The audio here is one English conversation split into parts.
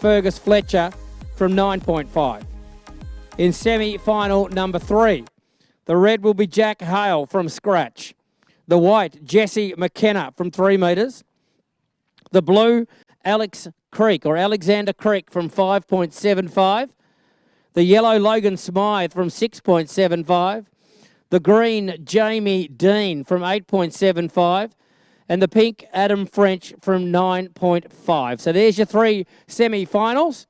Fergus Fletcher from 9.5. In semi-final number 3, the red will be Jack Hale from scratch. The white, Jesse McKenna from 3 metres. The blue, Alexander Creek from 5.75. The yellow, Logan Smythe from 6.75. The green, Jamie Dean from 8.75. And the pink, Adam French from 9.5. So there's your 3 semi-finals.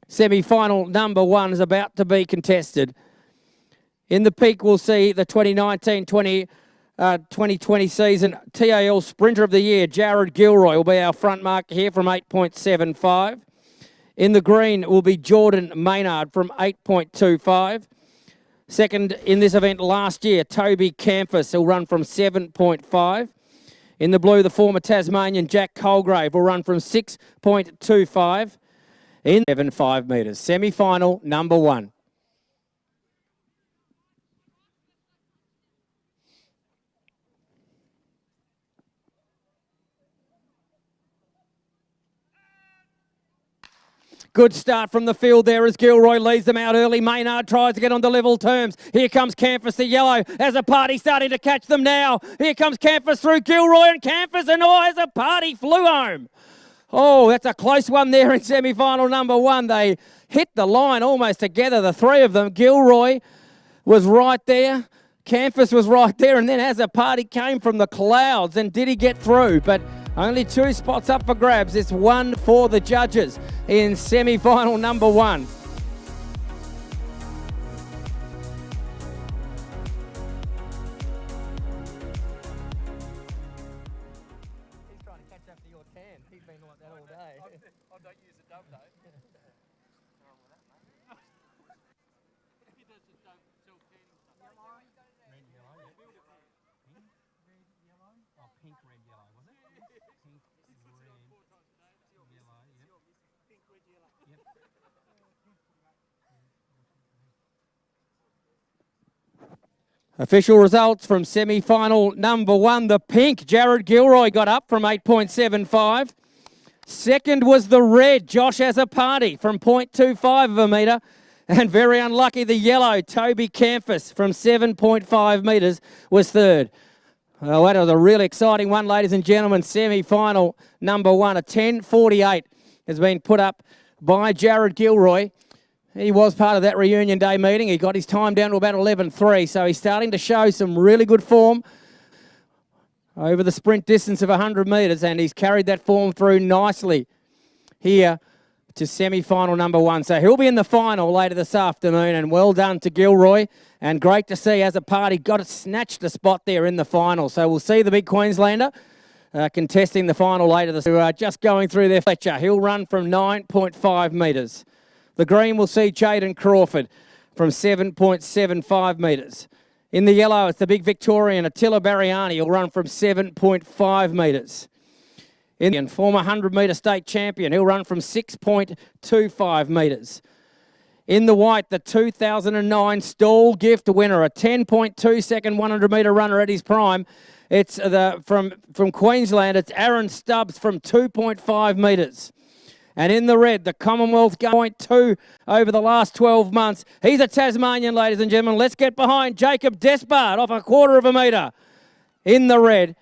Semi-final number 1 is about to be contested. In the pink, we'll see the 2019-2020 season TAL Sprinter of the Year, Jared Gilroy, will be our front marker here from 8.75. In the green will be Jordan Maynard from 8.25. Second in this event last year, Toby Campus will run from 7.5. In the blue, the former Tasmanian Jack Colgrave will run from 6.25. In 7.5 metres. Semi-final number 1. Good start from the field there as Gilroy leads them out early. Maynard tries to get onto level terms. Here comes Campus, the yellow, as a party starting to catch them now. Here comes Campus through Gilroy and Campus, and as a party flew home. Oh, that's a close one there in semi-final number 1. They hit the line almost together, the 3 of them. Gilroy was right there. Campus was right there. And then as a party came from the clouds, and did he get through? But only 2 spots up for grabs. It's 1 for the judges in semi-final number 1. Official results from semi-final number 1. The pink, Jared Gilroy, got up from 8.75. Second was the red, Josh Azzopardi, from 0.25 of a metre. And very unlucky, the yellow, Toby Campus, from 7.5 metres, was third. Well, that was a really exciting one, ladies and gentlemen. Semi-final number 1, a 10.48 has been put up by Jared Gilroy. He was part of that reunion day meeting. He got his time down to about 11.3, so he's starting to show some really good form over the sprint distance of 100 metres, and he's carried that form through nicely here to semi-final number 1. So he'll be in the final later this afternoon, and well done to Gilroy, and great to see as a party got snatched a spot there in the final. So we'll see the big Queenslander contesting the final later this afternoon. Just going through there, Fletcher. He'll run from 9.5 metres. The green will see Jaden Crawford from 7.75 metres. In the yellow, it's the big Victorian, Attila Barriani. He'll run from 7.5 metres. In the former 100-metre state champion, he'll run from 6.25 metres. In the white, the 2009 Stall Gift winner, a 10.2-second 100-metre runner at his prime. It's from Queensland, it's Aaron Stubbs from 2.5 metres. And in the red, the Commonwealth 0.2 over the last 12 months. He's a Tasmanian, ladies and gentlemen. Let's get behind Jacob Despard off 1/4 of a metre. In the red,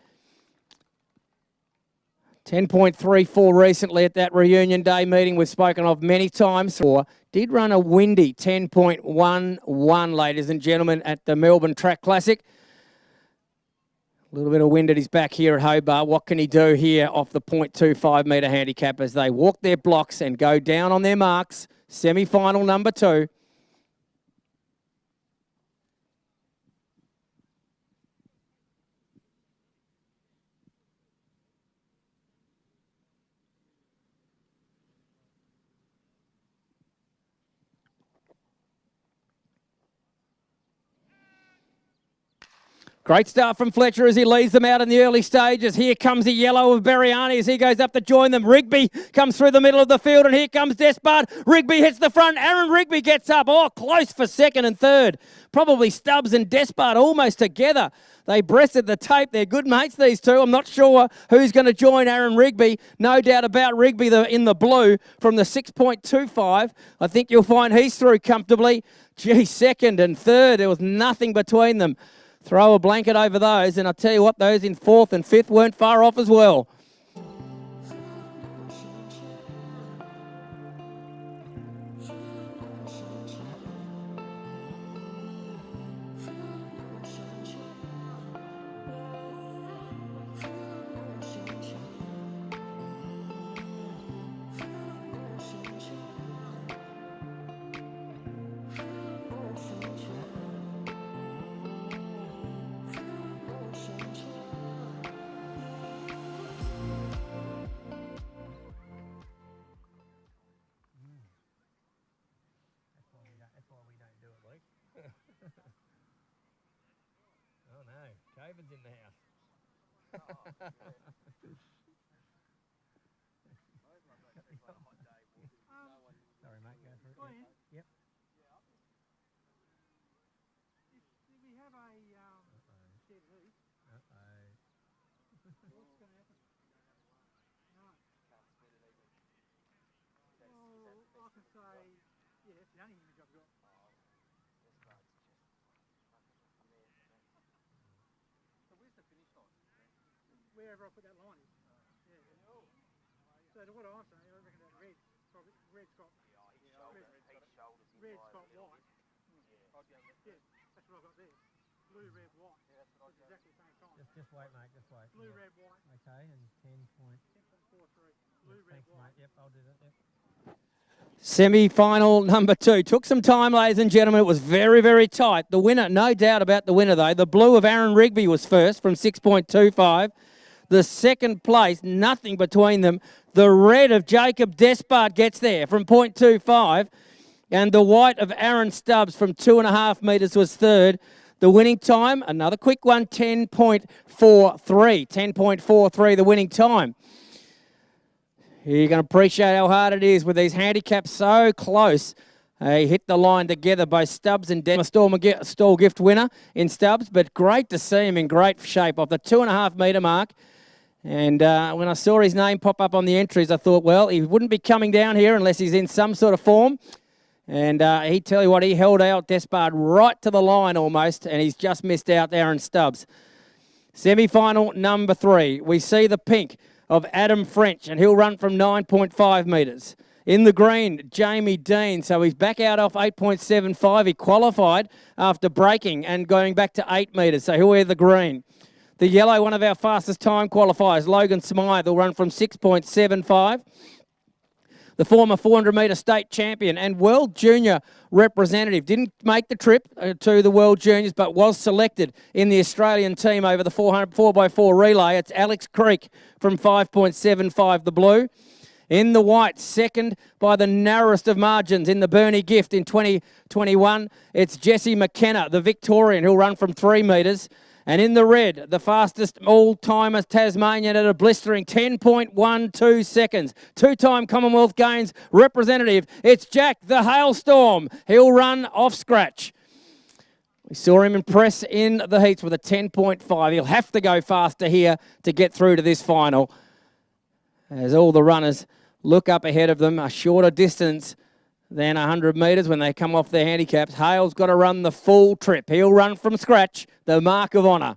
10.34 recently at that reunion day meeting we've spoken of many times. Did run a windy 10.11, ladies and gentlemen, at the Melbourne Track Classic. A little bit of wind at his back here at Hobart. What can he do here off the 0.25 metre handicap as they walk their blocks and go down on their marks? Semi-final number 2. Great start from Fletcher as he leads them out in the early stages. Here comes the yellow of Berriani as he goes up to join them. Rigby comes through the middle of the field, and here comes Despard. Rigby hits the front. Aaron Rigby gets up. Oh, close for second and third. Probably Stubbs and Despard almost together. They breasted the tape. They're good mates, these two. I'm not sure who's going to join Aaron Rigby. No doubt about Rigby in the blue from the 6.25. I think you'll find he's through comfortably. Gee, second and third. There was nothing between them. Throw a blanket over those, and I'll tell you what, those in fourth and fifth weren't far off as well. Oh no, COVID's in the house. Sorry mate, go for it. Yep. Did we have a dead heat? What's going to happen? No. Well, I can say, yeah, that's the only image I've got. So where's the finish line? Wherever I put that line is. Yeah. So to what I'm saying, I reckon that red's got red's got white. Yeah, that's what I've got there. Blue, red, white. Yeah, that's what I've got. Exactly the same time. Just wait mate, just wait. Blue, red, white. Okay, and 10.43. Blue, red, thanks white. mate, yep, I'll do that, yep. Semi-final number 2. Took some time, ladies and gentlemen. It was very, very tight. The winner, no doubt about the winner, though. The blue of Aaron Rigby was first from 6.25. The second place, nothing between them. The red of Jacob Despard gets there from 0.25. And the white of Aaron Stubbs from 2.5 metres was third. The winning time, another quick one, 10.43. 10.43, the winning time. You're going to appreciate how hard it is with these handicaps so close. They hit the line together, both Stubbs and Den. A stall gift winner in Stubbs, but great to see him in great shape off the 2.5 metre mark. And when I saw his name pop up on the entries, I thought, well, he wouldn't be coming down here unless he's in some sort of form. And he tell you what, he held out Despard right to the line almost, and he's just missed out Aaron Stubbs. Semi-final number 3. We see the pink of Adam French, and he'll run from 9.5 metres. In the green, Jamie Dean, so he's back out off 8.75. He qualified after braking and going back to 8 metres, so he'll wear the green. The yellow, one of our fastest time qualifiers, Logan Smythe, will run from 6.75. The former 400-metre state champion and World Junior representative. Didn't make the trip to the World Juniors, but was selected in the Australian team over the 4x4 relay. It's Alex Creek from 5.75, the blue. In the white, second by the narrowest of margins in the Bernie Gift in 2021, it's Jesse McKenna, the Victorian, who'll run from 3 metres. And in the red, the fastest all-timer Tasmanian at a blistering 10.12 seconds. Two-time Commonwealth Games representative. It's Jack the Hailstorm. He'll run off scratch. We saw him impress in the heats with a 10.5. He'll have to go faster here to get through to this final. As all the runners look up ahead of them, a shorter distance than 100 metres when they come off their handicaps. Hale's got to run the full trip. He'll run from scratch, the mark of honour.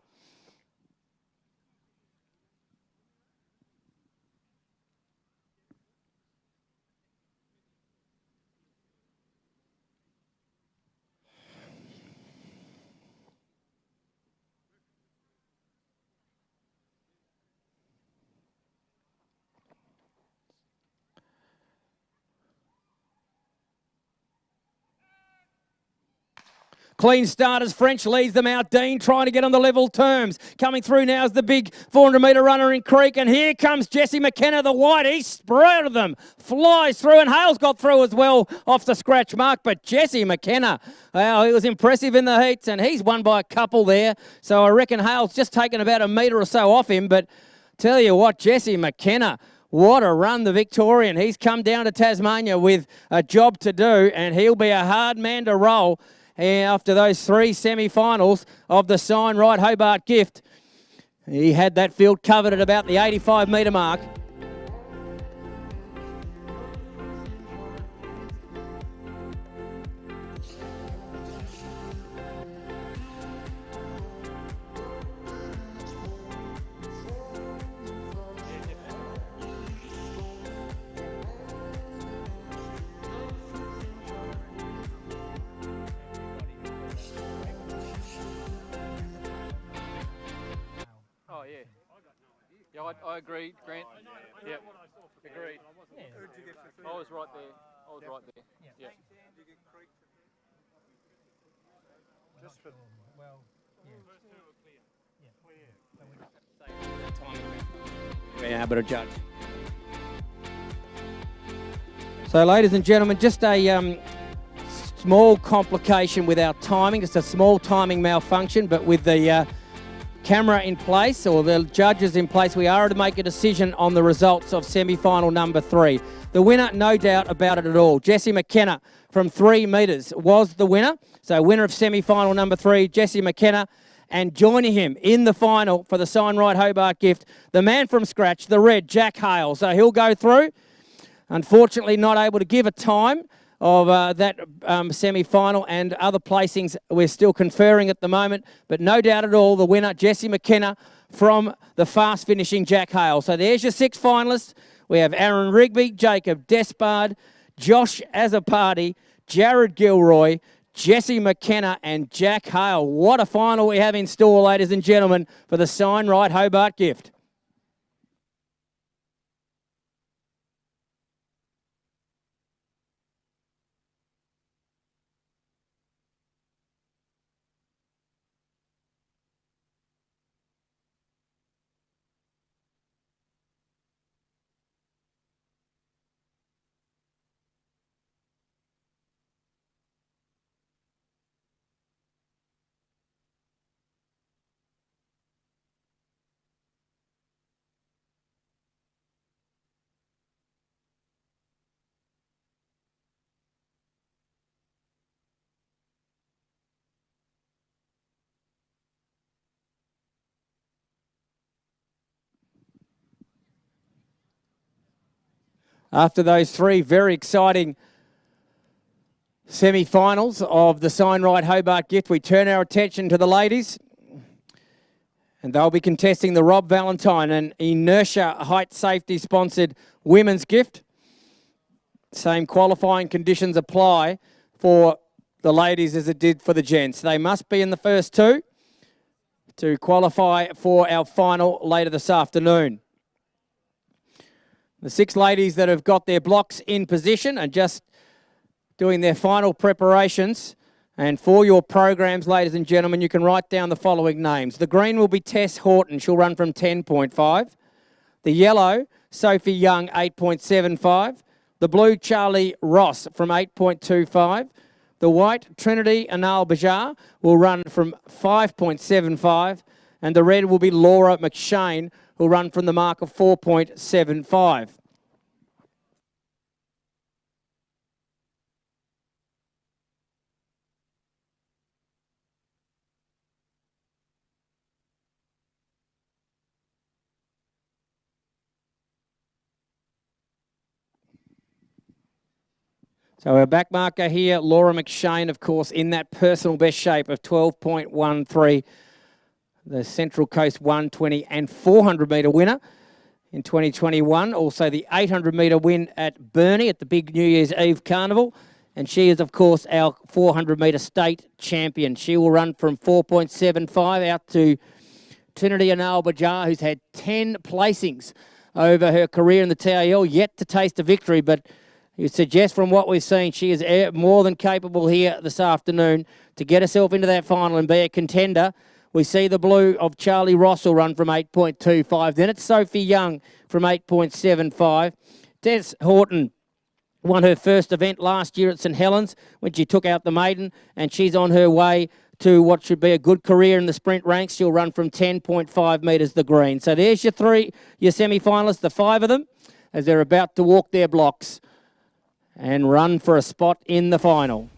Clean starters. French leads them out. Dean trying to get on the level terms. Coming through now is the big 400-metre runner in Creek. And here comes Jesse McKenna, the white. He sprouted them. Flies through. And Hale's got through as well off the scratch mark. But Jesse McKenna, he was impressive in the heats. And he's won by a couple there. So I reckon Hale's just taken about a metre or so off him. But tell you what, Jesse McKenna, what a run, the Victorian. He's come down to Tasmania with a job to do, and he'll be a hard man to roll after those three semi-finals of the Signrite Hobart Gift. He had that field covered at about the 85-metre mark. Oh, yeah. Yeah, I agreed, Grant. Yep, agreed. I was right there. Yeah. Just for... Well, yeah. Yeah, but a judge. So, ladies and gentlemen, just a small complication with our timing. Just a small timing malfunction, but with the camera in place, or the judges in place, we are to make a decision on the results of semi-final number 3. The winner, no doubt about it at all. Jesse McKenna from 3 metres was the winner. So winner of semi-final number 3, Jesse McKenna. And joining him in the final for the Signrite Hobart Gift, the man from scratch, the red, Jack Hale. So he'll go through. Unfortunately, not able to give a time of that semi-final, and other placings we're still conferring at the moment. But no doubt at all, the winner, Jesse McKenna from the fast-finishing Jack Hale. So there's your 6 finalists. We have Aaron Rigby, Jacob Despard, Josh Azzopardi, Jared Gilroy, Jesse McKenna and Jack Hale. What a final we have in store, ladies and gentlemen, for the Signrite Hobart Gift. After those 3 very exciting semi-finals of the Signrite Hobart Gift, we turn our attention to the ladies. And they'll be contesting the Rob Valentine and Inertia Height Safety sponsored women's gift. Same qualifying conditions apply for the ladies as it did for the gents. They must be in the first 2 to qualify for our final later this afternoon. The 6 ladies that have got their blocks in position are just doing their final preparations. And for your programs, ladies and gentlemen, you can write down the following names. The green will be Tess Horton. She'll run from 10.5. The yellow, Sophie Young, 8.75. The blue, Charlie Ross from 8.25. The white, Trinity Anal Bajar, will run from 5.75. And the red will be Laura McShane, who'll run from the mark of 4.75. So our back marker here, Laura McShane, of course, in that personal best shape of 12.13. The Central Coast 120 and 400 metre winner in 2021. Also the 800 metre win at Burnie at the big New Year's Eve Carnival. And she is, of course, our 400 metre state champion. She will run from 4.75 out to Trinity Anal Bajar, who's had 10 placings over her career in the TAL, yet to taste a victory, but You suggest from what we've seen, she is more than capable here this afternoon to get herself into that final and be a contender. We see the blue of Charlie Ross will run from 8.25. Then it's Sophie Young from 8.75. Tess Horton won her first event last year at St Helens when she took out the maiden, and she's on her way to what should be a good career in the sprint ranks. She'll run from 10.5 metres the green. So there's your semi-finalists, the 5 of them, as they're about to walk their blocks and run for a spot in the final.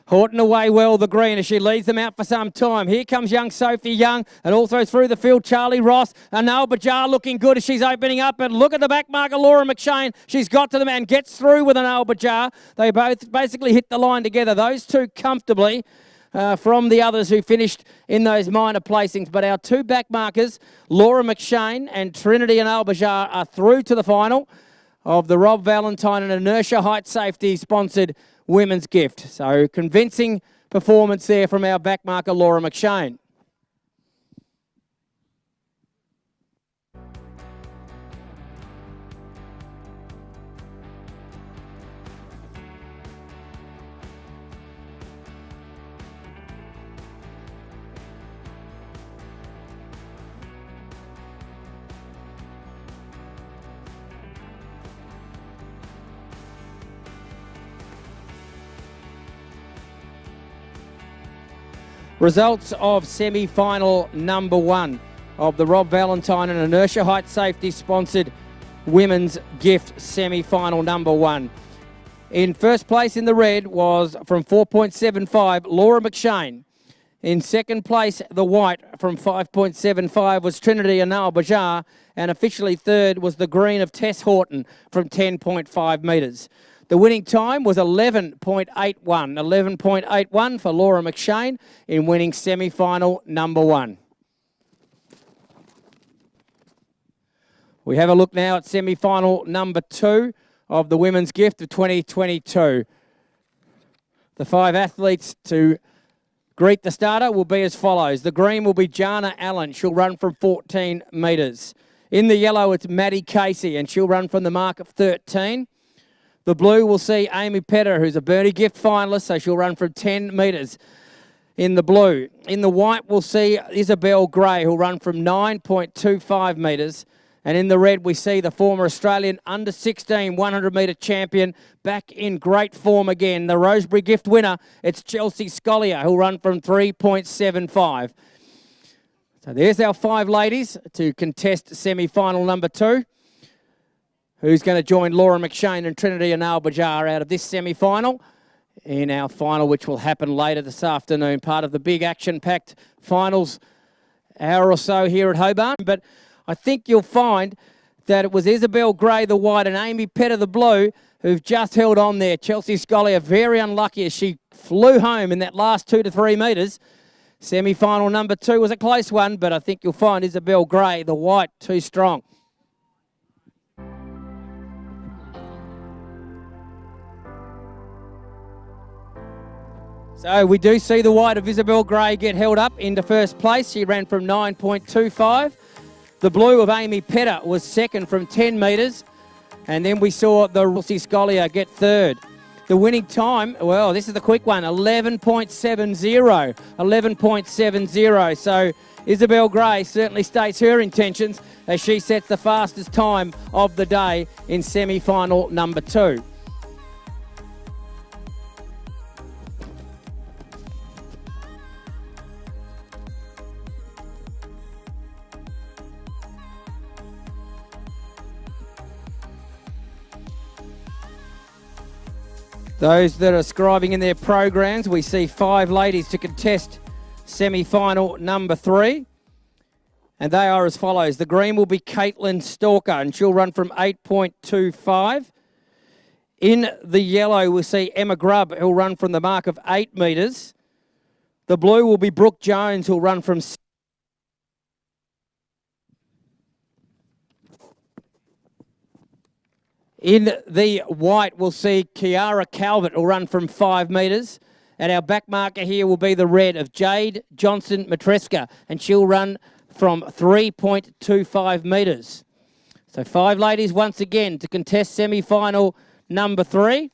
Horton away well, the green, as she leads them out for some time. Here comes young Sophie Young, and also through the field, Charlie Ross. And now Bajar looking good as she's opening up. And look at the back marker, Laura McShane. She's got to them and gets through with an Bajar. They both basically hit the line together. Those two comfortably from the others who finished in those minor placings. But our two back markers, Laura McShane and Trinity and Bajar, are through to the final of the Rob Valentine and Inertia Height Safety sponsored women's gift. So convincing performance there from our back marker, Laura McShane. Results of semi-final number 1 of the Rob Valentine and Inertia Height Safety sponsored women's gift semi-final number 1. In first place in the red was from 4.75, Laura McShane. In second place, the white from 5.75 was Trinity Anal Bajar, and officially third was the green of Tess Horton from 10.5 metres. The winning time was 11.81. 11.81 for Laura McShane in winning semi-final number 1. We have a look now at semi-final number 2 of the women's gift of 2022. The 5 athletes to greet the starter will be as follows. The green will be Jana Allen. She'll run from 14 metres. In the yellow, it's Maddie Casey, and she'll run from the mark of 13. The blue will see Amy Petter, who's a Bernie gift finalist, so she'll run from 10 metres in the blue. In the white, we'll see Isabel Gray, who'll run from 9.25 metres. And in the red, we see the former Australian under-16 100-metre champion back in great form again. The Rosebery gift winner, it's Chelsea Scollier, who'll run from 3.75. So there's our 5 ladies to contest semi-final number 2. Who's going to join Laura McShane and Trinity Anal Bajar out of this semi-final in our final, which will happen later this afternoon, part of the big action-packed finals hour or so here at Hobart. But I think you'll find that it was Isabel Gray, the white, and Amy Petter, the blue, who've just held on there. Chelsea Scollier, very unlucky as she flew home in that last 2 to 3 metres. Semi-final number 2 was a close one, but I think you'll find Isabel Gray, the white, too strong. So we do see the white of Isabel Gray get held up into first place. She ran from 9.25. The blue of Amy Petter was second from 10 metres. And then we saw the Chelsea Scollier get third. The winning time, well, this is the quick one, 11.70. 11.70. So Isabel Gray certainly states her intentions as she sets the fastest time of the day in semi-final number 2. Those that are scribing in their programs, we see 5 ladies to contest semi-final number 3. And they are as follows. The green will be Caitlin Stalker, and she'll run from 8.25. In the yellow, we'll see Emma Grubb, who'll run from the mark of 8 metres. The blue will be Brooke Jones, who'll run from... In the white, we'll see Kiara Calvert, who'll run from 5 metres. And our back marker here will be the red of Jade Johnson-Matreska, and she'll run from 3.25 metres. So 5 ladies once again to contest semi-final number 3.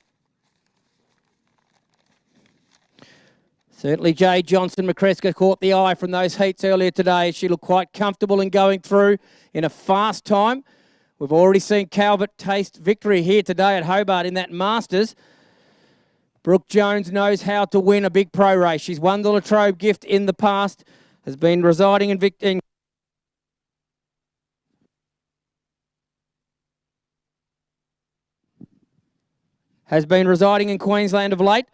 Certainly Jade Johnson-Matreska caught the eye from those heats earlier today. She looked quite comfortable in going through in a fast time. We've already seen Calvert taste victory here today at Hobart in that Masters. Brooke Jones knows how to win a big pro race. She's won the Latrobe Gift in the past, has been residing in has been residing in Queensland of late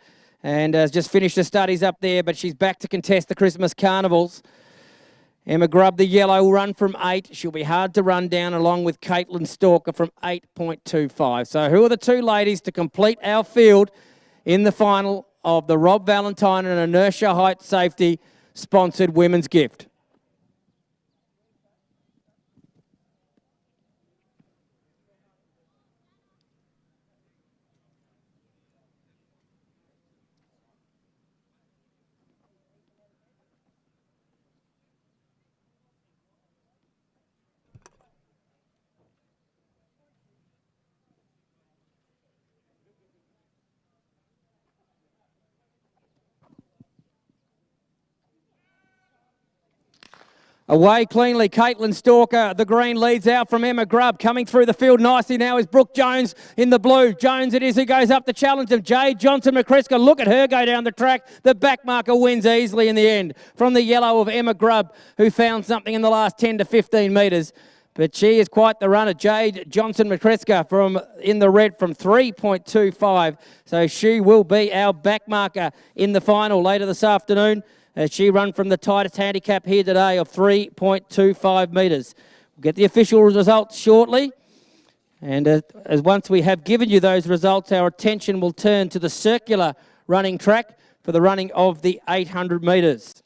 and has just finished her studies up there, but she's back to contest the Christmas Carnivals. Emma Grubb, the yellow, will run from 8. She'll be hard to run down along with Caitlin Stalker from 8.25. So who are the 2 ladies to complete our field in the final of the Rob Valentine and Inertia Height Safety sponsored Women's Gift? Away cleanly, Caitlin Stalker. The green leads out from Emma Grubb. Coming through the field nicely now is Brooke Jones in the blue. Jones it is who goes up to challenge of Jade Johnson-Matreska. Look at her go down the track. The back marker wins easily in the end. From the yellow of Emma Grubb, who found something in the last 10 to 15 metres. But she is quite the runner. Jade Johnson-Matreska from in the red from 3.25. So she will be our back marker in the final later this afternoon. She run from the tightest handicap here today of 3.25 metres. We'll get the official results shortly. And as once we have given you those results, our attention will turn to the circular running track for the running of the 800 metres.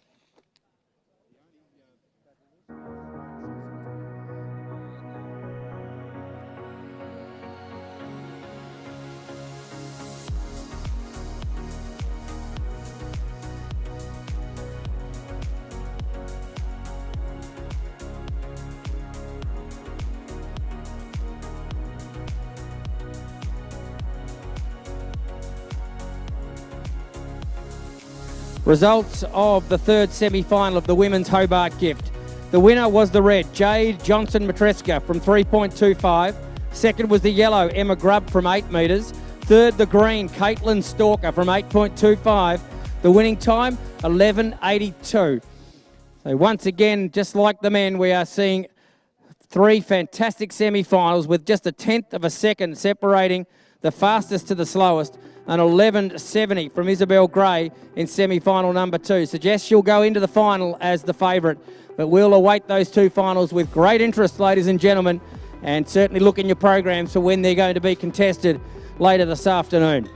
Results of the third semi-final of the Women's Hobart Gift. The winner was the red, Jade Johnson-Matreska from 3.25. Second was the yellow, Emma Grubb from 8 metres. Third, the green, Caitlin Stalker from 8.25. The winning time, 11.82. So once again, just like the men, we are seeing 3 fantastic semi-finals with just a 1/10 of a second separating the fastest to the slowest. An 11.70 from Isabel Gray in semi-final number 2. Suggests she'll go into the final as the favourite. But we'll await those 2 finals with great interest, ladies and gentlemen, and certainly look in your programs for when they're going to be contested later this afternoon.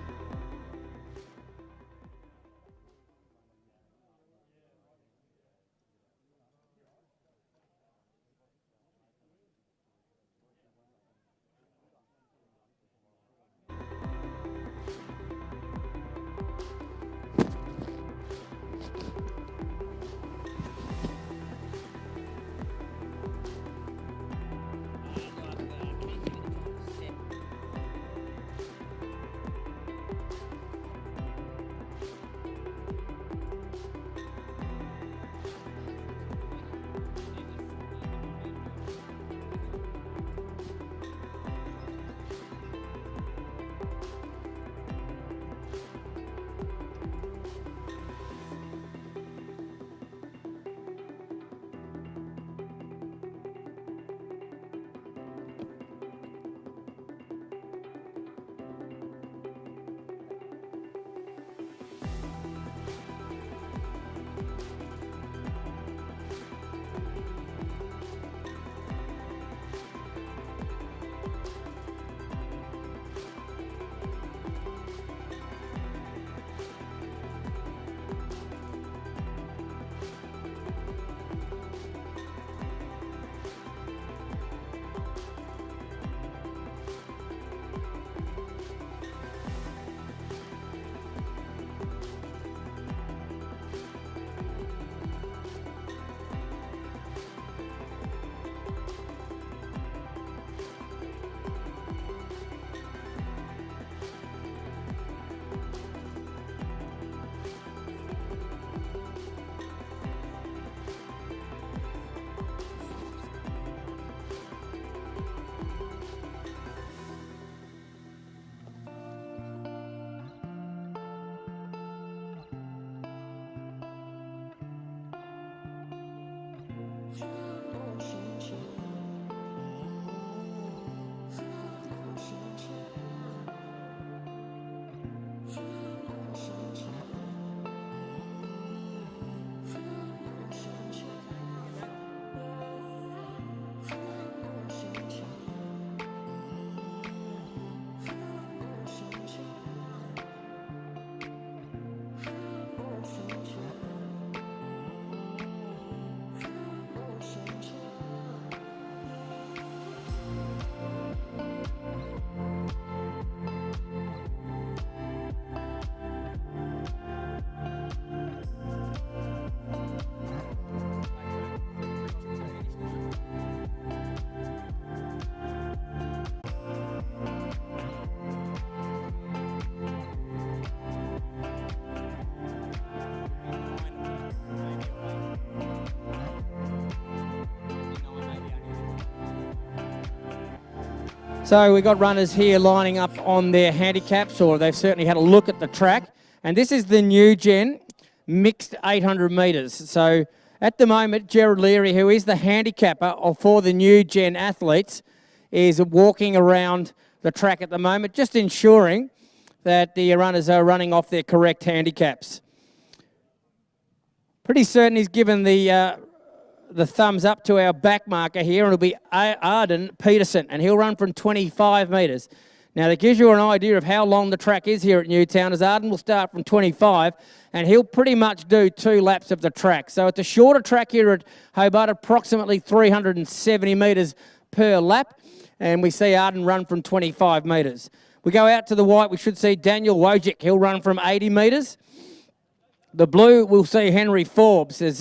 So we've got runners here lining up on their handicaps, or they've certainly had a look at the track. And this is the new gen mixed 800 metres. So at the moment, Gerard Leary, who is the handicapper for the new gen athletes, is walking around the track at the moment, just ensuring that the runners are running off their correct handicaps. Pretty certain he's given the thumbs up to our back marker here, and it'll be Arden Peterson, and he'll run from 25 metres. Now, that gives you an idea of how long the track is here at Newtown, as Arden will start from 25, and he'll pretty much do 2 laps of the track. So it's a shorter track here at Hobart, approximately 370 metres per lap, and we see Arden run from 25 metres. We go out to the white, we should see Daniel Wojcik. He'll run from 80 metres. The blue, we'll see Henry Forbes, as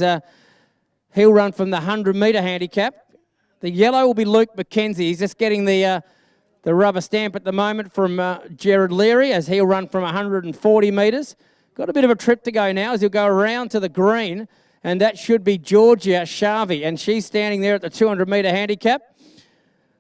he'll run from the 100-metre handicap. The yellow will be Luke McKenzie. He's just getting the rubber stamp at the moment from Gerard Leary, as he'll run from 140 metres. Got a bit of a trip to go now, as he'll go around to the green, and that should be Georgia Sharvey, and she's standing there at the 200-metre handicap.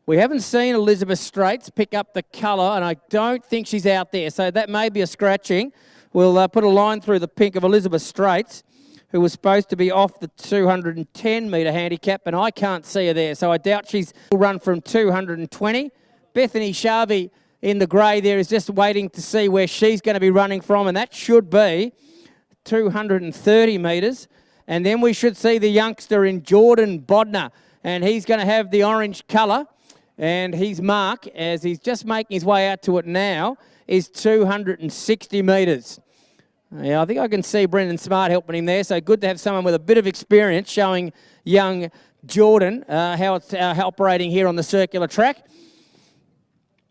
We haven't seen Elizabeth Straits pick up the colour, and I don't think she's out there, so that may be a scratching. We'll put a line through the pink of Elizabeth Straits, who was supposed to be off the 210-metre handicap, and I can't see her there, so I doubt she's run from 220. Bethany Sharvey in the grey there is just waiting to see where she's going to be running from, and that should be 230 metres. And then we should see the youngster in Jordan Bodner, and he's going to have the orange colour, and his mark, as he's just making his way out to it now, is 260 metres. Yeah, I think I can see Brendan Smart helping him there, so good to have someone with a bit of experience showing young Jordan how it's operating here on the circular track.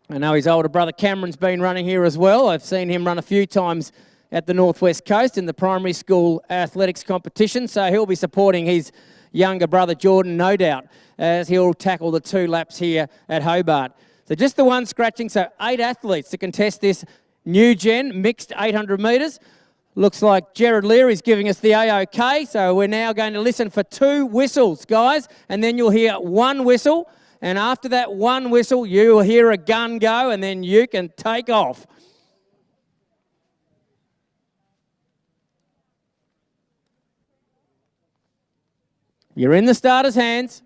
I know his older brother Cameron's been running here as well. I've seen him run a few times at the Northwest Coast in the primary school athletics competition, so he'll be supporting his younger brother Jordan, no doubt, as he'll tackle the 2 laps here at Hobart. So just the one scratching, so 8 athletes to contest this new gen mixed 800 metres. Looks like Gerard Leary's giving us the A-OK, so we're now going to listen for 2 whistles, guys, and then you'll hear 1 whistle, and after that 1 whistle, you'll hear a gun go, and then you can take off. You're in the starter's hands.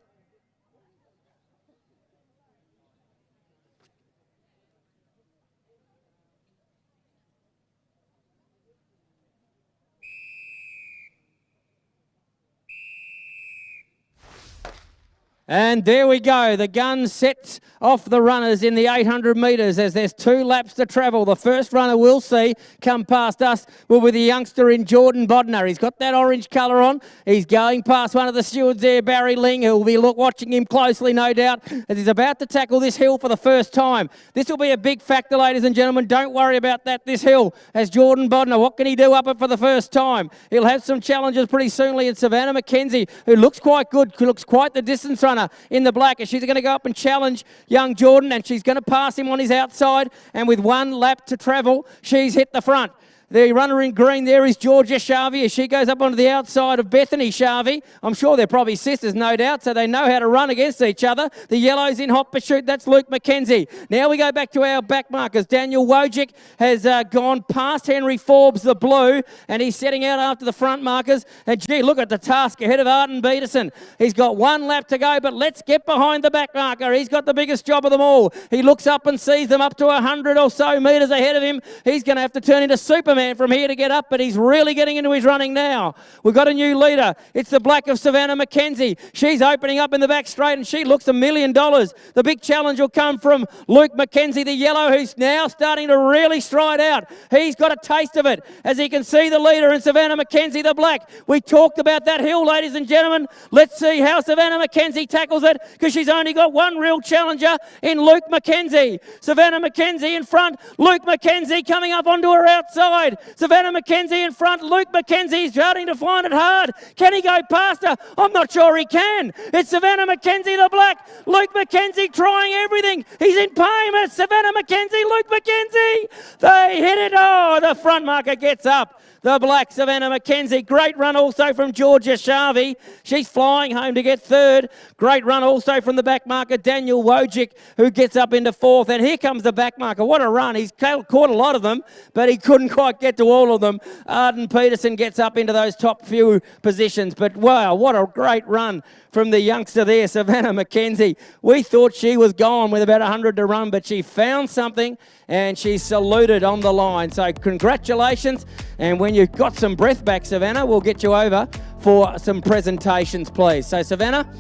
And there we go. The gun sets off the runners in the 800 metres as there's 2 laps to travel. The first runner we'll see come past us will be the youngster in Jordan Bodner. He's got that orange colour on. He's going past one of the stewards there, Barry Ling, who will be watching him closely, no doubt, as he's about to tackle this hill for the first time. This will be a big factor, ladies and gentlemen. Don't worry about this hill. As Jordan Bodner, what can he do up it for the first time? He'll have some challenges pretty soonly in Savannah McKenzie, who looks quite good, looks quite the distance runner in the black, and she's going to go up and challenge young Jordan, and she's going to pass him on his outside, and with 1 lap to travel, she's hit the front. The runner in green there is Georgia Sharvey as she goes up onto the outside of Bethany Sharvey. I'm sure they're probably sisters, no doubt, so they know how to run against each other. The yellow's in hot pursuit. That's Luke McKenzie. Now we go back to our back markers. Daniel Wojcik has gone past Henry Forbes, the blue, and he's setting out after the front markers. And gee, look at the task ahead of Arden Peterson. He's got 1 lap to go, but let's get behind the back marker. He's got the biggest job of them all. He looks up and sees them up to 100 or so metres ahead of him. He's going to have to turn into Superman from here to get up, but he's really getting into his running now. We've got a new leader. It's the black of Savannah McKenzie. She's opening up in the back straight, and she looks $1 million. The big challenge will come from Luke McKenzie, the yellow, who's now starting to really stride out. He's got a taste of it, as he can see the leader in Savannah McKenzie, the black. We talked about that hill, ladies and gentlemen. Let's see how Savannah McKenzie tackles it, because she's only got 1 real challenger in Luke McKenzie. Savannah McKenzie in front. Luke McKenzie coming up onto her outside. inside. Savannah McKenzie in front. Luke McKenzie's starting to find it hard. Can he go past her? I'm not sure he can. It's Savannah McKenzie, the black. Luke McKenzie trying everything. He's in pain. It's Savannah McKenzie, Luke McKenzie. They hit it. Oh, the front marker gets up. The black Savannah McKenzie. Great run also from Georgia Sharvey. She's flying home to get third. Great run also from the back marker, Daniel Wojcik, who gets up into fourth. And here comes the back marker. What a run. He's caught a lot of them, but he couldn't quite get to all of them. Arden Peterson gets up into those top few positions. But wow, what a great run from the youngster there, Savannah McKenzie. We thought she was gone with about 100 to run, but she found something and she saluted on the line. So congratulations. And when you've got some breath back, Savannah, we'll get you over for some presentations, please. So Savannah,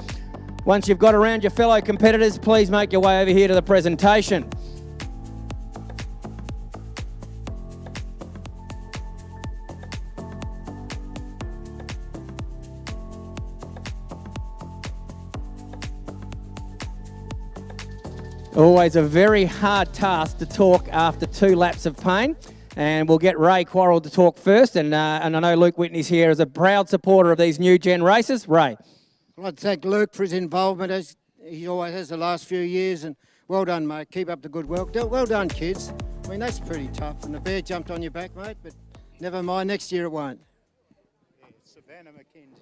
once you've got around your fellow competitors, please make your way over here to the presentation. Always a very hard task to talk after 2 laps of pain. And we'll get Ray Quarrell to talk first. And I know Luke Whitney's here as a proud supporter of these new gen races. Ray. I'd like to thank Luke for his involvement, as he always has the last few years. And well done, mate. Keep up the good work. Well done, kids. I mean, that's pretty tough. And the bear jumped on your back, mate. But never mind, next year it won't. Yeah, Savannah McKenzie.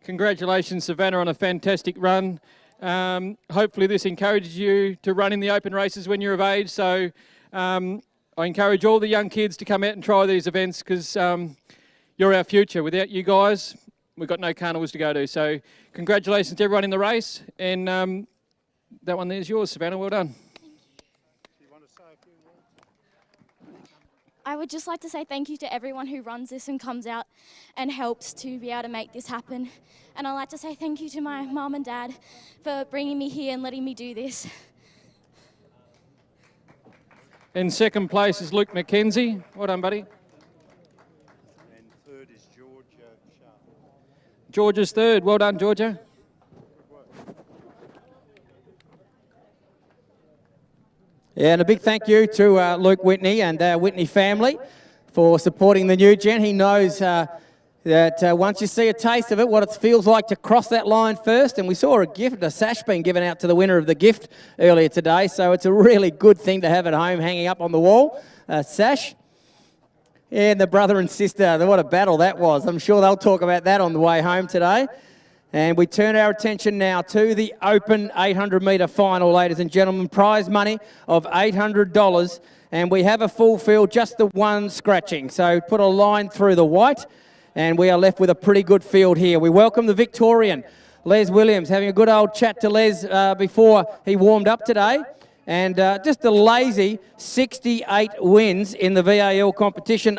Congratulations, Savannah, on a fantastic run. Hopefully this encourages you to run in the open races when you're of age. So I encourage all the young kids to come out and try these events because you're our future. Without you guys, we've got no carnivals to go to. So congratulations to everyone in the race. And that one there's yours, Savannah. Well done. I would just like to say thank you to everyone who runs this and comes out and helps to be able to make this happen. And I'd like to say thank you to my mum and dad for bringing me here and letting me do this. In second place is Luke McKenzie. Well done, buddy. And third is Georgia Sharp. Georgia's third. Well done, Georgia. Yeah, and a big thank you to Luke Whitney and Whitney family for supporting the new gen. He knows that once you see a taste of it, what it feels like to cross that line first. And we saw a gift, a sash being given out to the winner of the gift earlier today. So it's a really good thing to have at home hanging up on the wall, sash. And the brother and sister, what a battle that was. I'm sure they'll talk about that on the way home today. And we turn our attention now to the open 800-metre final, ladies and gentlemen. Prize money of $800. And we have a full field, just the one scratching. So put a line through the white. And we are left with a pretty good field here. We welcome the Victorian, Les Williams, having a good old chat to Les before he warmed up today. And just a lazy 68 wins in the VAL competition.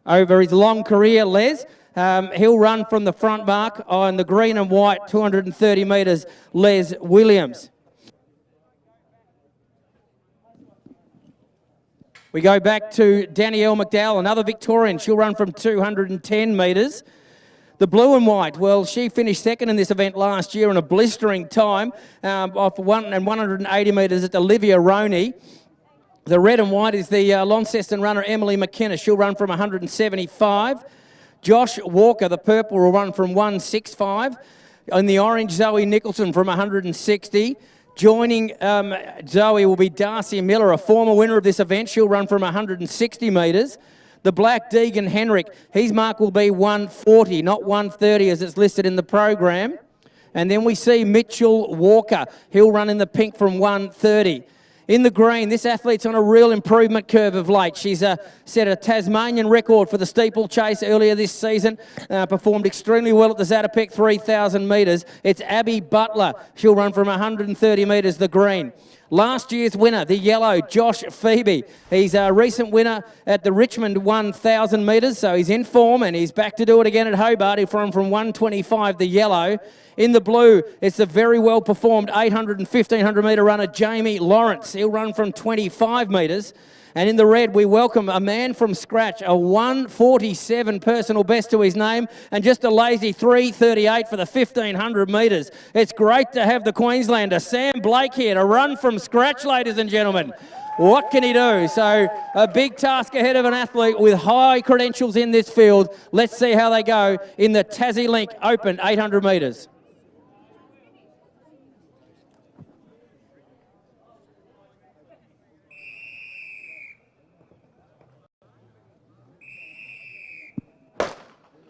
Over his long career, Les. He'll run from the front mark on the green and white, 230 metres, Les Williams. We go back to Danielle McDowell, another Victorian. She'll run from 210 metres. The blue and white, well, she finished second in this event last year in a blistering time of 180 metres at Olivia Roney. The red and white is the Launceston runner, Emily McKenna. She'll run from 175. Josh Walker, the purple, will run from 165. In the orange, Zoe Nicholson from 160. Joining Zoe will be Darcy Miller, a former winner of this event. She'll run from 160 metres. The black, Deegan Henrik, his mark will be 140, not 130 as it's listed in the program. And then we see Mitchell Walker. He'll run in the pink from 130. In the green, this athlete's on a real improvement curve of late. She's set a Tasmanian record for the steeplechase earlier this season, performed extremely well at the Zatopek 3,000 metres. It's Abby Butler. She'll run from 130 metres, the green. Last year's winner, the yellow, Josh Phoebe. He's a recent winner at the Richmond 1,000 metres, so he's in form and he's back to do it again at Hobart. He'll run from 125, the yellow. In the blue, it's the very well performed 800 and 1500 metre runner, Jamie Lawrence. He'll run from 25 metres. And in the red, we welcome a man from scratch, a 1:47 personal best to his name, and just a lazy 3:38 for the 1500 metres. It's great to have the Queenslander, Sam Blake, here to run from scratch, ladies and gentlemen. What can he do? So a big task ahead of an athlete with high credentials in this field. Let's see how they go in the Tassie Link Open 800 metres.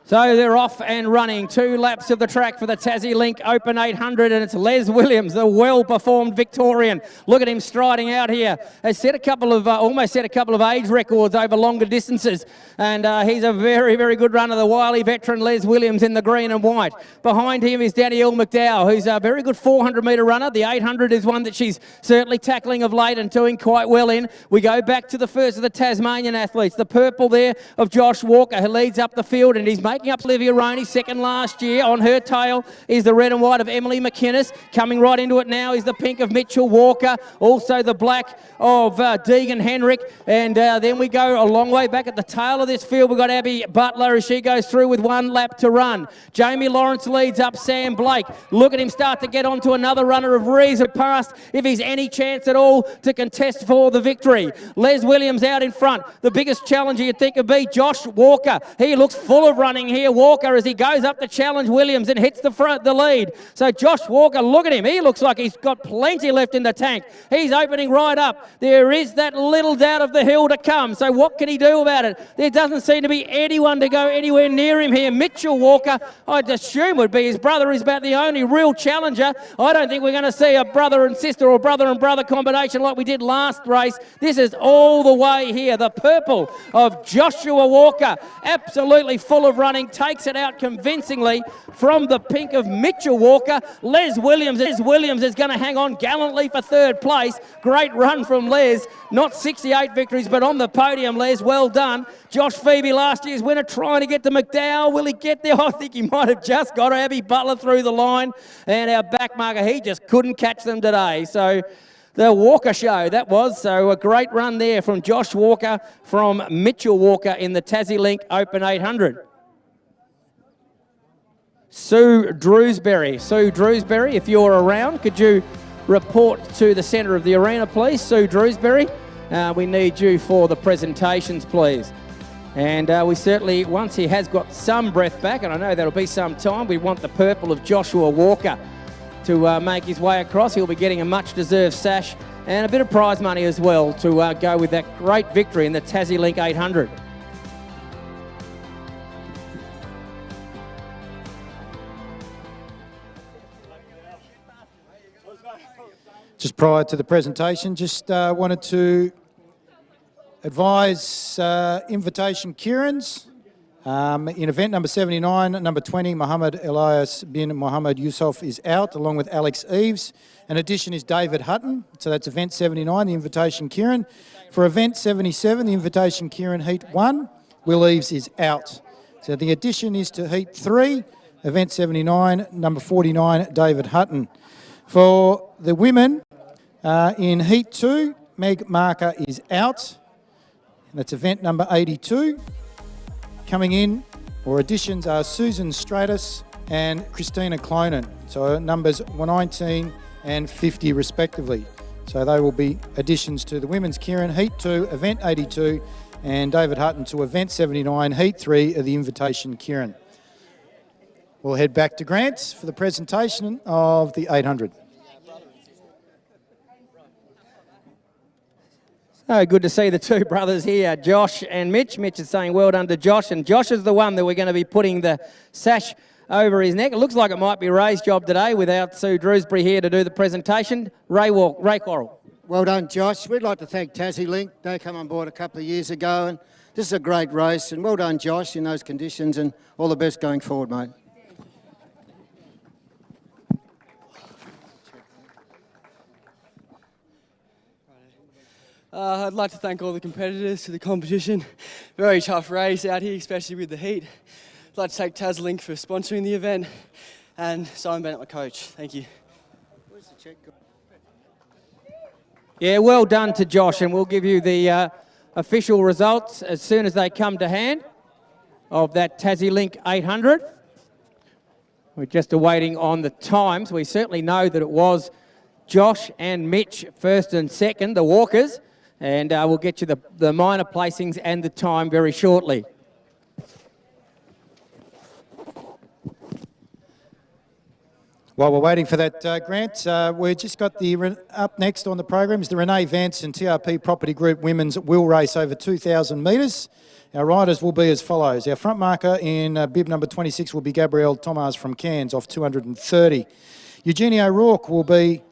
So they're off and running 2 laps of the track for the Tassie Link Open 800, and it's Les Williams, the well-performed Victorian. Look at him striding out here. Has set a couple of, almost set a couple of age records over longer distances, and he's a very, very good runner, the wily veteran Les Williams in the green and white. Behind him is Danielle McDowell, who's a very good 400 metre runner. The 800 is one that she's certainly tackling of late and doing quite well in. We go back to the first of the Tasmanian athletes, the purple there of Josh Walker, who leads up the field, and he's making up Olivia Roney, second last year. On her tail is the red and white of Emily McInnes. Coming right into it now is the pink of Mitchell Walker, also the black of Deegan Henrik. And then we go a long way back at the tail of this field. We've got Abby Butler as she goes through with 1 lap to run. Jamie Lawrence leads up Sam Blake. Look at him start to get onto another runner of reason past if he's any chance at all to contest for the victory. Les Williams out in front. The biggest challenger you'd think would be Josh Walker. He looks full of running here. Walker as he goes up to challenge Williams and hits the lead. So Josh Walker, look at him. He looks like he's got plenty left in the tank. He's opening right up. There is that little doubt of the hill to come. So what can he do about it? There doesn't seem to be anyone to go anywhere near him here. Mitchell Walker, I'd assume would be his brother, is about the only real challenger. I don't think we're going to see a brother and sister or brother and brother combination like we did last race. This is all the way here. The purple of Joshua Walker, absolutely full of running, takes it out convincingly from the pink of Mitchell Walker. Les Williams is going to hang on gallantly for third place. Great run from Les. Not 68 victories, but on the podium, Les. Well done. Josh Phoebe, last year's winner, trying to get to McDowell. Will he get there? I think he might have just got Abby Butler through the line. And our back marker, he just couldn't catch them today. So the Walker show, that was. So a great run there from Josh Walker, from Mitchell Walker in the Tassie Link Open 800. Sue Drewsbury. Sue Drewsbury, if you're around, could you report to the centre of the arena, please? Sue Drewsbury, we need you for the presentations, please. And we certainly, once he has got some breath back, and I know that'll be some time, we want the purple of Joshua Walker to make his way across. He'll be getting a much-deserved sash and a bit of prize money as well to go with that great victory in the Tassie Link 800. Just prior to the presentation, just wanted to advise invitation Keirins. In event number 79, number 20, Mohammed Elias bin Mohammed Yusuf is out, along with Alex Eves. An addition is David Hutton, so that's event 79, the invitation Keirin. For event 77, the invitation Keirin Heat 1, Will Eves is out. So the addition is to Heat 3, event 79, number 49, David Hutton. For the women, in Heat 2, Meg Marker is out. That's event number 82. Coming in, or additions, are Susan Stratus and Christina Clonan. So numbers 119 and 50 respectively. So they will be additions to the women's Keirin Heat 2, event 82, and David Hutton to event 79, Heat 3 of the invitation Keirin. We'll head back to Grants for the presentation of the 800. Oh, good to see the two brothers here, Josh and Mitch. Mitch is saying well done to Josh, and Josh is the one that we're going to be putting the sash over his neck. It looks like it might be Ray's job today without Sue Drewsbury here to do the presentation. Ray Quarrell. Well done, Josh. We'd like to thank Tassie Link. They came on board a couple of years ago, and this is a great race. And well done, Josh, in those conditions, and all the best going forward, mate. I'd like to thank all the competitors to the competition. Very tough race out here, especially with the heat. I'd like to thank TasLink for sponsoring the event. and Simon Bennett, my coach. Thank you. Where's the check? Yeah, well done to Josh, and we'll give you the official results as soon as they come to hand of that Tassie Link 800. We're just awaiting on the times. We certainly know that it was Josh and Mitch first and second, the walkers, and we'll get you the minor placings and the time very shortly. While we're waiting for that, Grant, we've just got up next on the program is the Renee Vance and TRP Property Group Women's Wheel Race over 2,000 metres. Our riders will be as follows. Our front marker in bib number 26 will be Gabrielle Thomas from Cairns off 230. Eugenie O'Rourke will be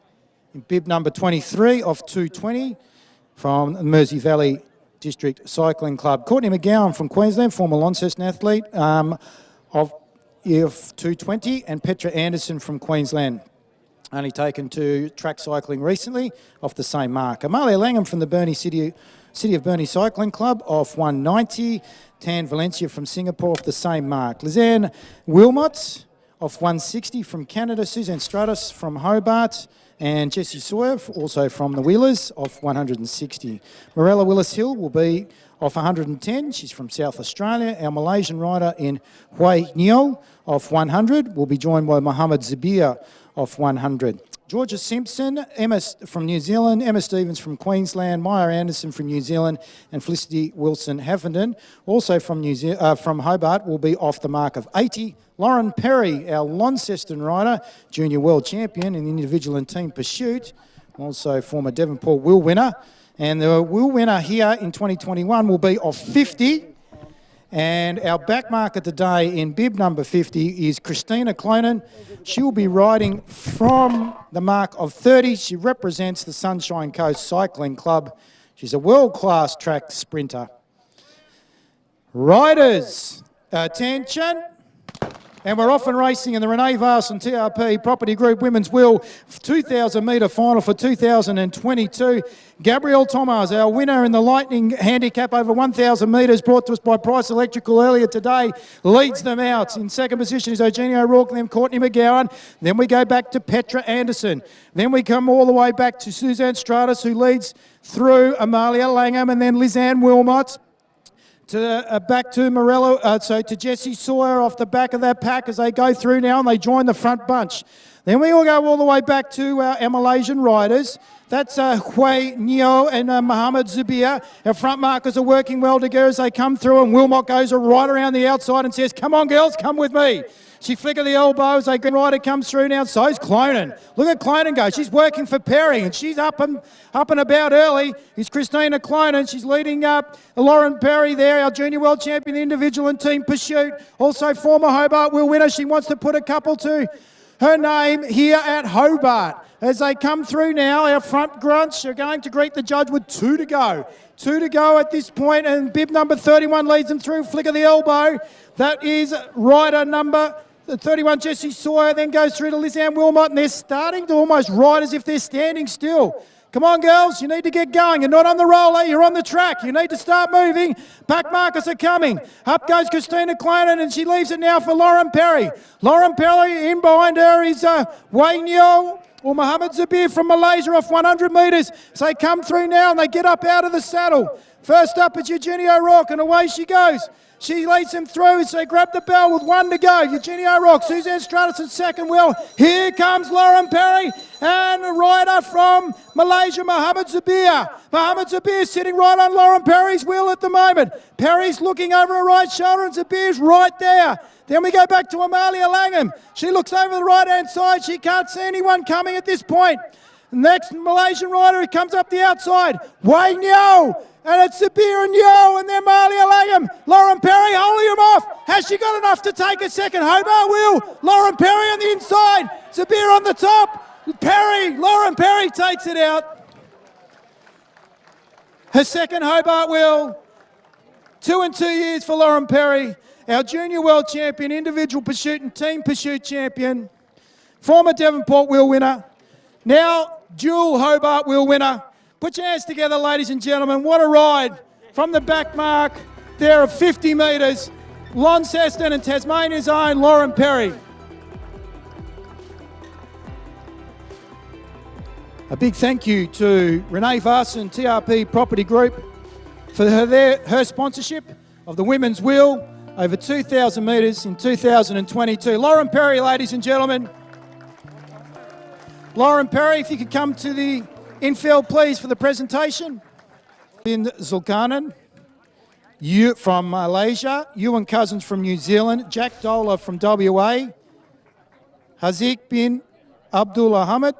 in bib number 23 off 220 from the Mersey Valley District Cycling Club. Courtney McGowan from Queensland, former Launceston athlete of 220, and Petra Anderson from Queensland, only taken to track cycling recently off the same mark. Amalia Langham from the City of Burnie Cycling Club off 190. Tan Valencia from Singapore off the same mark. Lizanne Wilmot off 160 from Canada. Suzanne Stratus from Hobart. And Jessie Sawyer, also from the Wheelers, off 160. Morella Willis-Hill will be off 110. She's from South Australia. Our Malaysian rider in Hui Nio off 100 will be joined by Mohammed Zabir off 100. Georgia Simpson, Emma from New Zealand, Emma Stevens from Queensland, Maya Anderson from New Zealand, and Felicity Wilson-Haffenden, also from from Hobart, will be off the mark of 80. Lauren Perry, our Launceston rider, junior world champion in individual and team pursuit, also former Devonport wheel winner. And the wheel winner here in 2021 will be off 50. And our back marker today in bib number 50 is Christina Clonan. She will be riding from the mark of 30. She represents the Sunshine Coast Cycling Club. She's a world-class track sprinter. Riders, attention. And we're off and racing in the Renee Vance and TRP Property Group Women's Wheel 2,000 metre final for 2022. Gabrielle Thomas, our winner in the Lightning Handicap over 1,000 metres, brought to us by Price Electrical earlier today, leads them out. In second position is Eugenie O'Rourke, and then Courtney McGowan. Then we go back to Petra Anderson. Then we come all the way back to Suzanne Stratus, who leads through Amalia Langham, and then Lizanne Wilmot. Back to Morello, to Jessie Sawyer off the back of that pack as they go through now and they join the front bunch. Then we all go all the way back to our Malaysian riders. That's Hui Nio and Mohammed Zabir. Our front markers are working well together as they come through, and Wilmot goes right around the outside and says, "Come on, girls, come with me." She flicker the elbow as a good rider comes through now. So's Clonan. Look at Clonan go. She's working for Perry, and she's up and about early. Is Christina Clonan. She's leading up Lauren Perry there, our junior world champion individual and team pursuit. Also former Hobart wheel winner. She wants to put a couple to her name here at Hobart. As they come through now, our front grunts are going to greet the judge with 2 to go. 2 to go at this point, and bib number 31 leads them through. Flicker the elbow. That is rider number 31, Jessie Sawyer, then goes through to Lizanne Wilmot, and they're starting to almost ride as if they're standing still. Come on, girls, you need to get going. You're not on the roller, you're on the track. You need to start moving. Back markers are coming. Up goes Christina Clonan, and she leaves it now for Lauren Perry. Lauren Perry, in behind her is Wayne Yo or Mohammed Zabir from Malaysia off 100 metres. So they come through now and they get up out of the saddle. First up is Eugenie O'Rourke, and away she goes. She leads them through, so they grab the bell with 1 to go. Eugenie O'Rourke, Suzanne Stratus in second wheel. Here comes Lauren Perry and a rider from Malaysia, Mohammed Zabir. Mohammed Zabir sitting right on Lauren Perry's wheel at the moment. Perry's looking over her right shoulder and Zabir's right there. Then we go back to Amalia Langham. She looks over the right-hand side. She can't see anyone coming at this point. Next Malaysian rider who comes up the outside, Wayne Yo. And it's Zabir and Yo, and then Amalia Langham. Lauren Perry holding him off. Has she got enough to take a second? Hobart wheel. Lauren Perry on the inside. Zabir on the top. Lauren Perry takes it out. Her second Hobart wheel. 2 and 2 years for Lauren Perry. Our junior world champion, individual pursuit and team pursuit champion. Former Devonport wheel winner. Now dual Hobart wheel winner. Put your hands together, ladies and gentlemen. What a ride from the back mark there of 50 metres. Launceston and Tasmania's own Lauren Perry. A big thank you to Renee Varson, TRP Property Group, for her sponsorship of the women's wheel over 2,000 metres in 2022. Lauren Perry, ladies and gentlemen. Lauren Perry, if you could come to the infield, please, for the presentation. Bin Zulkarnain from Malaysia, Ewan Cousins from New Zealand, Jack Dola from WA, Haziq bin Abdul Ahmed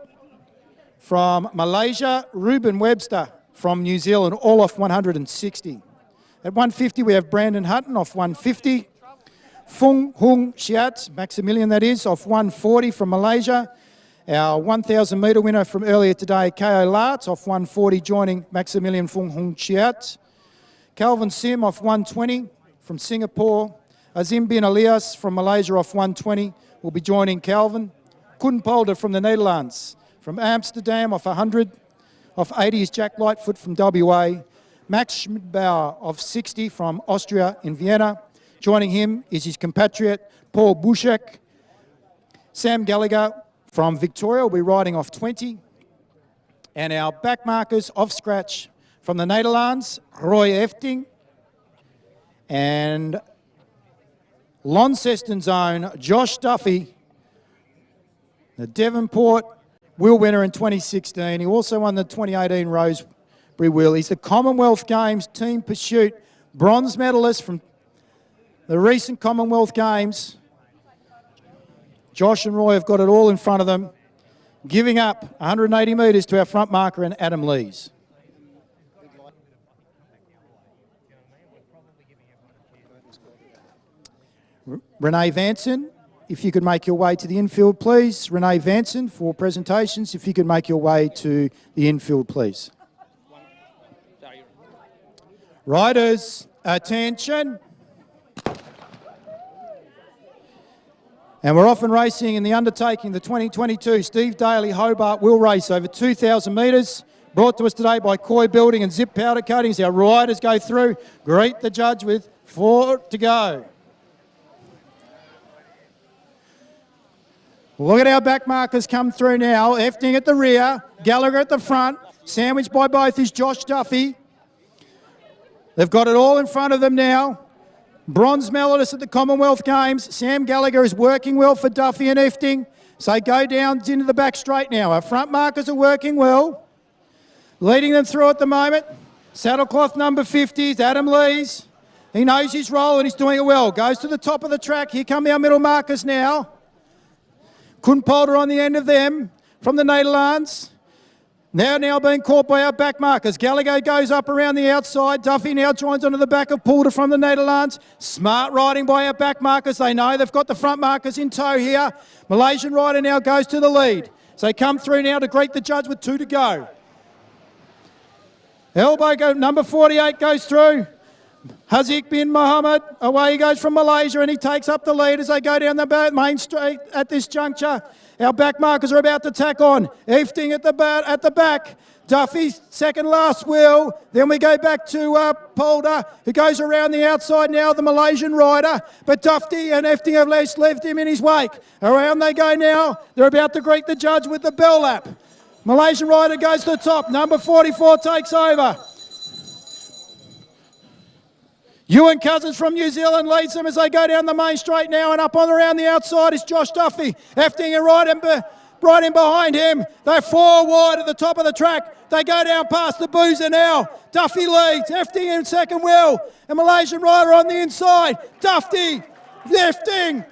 from Malaysia, Ruben Webster from New Zealand, all off 160. At 150, we have Brandon Hutton off 150. Fung Hung Shiat, Maximilian that is, off 140 from Malaysia. Our 1,000 metre winner from earlier today, Ko Lat, off 140, joining Maximilian Fung Hung Shiat. Calvin Sim off 120 from Singapore. Azim bin Elias from Malaysia off 120 will be joining Calvin. Koen Polder from the Netherlands. From Amsterdam off 100. Off 80 is Jack Lightfoot from WA. Max Schmidbauer off 60 from Austria in Vienna. Joining him is his compatriot Paul Buschek. Sam Gallagher from Victoria will be riding off 20. And our back markers off scratch from the Nederlands, Roy Efting. And Launceston's own Josh Duffy, the Devonport wheel winner in 2016. He also won the 2018 Rosebery Wheel. He's the Commonwealth Games Team Pursuit bronze medalist from the recent Commonwealth Games. Josh and Roy have got it all in front of them, giving up 180 metres to our front marker and Adam Lees. Renee Vanson, if you could make your way to the infield, please. Renee Vanson for presentations, if you could make your way to the infield, please. Riders, attention. And we're off and racing in the undertaking, the 2022 Steve Daly Hobart Wheel Race over 2,000 metres. Brought to us today by Koi Building and Zip Powder Coatings. Our riders go through. Greet the judge with 4 to go. Look at our back markers come through now. Efting at the rear, Gallagher at the front. Sandwiched by both is Josh Duffy. They've got it all in front of them now. Bronze medalist at the Commonwealth Games. Sam Gallagher is working well for Duffy and Efting. So go down into the back straight now. Our front markers are working well. Leading them through at the moment. Saddlecloth number 50 is Adam Lees. He knows his role and he's doing it well. Goes to the top of the track. Here come our middle markers now. Koen Polder on the end of them from the Nederlands. Now being caught by our back markers. Gallagher goes up around the outside. Duffy now joins onto the back of Polder from the Nederlands. Smart riding by our back markers. They know they've got the front markers in tow here. Malaysian rider now goes to the lead. So they come through now to greet the judge with 2 to go. Elbow number 48 goes through. Haziq bin Mohammed, away he goes from Malaysia and he takes up the lead as they go down the main straight at this juncture. Our back markers are about to tack on. Efting at the back. Duffy's second last wheel. Then we go back to Polder, who goes around the outside now, the Malaysian rider. But Duffy and Efting have left him in his wake. Around they go now. They're about to greet the judge with the bell lap. Malaysian rider goes to the top. Number 44 takes over. Ewan Cousins from New Zealand leads them as they go down the main straight now, and up on around the outside is Josh Duffy. Efting and right in behind him. They're 4 wide at the top of the track. They go down past the boozer now. Duffy leads. Efting in second wheel. A Malaysian rider on the inside. Duffy, Efting.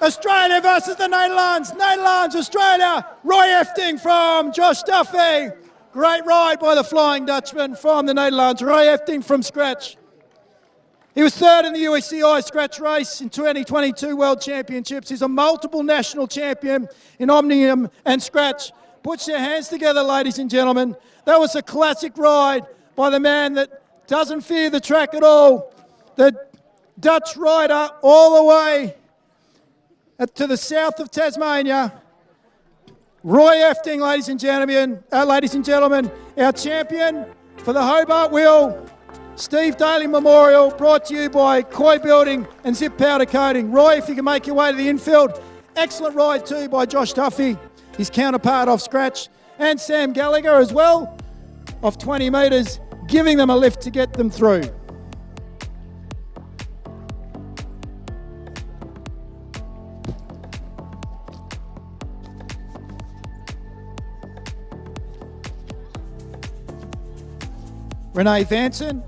Australia versus the Netherlands. Netherlands, Australia. Roy Efting from Josh Duffy. Great ride by the Flying Dutchman from the Netherlands. Roy Efting from scratch. He was third in the USCI scratch race in 2022 World Championships. He's a multiple national champion in Omnium and scratch. Put your hands together, ladies and gentlemen. That was a classic ride by the man that doesn't fear the track at all. The Dutch rider all the way to the south of Tasmania. Roy Efting, ladies and gentlemen, our champion for the Hobart Wheel. Steve Daly Memorial, brought to you by Koi Building and Zip Powder Coating. Roy, if you can make your way to the infield. Excellent ride too by Josh Duffy, his counterpart off scratch. and Sam Gallagher as well, of 20 metres, giving them a lift to get them through. Renee Vanson,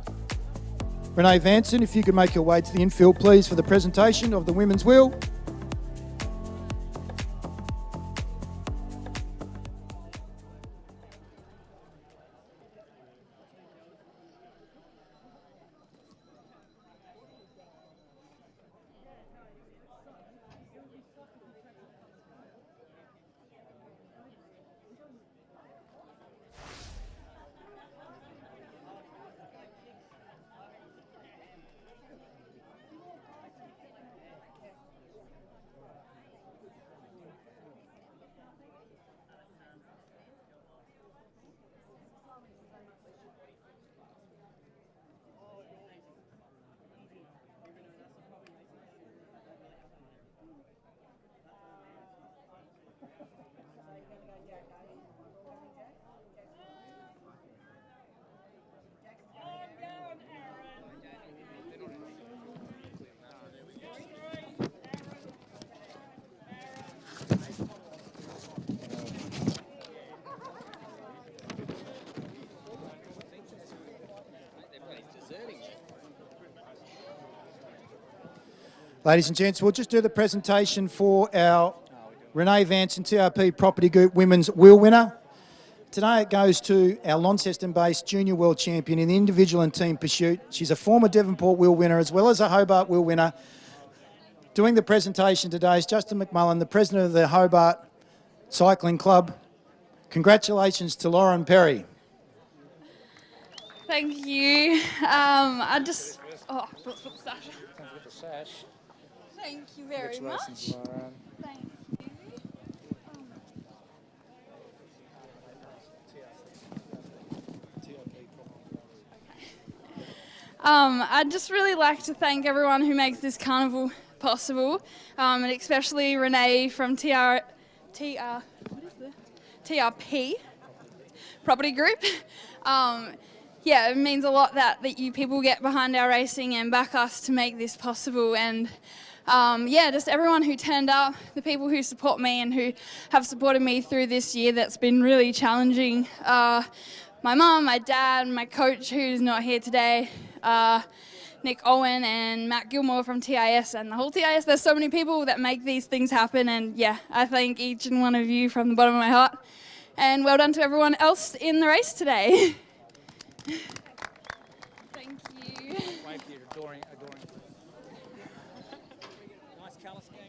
if you could make your way to the infield, please, for the presentation of the women's wheel. Ladies and gents, we'll just do the presentation for our Renee Vanson TRP Property Group Women's Wheel winner. Today it goes to our Launceston-based Junior World Champion in the individual and team pursuit. She's a former Devonport Wheel winner as well as a Hobart Wheel winner. Doing the presentation today is Justin McMullen, the President of the Hobart Cycling Club. Congratulations to Lauren Perry. Thank you. I just... Oh, let's put the sash. Thank you very much. Thank you. I'd just really like to thank everyone who makes this carnival possible, and especially Renee from TRP Property Group. Yeah, it means a lot that you people get behind our racing and back us to make this possible. And yeah, just everyone who turned up, the people who support me and who have supported me through this year that's been really challenging. My mum, my dad, my coach who's not here today, Nick Owen and Matt Gilmore from TIS and the whole TIS. There's so many people that make these things happen, and yeah, I thank each and one of you from the bottom of my heart. And well done to everyone else in the race today. Thank you. Wave here, adoring. Nice colour scheme.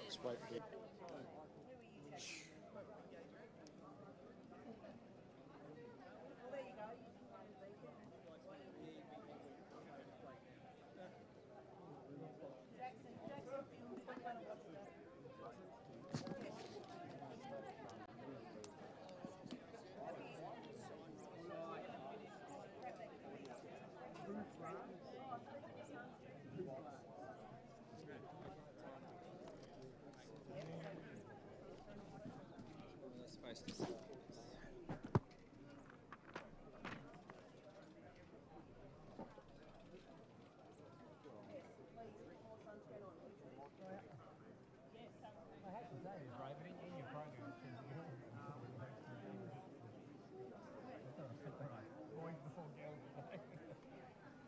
Just wait for it.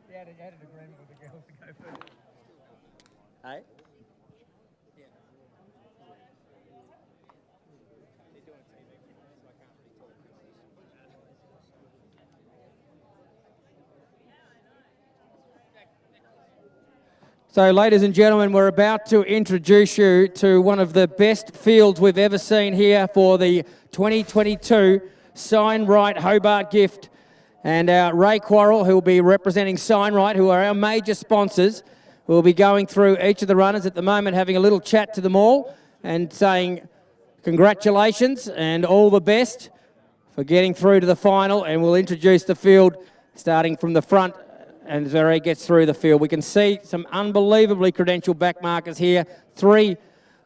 You had an agreement with the girls to go first. Hey? So, ladies and gentlemen, we're about to introduce you to one of the best fields we've ever seen here for the 2022 Signrite Hobart gift. And Ray Quarrell, who will be representing Signrite, who are our major sponsors, will be going through each of the runners at the moment, having a little chat to them all and saying congratulations and all the best for getting through to the final. And we'll introduce the field starting from the front. And as Ray gets through the field, we can see some unbelievably credentialed back markers here. 3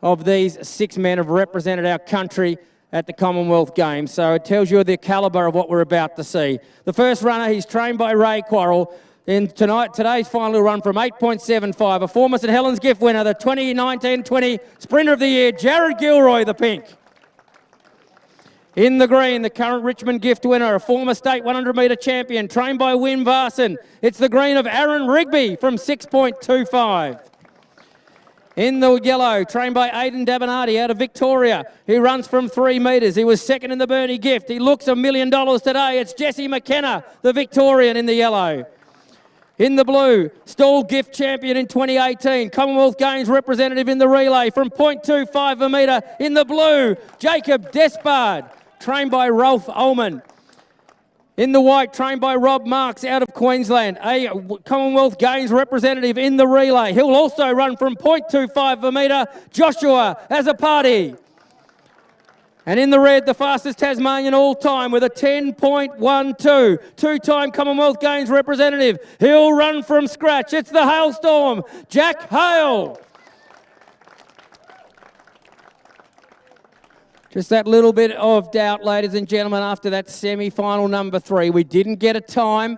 of these 6 men have represented our country at the Commonwealth Games. So it tells you the calibre of what we're about to see. The first runner, he's trained by Ray Quarrell. In today's final run from 8.75, a former St Helens Gift winner, the 2019-20 Sprinter of the Year, Jared Gilroy, the pink. In the green, the current Richmond Gift winner, a former state 100-metre champion, trained by Wim Varson. It's the green of Aaron Rigby from 6.25. In the yellow, trained by Aidan Dabanati out of Victoria. He runs from 3 metres. He was second in the Bernie Gift. He looks $1 million today. It's Jesse McKenna, the Victorian, in the yellow. In the blue, Stall Gift champion in 2018, Commonwealth Games representative in the relay from 0.25 a metre. In the blue, Jacob Despard, trained by Rolf Ullman. In the white, trained by Rob Marks out of Queensland, a Commonwealth Games representative in the relay. He'll also run from 0.25 a metre, Joshua Azapati. And in the red, the fastest Tasmanian all-time with a 10.12. Two-time Commonwealth Games representative. He'll run from scratch. It's the Hailstorm, Jack Hale. Just that little bit of doubt, ladies and gentlemen, after that semi-final number 3. We didn't get a time,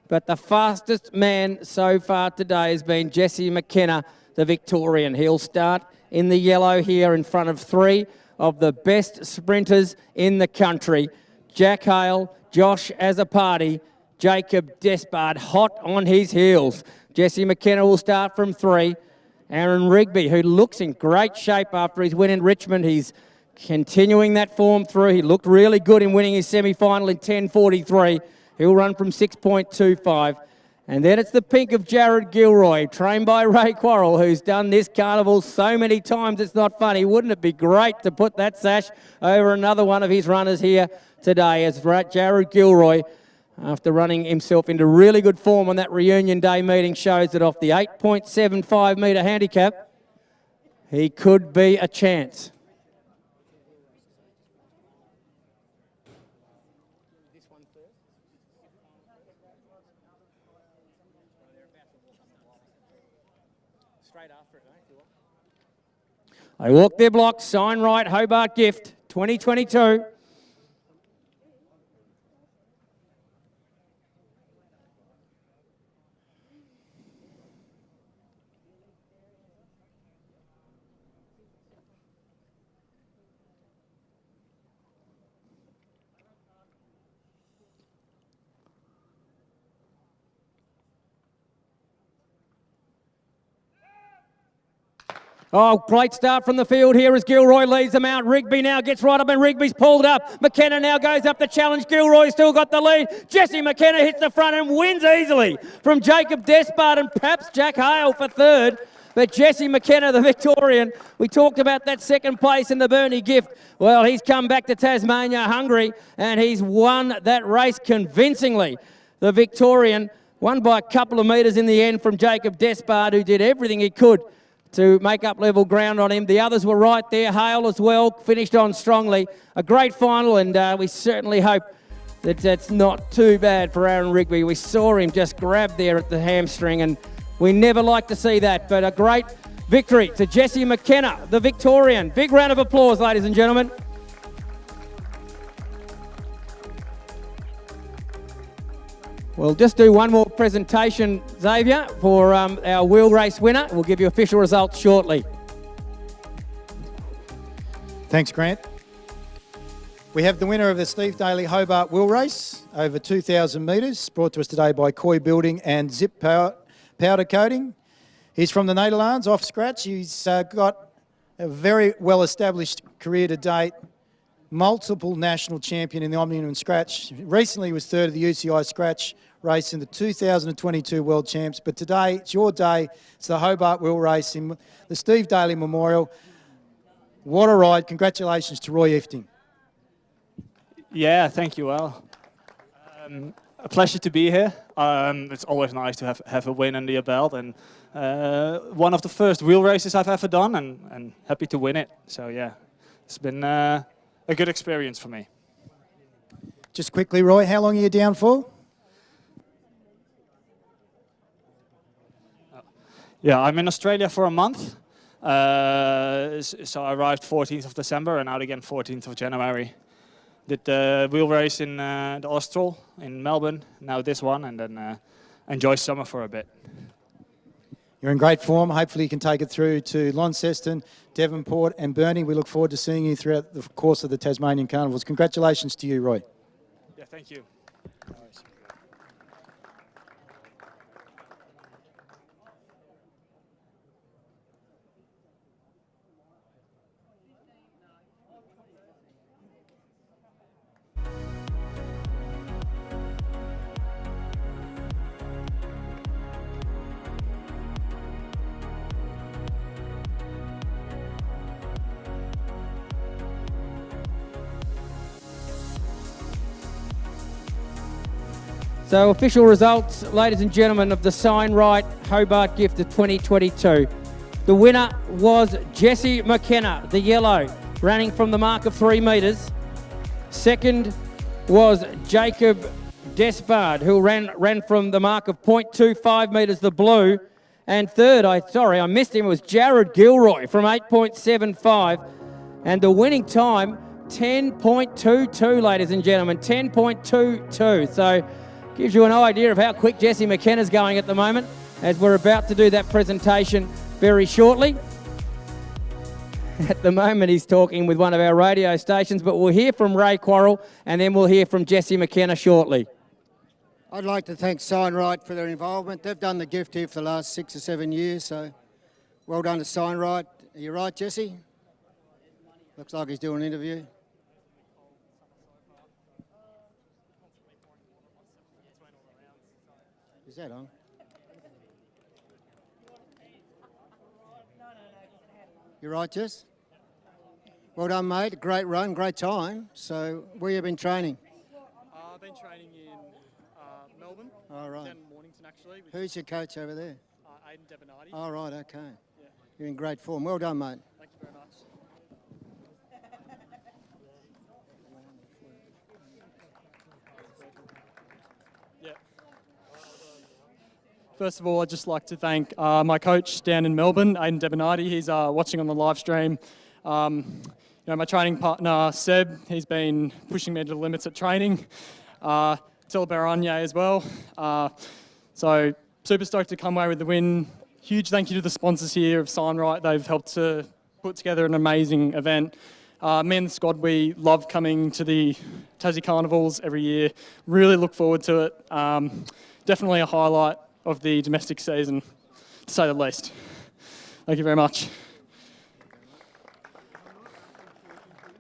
but the fastest man so far today has been Jesse McKenna, the Victorian. He'll start in the yellow here in front of 3 of the best sprinters in the country. Jack Hale, Josh Azapati, Jacob Despard, hot on his heels. Jesse McKenna will start from 3. Aaron Rigby, who looks in great shape after his win in Richmond. He's continuing that form through. He looked really good in winning his semi-final in 10.43. He'll run from 6.25. And then it's the pink of Jared Gilroy, trained by Ray Quarrell, who's done this carnival so many times it's not funny. Wouldn't it be great to put that sash over another one of his runners here today, as Jared Gilroy, after running himself into really good form on that reunion day meeting, shows that off the 8.75 metre handicap, he could be a chance. They walk their blocks. Signrite, Hobart Gift, 2022. Oh, great start from the field here as Gilroy leads them out. Rigby now gets right up and Rigby's pulled up. McKenna now goes up the challenge. Gilroy's still got the lead. Jesse McKenna hits the front and wins easily from Jacob Despard and perhaps Jack Hale for 3rd. But Jesse McKenna, the Victorian, we talked about that 2nd place in the Bernie Gift. Well, he's come back to Tasmania hungry and he's won that race convincingly. The Victorian won by a couple of metres in the end from Jacob Despard, who did everything he could to make up level ground on him. The others were right there. Hale as well finished on strongly. A great final, and we certainly hope that that's not too bad for Aaron Rigby. We saw him just grab there at the hamstring, and we never like to see that. But a great victory to Jesse McKenna, the Victorian. Big round of applause, ladies and gentlemen. We'll just do one more presentation, Xavier, for our wheel race winner. We'll give you official results shortly. Thanks, Grant. We have the winner of the Steve Daly Hobart Wheel Race, over 2,000 metres, brought to us today by Coy Building and Zip Powder Coating. He's from the Nederlands, off scratch. He's got a very well-established career to date, multiple national champion in the Omnium Scratch. Recently he was 3rd of the UCI Scratch race in the 2022 World Champs, but today it's your day. It's the Hobart Wheel Race in the Steve Daly Memorial. What a ride. Congratulations to Roy Efting. Yeah, thank you, Al. A pleasure to be here. It's always nice to have a win under your belt, and one of the first wheel races I've ever done, and happy to win it. So yeah, it's been a good experience for me. Just quickly, Roy, how long are you down for? Yeah, I'm in Australia for a month, So I arrived 14th of December and out again 14th of January. Did the wheel race in the Austral in Melbourne, now this one, and then enjoy summer for a bit. You're in great form. Hopefully you can take it through to Launceston, Devonport and Burnie. We look forward to seeing you throughout the course of the Tasmanian Carnivals. Congratulations to you, Roy. Yeah, thank you. So official results, ladies and gentlemen, of the Signrite Hobart Gift of 2022. The winner was Jesse McKenna, the yellow, running from the mark of 3 metres. Second was Jacob Despard, who ran from the mark of 0.25 metres, the blue. And third, I missed him, was Jared Gilroy from 8.75. And the winning time, 10.22, ladies and gentlemen, 10.22. So gives you an idea of how quick Jesse McKenna's going at the moment, as we're about to do that presentation very shortly. At the moment, he's talking with one of our radio stations, but we'll hear from Ray Quarrell, and then we'll hear from Jesse McKenna shortly. I'd like to thank Signrite for their involvement. They've done the gift here for the last 6 or 7 years, so well done to Signrite. Are you right, Jesse? Looks like he's doing an interview. Is that on? You right, Jess? Well done, mate. Great run, great time. So, where have you been training? I've been training in Melbourne. All right. Down in Mornington, actually. Who's your coach over there? Aidan Devenardi. All right, okay. Yeah. You're in great form. Well done, mate. Thank you very much. Yeah. First of all, I'd just like to thank my coach down in Melbourne, Aidan Devenardi. He's watching on the live stream. You know, my training partner, Seb, he's been pushing me to the limits at training. Tel Baranye as well. So super stoked to come away with the win. Huge thank you to the sponsors here of Signrite. They've helped to put together an amazing event. Me and the squad, we love coming to the TasCarnivals every year. Really look forward to it. Definitely a highlight of the domestic season, to say the least. Thank you very much.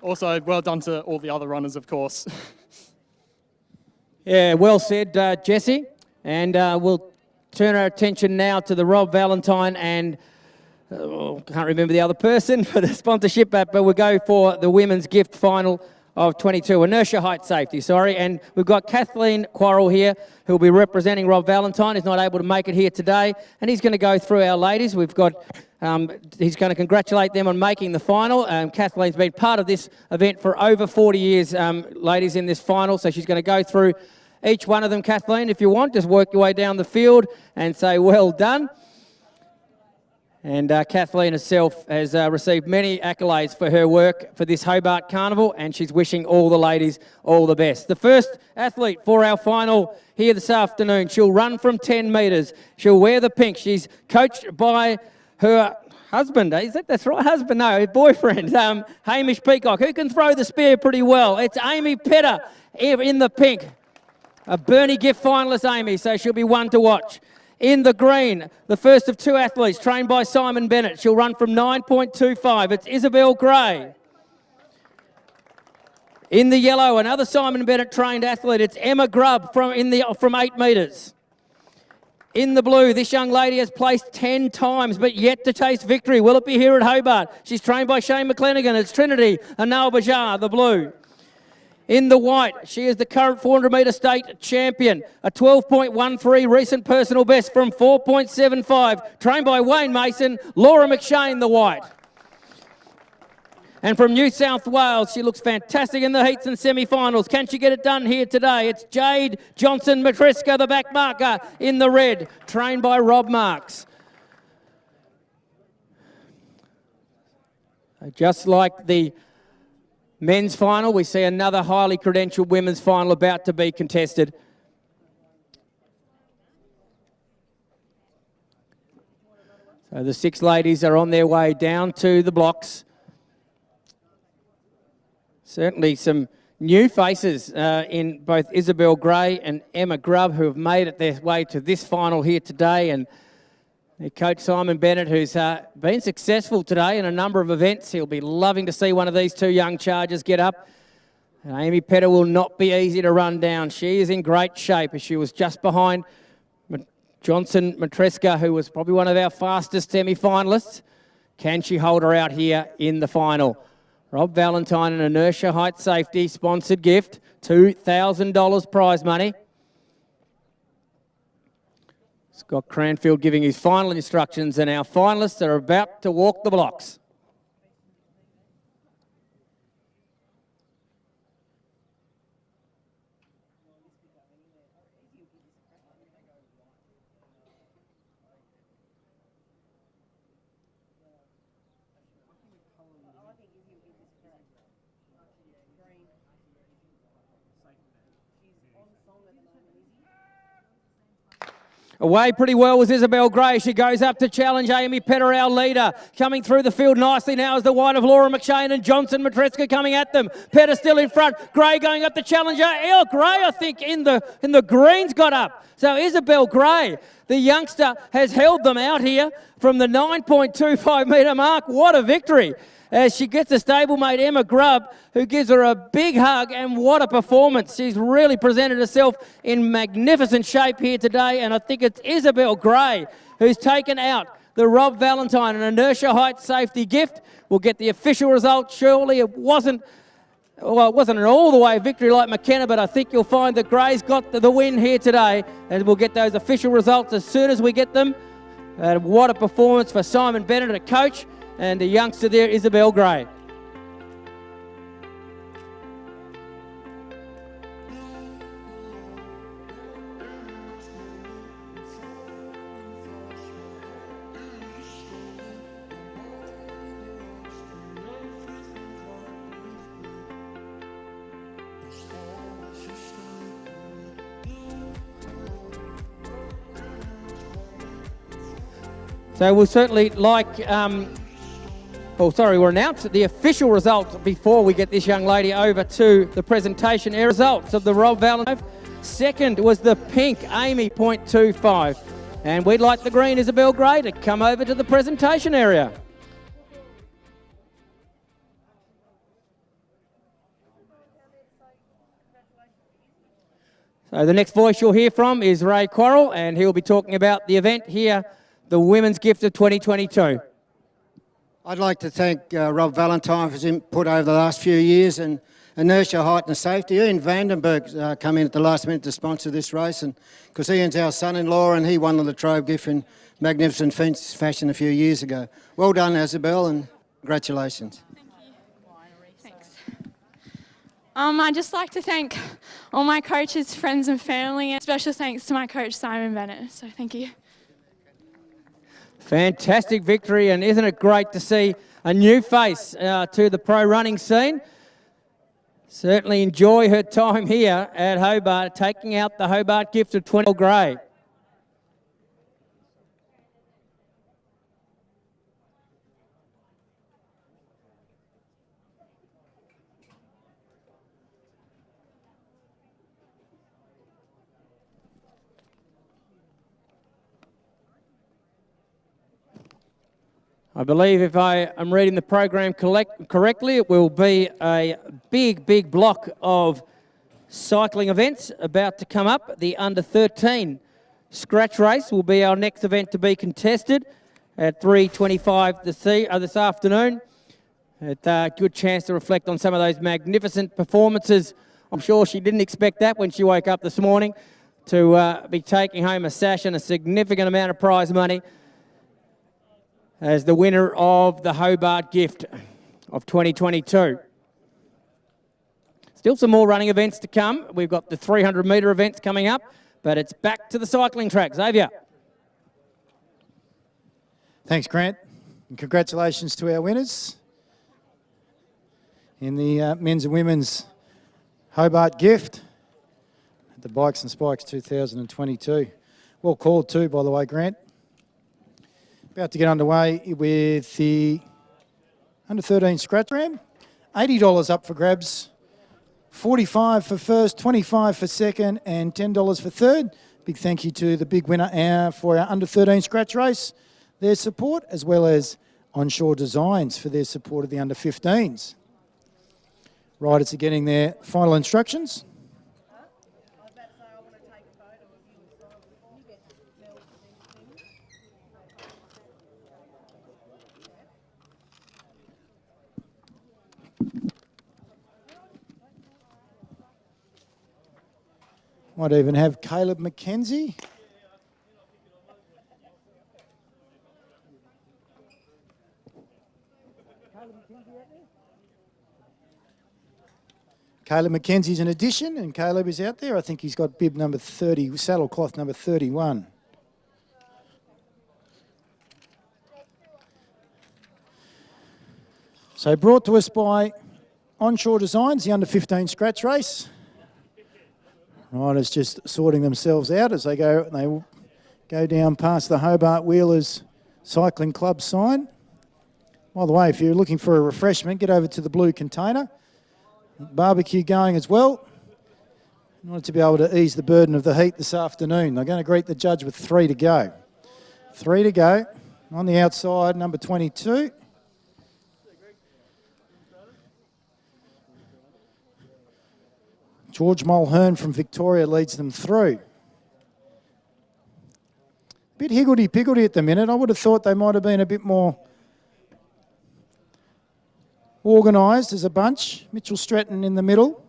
Also, well done to all the other runners, of course. Yeah, well said, Jesse. And we'll turn our attention now to the Rob Valentine and can't remember the other person for the sponsorship, but we'll go for the women's gift final of 22, Inertia Height Safety, sorry. And we've got Kathleen Quarrell here, who will be representing Rob Valentine. He's not able to make it here today, and he's going to go through our ladies. We've got, he's going to congratulate them on making the final. Kathleen's been part of this event for over 40 years, ladies, in this final, so she's going to go through each one of them. Kathleen, if you want, just work your way down the field and say, well done. And Kathleen herself has received many accolades for her work for this Hobart Carnival, and she's wishing all the ladies all the best. The first athlete for our final here this afternoon, she'll run from 10 metres. She'll wear the pink. She's coached by her husband. Is that that's right? Husband? No, her boyfriend, Hamish Peacock, who can throw the spear pretty well. It's Amy Petter in the pink. A Burnie gift finalist, Amy, so she'll be one to watch. In the green, the first of two athletes trained by Simon Bennett. She'll run from 9.25. It's Isabel Gray. In the yellow, another Simon Bennett trained athlete. It's Emma Grubb from 8 metres. In the blue, this young lady has placed 10 times, but yet to taste victory. Will it be here at Hobart? She's trained by Shane McClenaghan. It's Trinity Anal Bajar, the blue. In the white, she is the current 400-metre state champion, a 12.13 recent personal best from 4.75, trained by Wayne Mason, Laura McShane, the white. And from New South Wales, she looks fantastic in the heats and semi-finals. Can she get it done here today? It's Jade Johnson-Matriska, the back marker, in the red, trained by Rob Marks. Just like the men's final, we see another highly credentialed women's final about to be contested. So the 6 ladies are on their way down to the blocks. Certainly some new faces in both Isabel Gray and Emma Grubb, who have made it their way to this final here today. And their coach Simon Bennett, who's been successful today in a number of events. He'll be loving to see one of these 2 young chargers get up. And Amy Petter will not be easy to run down. She is in great shape as she was just behind Johnson Matreska, who was probably one of our fastest semi-finalists. Can she hold her out here in the final? Rob Valentine and Inertia Height Safety sponsored gift, $2,000 prize money. Scott Cranfield giving his final instructions, and our finalists are about to walk the blocks. Away pretty well was Isabel Gray. She goes up to challenge Amy Petter, our leader. Coming through the field nicely now is the white of Laura McShane and Johnson Matreska coming at them. Petter still in front. Gray going up to challenge her. Gray, I think, in the greens got up. So Isabel Gray, the youngster, has held them out here from the 9.25 metre mark. What a victory. As she gets a stablemate, Emma Grubb, who gives her a big hug, and what a performance. She's really presented herself in magnificent shape here today, and I think it's Isabel Gray who's taken out the Rob Valentine and Inertia Height Safety gift. We'll get the official result shortly. It wasn't an all-the-way victory like McKenna, but I think you'll find that Gray's got the win here today, and we'll get those official results as soon as we get them. And what a performance for Simon Bennett, a coach, and the youngster there, Isabel Gray. So we'll certainly like... we'll announce the official results before we get this young lady over to the presentation area. Results of the Rob Valentine. Second was the pink Amy, 0.25. And we'd like the green Isabel Gray to come over to the presentation area. So the next voice you'll hear from is Ray Quarrell, and he'll be talking about the event here, the Women's Gift of 2022. I'd like to thank Rob Valentine for his input over the last few years, and Inertia Height and Safety. Ian Vandenberg come in at the last minute to sponsor this race, and because Ian's our son-in-law and he won the Latrobe gift in magnificent fashion a few years ago. Well done, Isabel, and congratulations. Thank you. Thanks. I'd just like to thank all my coaches, friends and family, and special thanks to my coach Simon Bennett. So thank you. Fantastic victory, and isn't it great to see a new face to the pro running scene? Certainly enjoy her time here at Hobart, taking out the Hobart gift of 20 Gray. I believe if I am reading the program correctly, it will be a big block of cycling events about to come up. The under-13 scratch race will be our next event to be contested at 3:25 this afternoon. It's a good chance to reflect on some of those magnificent performances. I'm sure she didn't expect that when she woke up this morning, to be taking home a sash and a significant amount of prize money as the winner of the Hobart gift of 2022. Still some more running events to come. We've got the 300 metre events coming up, but it's back to the cycling track. Xavier. Thanks, Grant, and congratulations to our winners. in the men's and women's Hobart gift at the Bikes and Spikes 2022. Well called too, by the way, Grant. About to get underway with the under 13 scratch ram. $80 up for grabs. 45 for first, 25 for second, and $10 for third. Big thank you to the big winner for our under 13 scratch race, their support, as well as Onshore Designs for their support of the under 15s. Riders are getting their final instructions. Might even have Caleb McKenzie. Caleb McKenzie's an addition, and Caleb is out there. I think he's got bib number 30, saddle cloth number 31. So brought to us by Onshore Designs, the under 15 scratch race. Riders just sorting themselves out as they go down past the Hobart Wheelers Cycling Club sign. By the way, if you're looking for a refreshment, get over to the blue container. Barbecue going as well. In order to be able to ease the burden of the heat this afternoon. They're going to greet the judge with 3 to go. 3 to go. On the outside, number 22. George Mulhern from Victoria leads them through. A bit higgledy-piggledy at the minute. I would have thought they might have been a bit more organised as a bunch. Mitchell Stratton in the middle.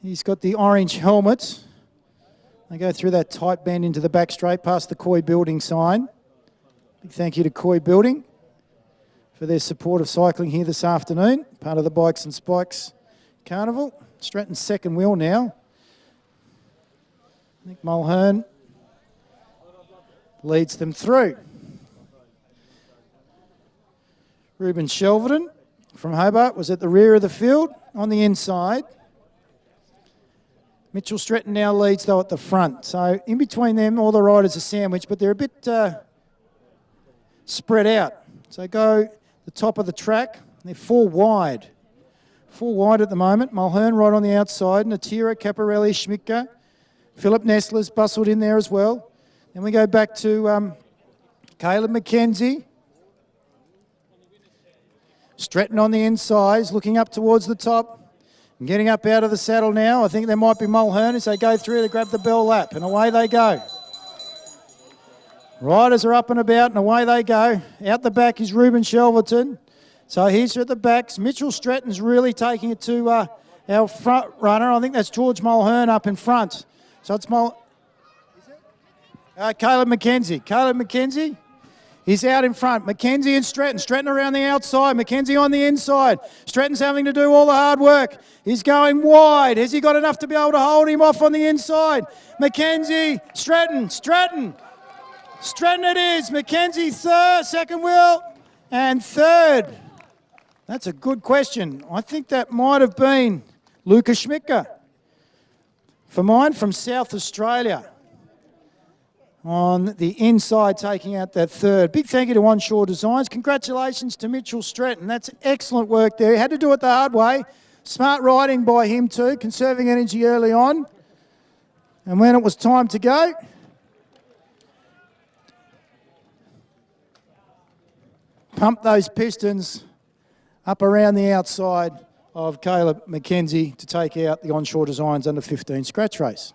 He's got the orange helmet. They go through that tight bend into the back straight past the Coy Building sign. Big thank you to Coy Building for their support of cycling here this afternoon. Part of the Bikes and Spikes Carnival. Stratton's second wheel now. Nick Mulhern leads them through. Ruben Shelverton from Hobart was at the rear of the field on the inside. Mitchell Stratton now leads though at the front. So in between them, all the riders are sandwiched, but they're a bit spread out. So go the top of the track. They're 4 wide. 4 wide at the moment. Mulhern right on the outside. Natira, Caparelli, Schmidtke. Philip Nestler's bustled in there as well. Then we go back to Caleb McKenzie. Stratton on the inside, looking up towards the top. And getting up out of the saddle now. I think there might be Mulhern as they go through to grab the bell lap. And away they go. Riders are up and about and away they go. Out the back is Ruben Shelverton. So he's at the backs. Mitchell Stratton's really taking it to our front runner. I think that's George Mulhern up in front. So it's Caleb McKenzie. Caleb McKenzie is out in front. McKenzie and Stratton. Stratton around the outside. McKenzie on the inside. Stratton's having to do all the hard work. He's going wide. Has he got enough to be able to hold him off on the inside? McKenzie, Stratton. Stratton it is. McKenzie third, second wheel, and third. That's a good question. I think that might have been Lucas Schmidtke for mine from South Australia on the inside taking out that third. Big thank you to Onshore Designs. Congratulations to Mitchell Stratton. That's excellent work there. He had to do it the hard way. Smart riding by him too, conserving energy early on. And when it was time to go, pump those pistons up around the outside of Caleb McKenzie to take out the Onshore Designs under 15 scratch race.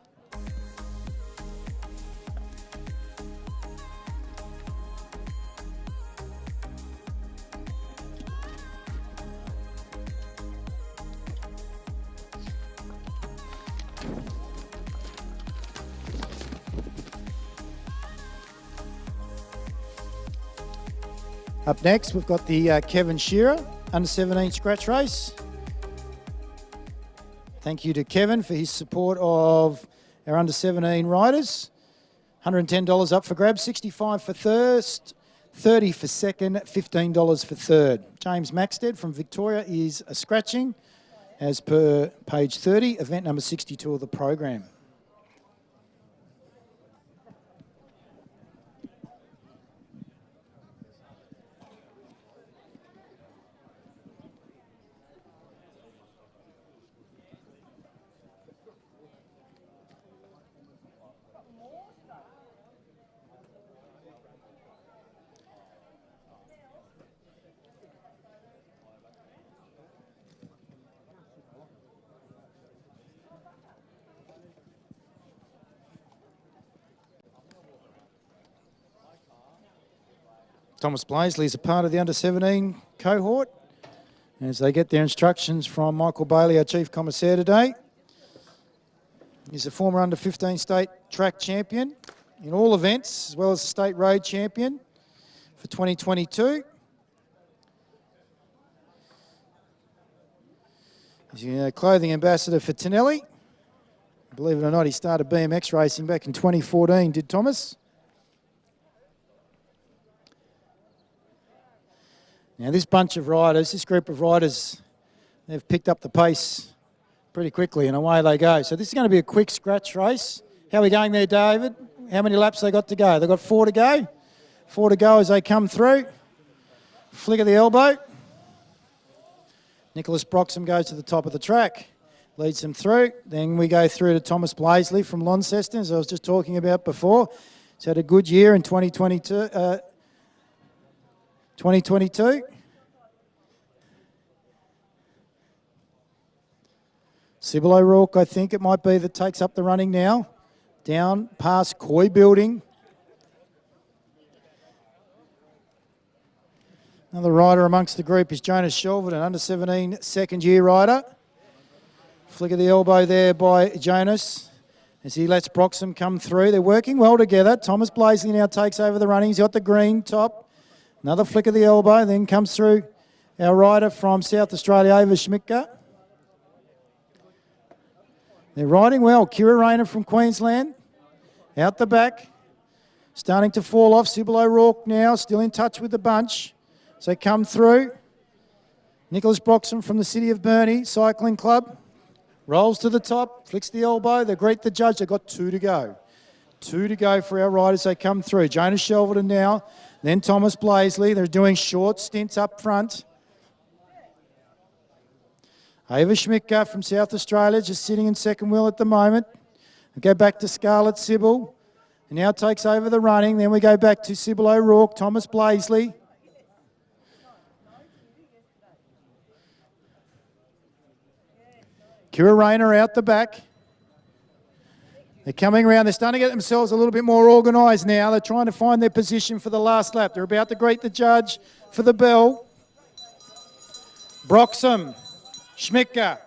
Up next, we've got the Kevin Shearer under 17 scratch race. Thank you to Kevin for his support of our under 17 riders. $110 up for grabs, 65 for first, $30 for second, $15 for third. James Maxted from Victoria is a scratching as per page 30, event number 62 of the program. Thomas Blaisley is a part of the under-17 cohort as they get their instructions from Michael Bailey, our Chief Commissaire today. He's a former under-15 state track champion in all events, as well as a state road champion for 2022. He's a clothing ambassador for Tonelli. Believe it or not, he started BMX racing back in 2014, did Thomas? Now this bunch of riders, this group of riders, they've picked up the pace pretty quickly and away they go. So this is going to be a quick scratch race. How are we going there, David? How many laps they got to go? They've got 4 to go. 4 to go as they come through. Flick of the elbow. Nicholas Broxham goes to the top of the track, leads them through. Then we go through to Thomas Blaisley from Launceston, as I was just talking about before. He's had a good year in 2022. 2022. Sybil O'Rourke, I think it might be, that takes up the running now. Down past Coy Building. Another rider amongst the group is Jonas Shelford, an under-17 second-year rider. Flick of the elbow there by Jonas as he lets Broxham come through. They're working well together. Thomas Blaisley now takes over the running. He's got the green top. Another flick of the elbow, then comes through our rider from South Australia, Ava Schmidtka. They're riding well. Kira Rayner from Queensland, out the back. Starting to fall off. Sybil O'Rourke now, still in touch with the bunch. So they come through. Nicholas Broxham from the City of Burnie Cycling Club. Rolls to the top, flicks the elbow. They greet the judge. They've got 2 to go. 2 to go for our riders. They come through. Jonas Shelverton now. Then Thomas Blaisley. They're doing short stints up front. Ava Schmidtka from South Australia, just sitting in second wheel at the moment. We go back to Scarlett Sybil, who now takes over the running. Then we go back to Sybil O'Rourke, Thomas Blaisley. Kira Rayner out the back. They're coming around. They're starting to get themselves a little bit more organised now. They're trying to find their position for the last lap. They're about to greet the judge for the bell. Broxham, Schmidtka.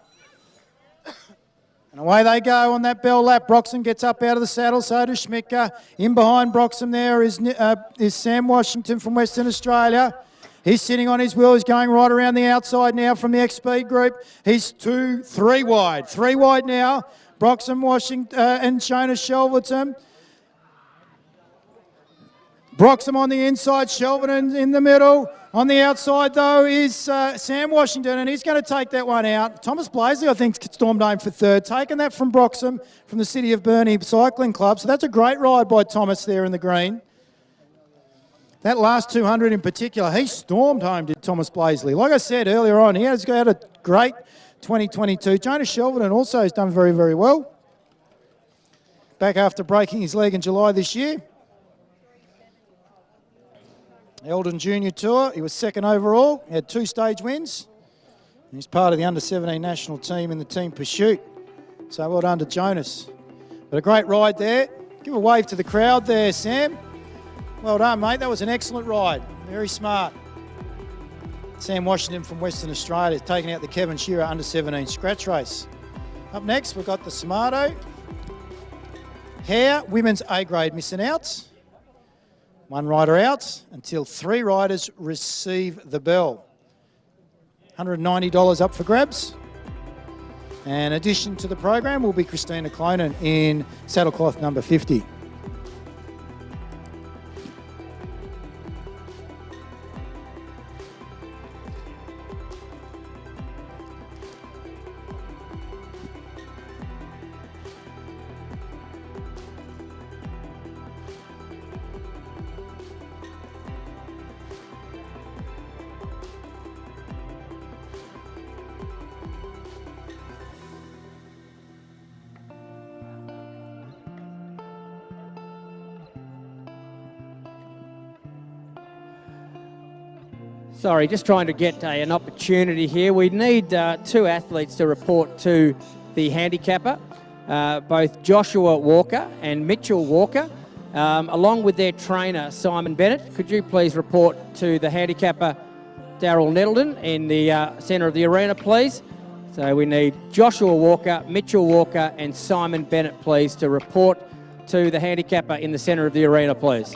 And away they go on that bell lap. Broxham gets up out of the saddle, so does Schmidtka. In behind Broxham there is Sam Washington from Western Australia. He's sitting on his wheel. He's going right around the outside now from the X-Speed group. He's 3 wide. 3 wide now. Broxham, Washington, and Jonas Shelverton. Broxham on the inside, Shelverton in the middle. On the outside, though, is Sam Washington, and he's going to take that one out. Thomas Blaisley, I think, stormed home for third. Taking that from Broxham from the City of Burnie Cycling Club. So that's a great ride by Thomas there in the green. That last 200 in particular, he stormed home, did Thomas Blaisley. Like I said earlier on, he has got a great 2022. Jonas Shelverton also has done very, very well. Back after breaking his leg in July this year. Eldon Junior Tour, he was second overall. He had 2 stage wins. He's part of the under-17 national team in the team pursuit. So well done to Jonas. But a great ride there. Give a wave to the crowd there, Sam. Well done, mate. That was an excellent ride. Very smart. Sam Washington from Western Australia taking out the Kevin Shearer under-17 scratch race. Up next, we've got the Smarto Hare Women's A-grade missing out. 1 rider out until 3 riders receive the bell. $190 up for grabs. And in addition to the program will be Christina Clonan in saddlecloth number 50. Sorry, just trying to get an opportunity here. We need 2 athletes to report to the handicapper, both Joshua Walker and Mitchell Walker, along with their trainer, Simon Bennett. Could you please report to the handicapper, Daryl Nettleton, in the centre of the arena, please? So we need Joshua Walker, Mitchell Walker and Simon Bennett, please, to report to the handicapper in the centre of the arena, please.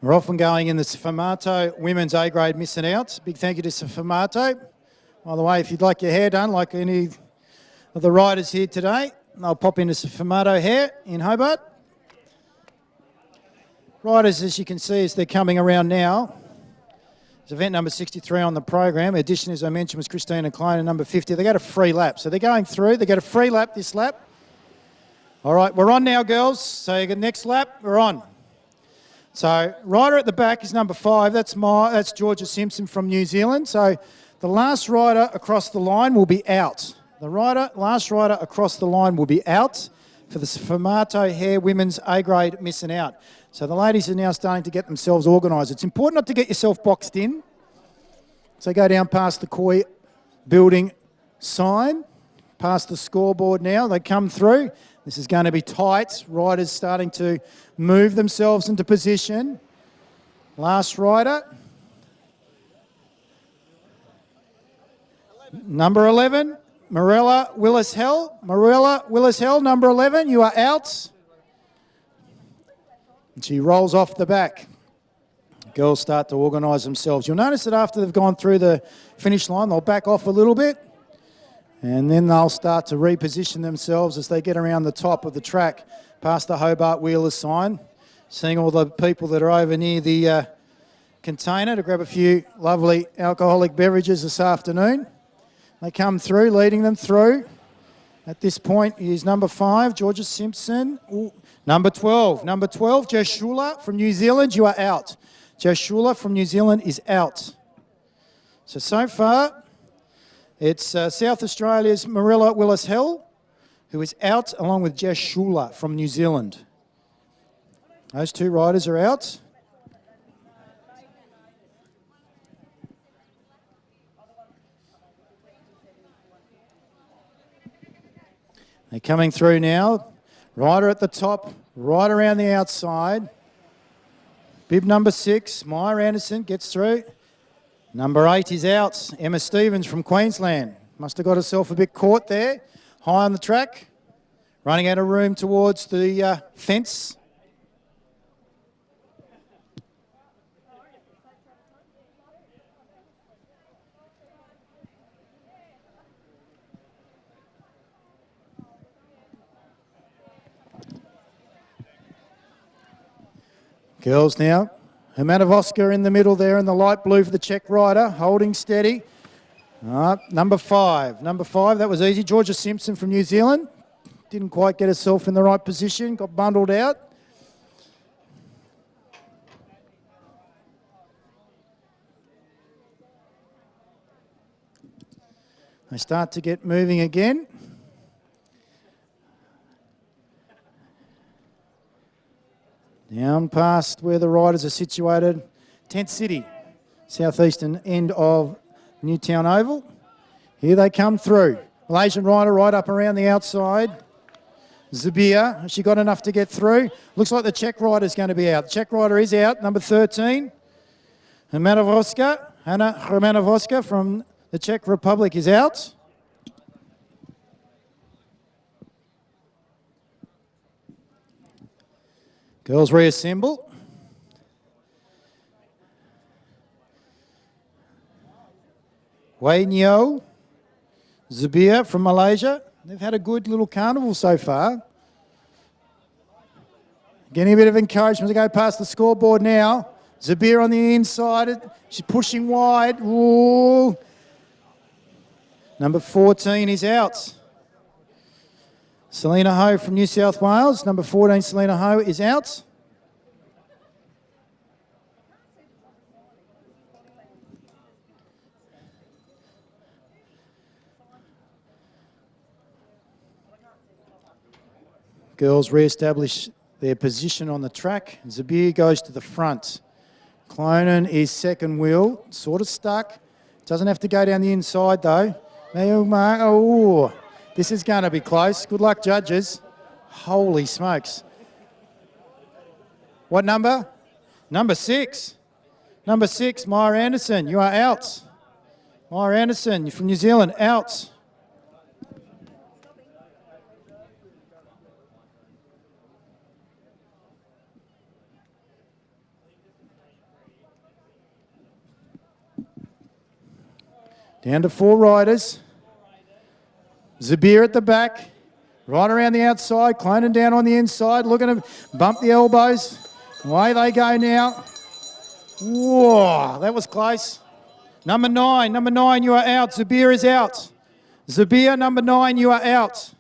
We're off and going in the Sfumato Women's A-grade missing out. Big thank you to Sfumato. By the way, if you'd like your hair done like any of the riders here today, they'll pop into Sfumato Hair in Hobart. Riders, as you can see, as they're coming around now, there's event number 63 on the program. Addition, as I mentioned, was Christina Klein at number 50. They got a free lap. So they're going through. They get a free lap this lap. All right, we're on now, girls. So you get next lap, we're on. So rider at the back is number 5. That's Georgia Simpson from New Zealand. So the last rider across the line will be out. Last rider across the line will be out for the Sfumato Hair Women's A-grade missing out. So the ladies are now starting to get themselves organised. It's important not to get yourself boxed in. So go down past the Koi building sign, past the scoreboard now. They come through. This is going to be tight. Riders starting to move themselves into position. Last rider. Number 11, Marella Willis-Hell. Marella Willis-Hell, number 11, you are out. And she rolls off the back. Girls start to organise themselves. You'll notice that after they've gone through the finish line, they'll back off a little bit. And then they'll start to reposition themselves as they get around the top of the track, past the Hobart Wheelers sign, seeing all the people that are over near the container to grab a few lovely alcoholic beverages this afternoon. They come through, leading them through. At this point is number 5, Georgia Simpson. Ooh, number 12, Joshua from New Zealand, you are out. Joshua from New Zealand is out. So far, it's South Australia's Marilla Willis-Hell, who is out, along with Jess Schuler from New Zealand. Those 2 riders are out. They're coming through now. Rider at the top, right around the outside. Bib number 6, Maya Anderson, gets through. Number 8 is out, Emma Stevens from Queensland. Must have got herself a bit caught there, high on the track. Running out of room towards the fence. Girls now. Hermanovoska in the middle there in the light blue for the Czech rider, holding steady. Number 5, that was easy. Georgia Simpson from New Zealand. Didn't quite get herself in the right position, got bundled out. They start to get moving again. Down past where the riders are situated, Tent City, southeastern end of Newtown Oval. Here they come through. Malaysian rider right up around the outside. Zabir, has she got enough to get through? Looks like the Czech rider's going to be out. The Czech rider is out, number 13. Hanna Hrmanovoska from the Czech Republic is out. Girls reassemble. Wei Nyo, Zabir from Malaysia. They've had a good little carnival so far. Getting a bit of encouragement to go past the scoreboard now. Zabir on the inside. She's pushing wide. Ooh. Number 14 is out. Selena Ho from New South Wales. Number 14, Selena Ho, is out. Girls re-establish their position on the track. Zabir goes to the front. Clonan is second wheel, sort of stuck. Doesn't have to go down the inside though. Oh, this is going to be close. Good luck, judges. Holy smokes. What number? Number 6. Number 6, Myra Anderson, you are out. Myra Anderson, you're from New Zealand, out. Down to 4 riders. Zabir at the back. Right around the outside. Clonan down on the inside. Looking to bump the elbows. Away they go now. Whoa, that was close. Number 9, you are out. Zabir is out. Zabir, number 9, you are out.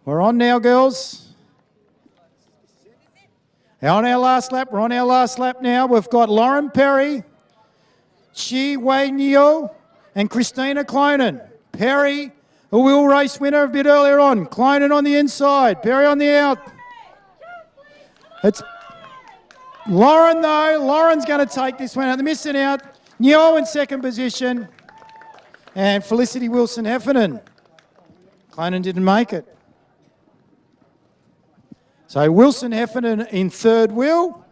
We're on now, girls. We're on our last lap now. We've got Lauren Perry, Chi Wei Neo and Christina Clonan. Perry, a wheel race winner a bit earlier on. Clonan on the inside. Perry on the out. It's Lauren though. Lauren's going to take this one out. They're missing out. Neo in second position. And Felicity Wilson-Heffernan. Clonan didn't make it. So Wilson-Heffernan in third wheel.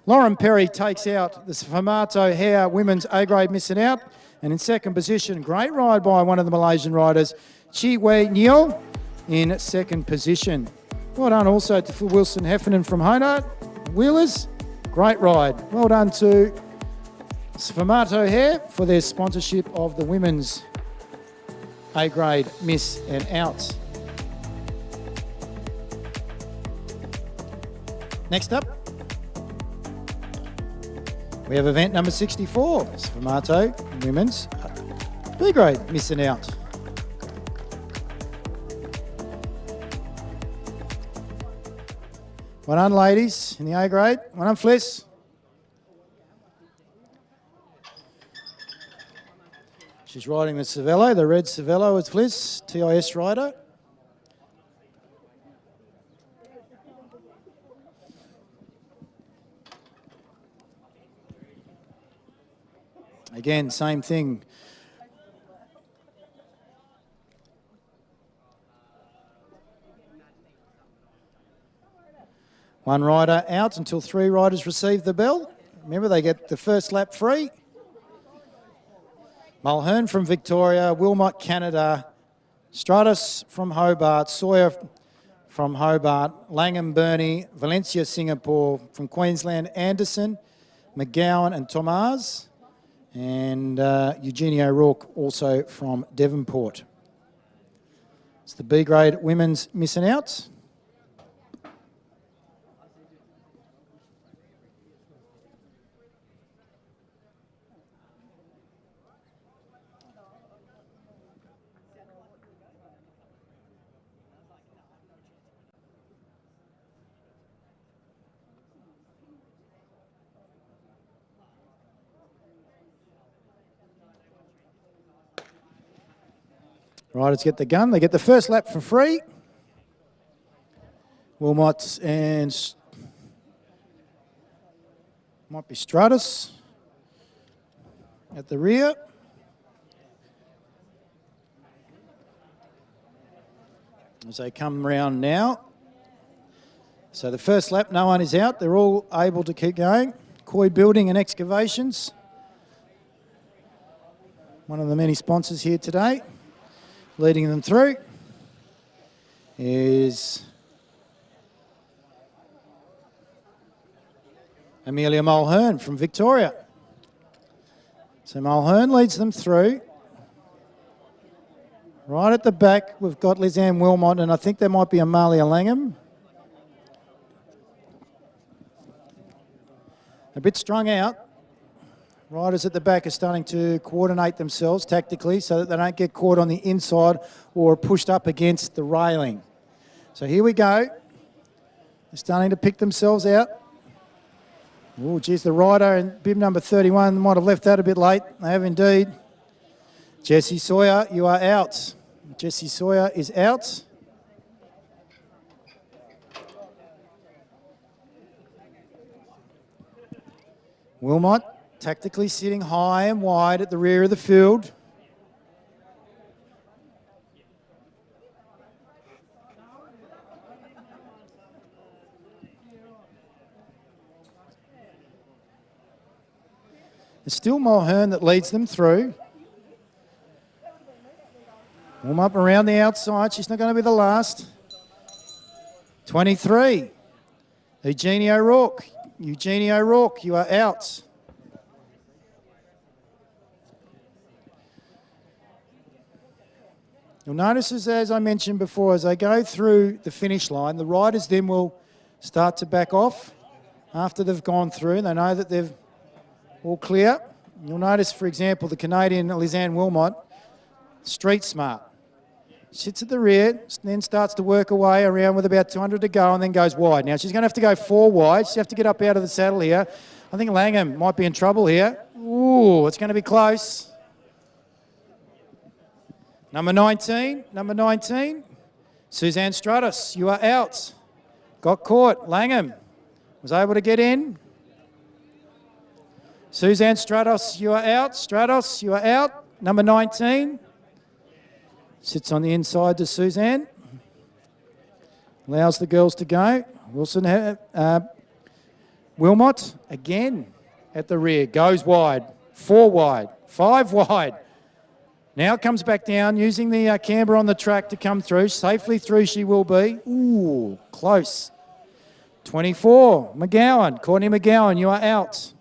Lauren Perry takes out the Sfumato Hair Women's A-grade, missing out. And in second position, great ride by one of the Malaysian riders, Chi Wei Neo, in second position. Well done also to Wilson-Heffernan from Hobart. Wheelers, great ride. Well done to Sfumato Hair for their sponsorship of the Women's A-grade Miss and Out. Next up, we have event number 64, Sfumato Women's B-grade, missing out. Well done, ladies, in the A-grade. Well done, Fliss. She's riding the Cervelo, the red Cervelo with Fliss, TIS rider. Again, same thing. One rider out until 3 riders receive the bell. Remember, they get the first lap free. Mulhern from Victoria, Wilmot, Canada, Stratus from Hobart, Sawyer from Hobart, Langham, Burnie, Valencia, Singapore, from Queensland, Anderson, McGowan and Tomaz. And Eugenie O'Rourke also from Devonport. It's the B-grade women's missing out. Riders get the gun. They get the first lap for free. Wilmot and might be Stratus at the rear. as they come round now. So the first lap, no one is out. They're all able to keep going. Koi Building and Excavations, one of the many sponsors here today. Leading them through is Amelia Mulhern from Victoria. So Mulhern leads them through. Right at the back, we've got Lizanne Wilmot, and I think there might be Amalia Langham. A bit strung out. Riders at the back are starting to coordinate themselves tactically so that they don't get caught on the inside or pushed up against the railing. So here we go. They're starting to pick themselves out. Oh, geez, the rider in bib number 31 might have left that a bit late. They have indeed. Jessie Sawyer, you are out. Jessie Sawyer is out. Wilmot tactically sitting high and wide at the rear of the field. It's still Mulhern that leads them through. Warm up around the outside. She's not going to be the last. 23. Eugenie O'Rourke. Eugenie O'Rourke, you are out. You'll notice, as I mentioned before, as they go through the finish line, the riders then will start to back off after they've gone through. They know that they've all clear. You'll notice, for example, the Canadian Lizanne Wilmot, street smart. Sits at the rear, then starts to work away around with about 200 to go and then goes wide. Now, she's going to have to go 4 wide. She's going to have to get up out of the saddle here. I think Langham might be in trouble here. Ooh, it's going to be close. Number 19, Suzanne Stratus, you are out. Got caught. Langham was able to get in. Suzanne Stratos, you are out. Stratos, you are out. Number 19. Sits on the inside to Suzanne. Allows the girls to go. Wilson, Wilmot, again at the rear. Goes wide. 4 wide. 5 wide. Now comes back down, using the camber on the track to come through. Safely through she will be. Ooh, close. 24, McGowan. Courtney McGowan, you are out.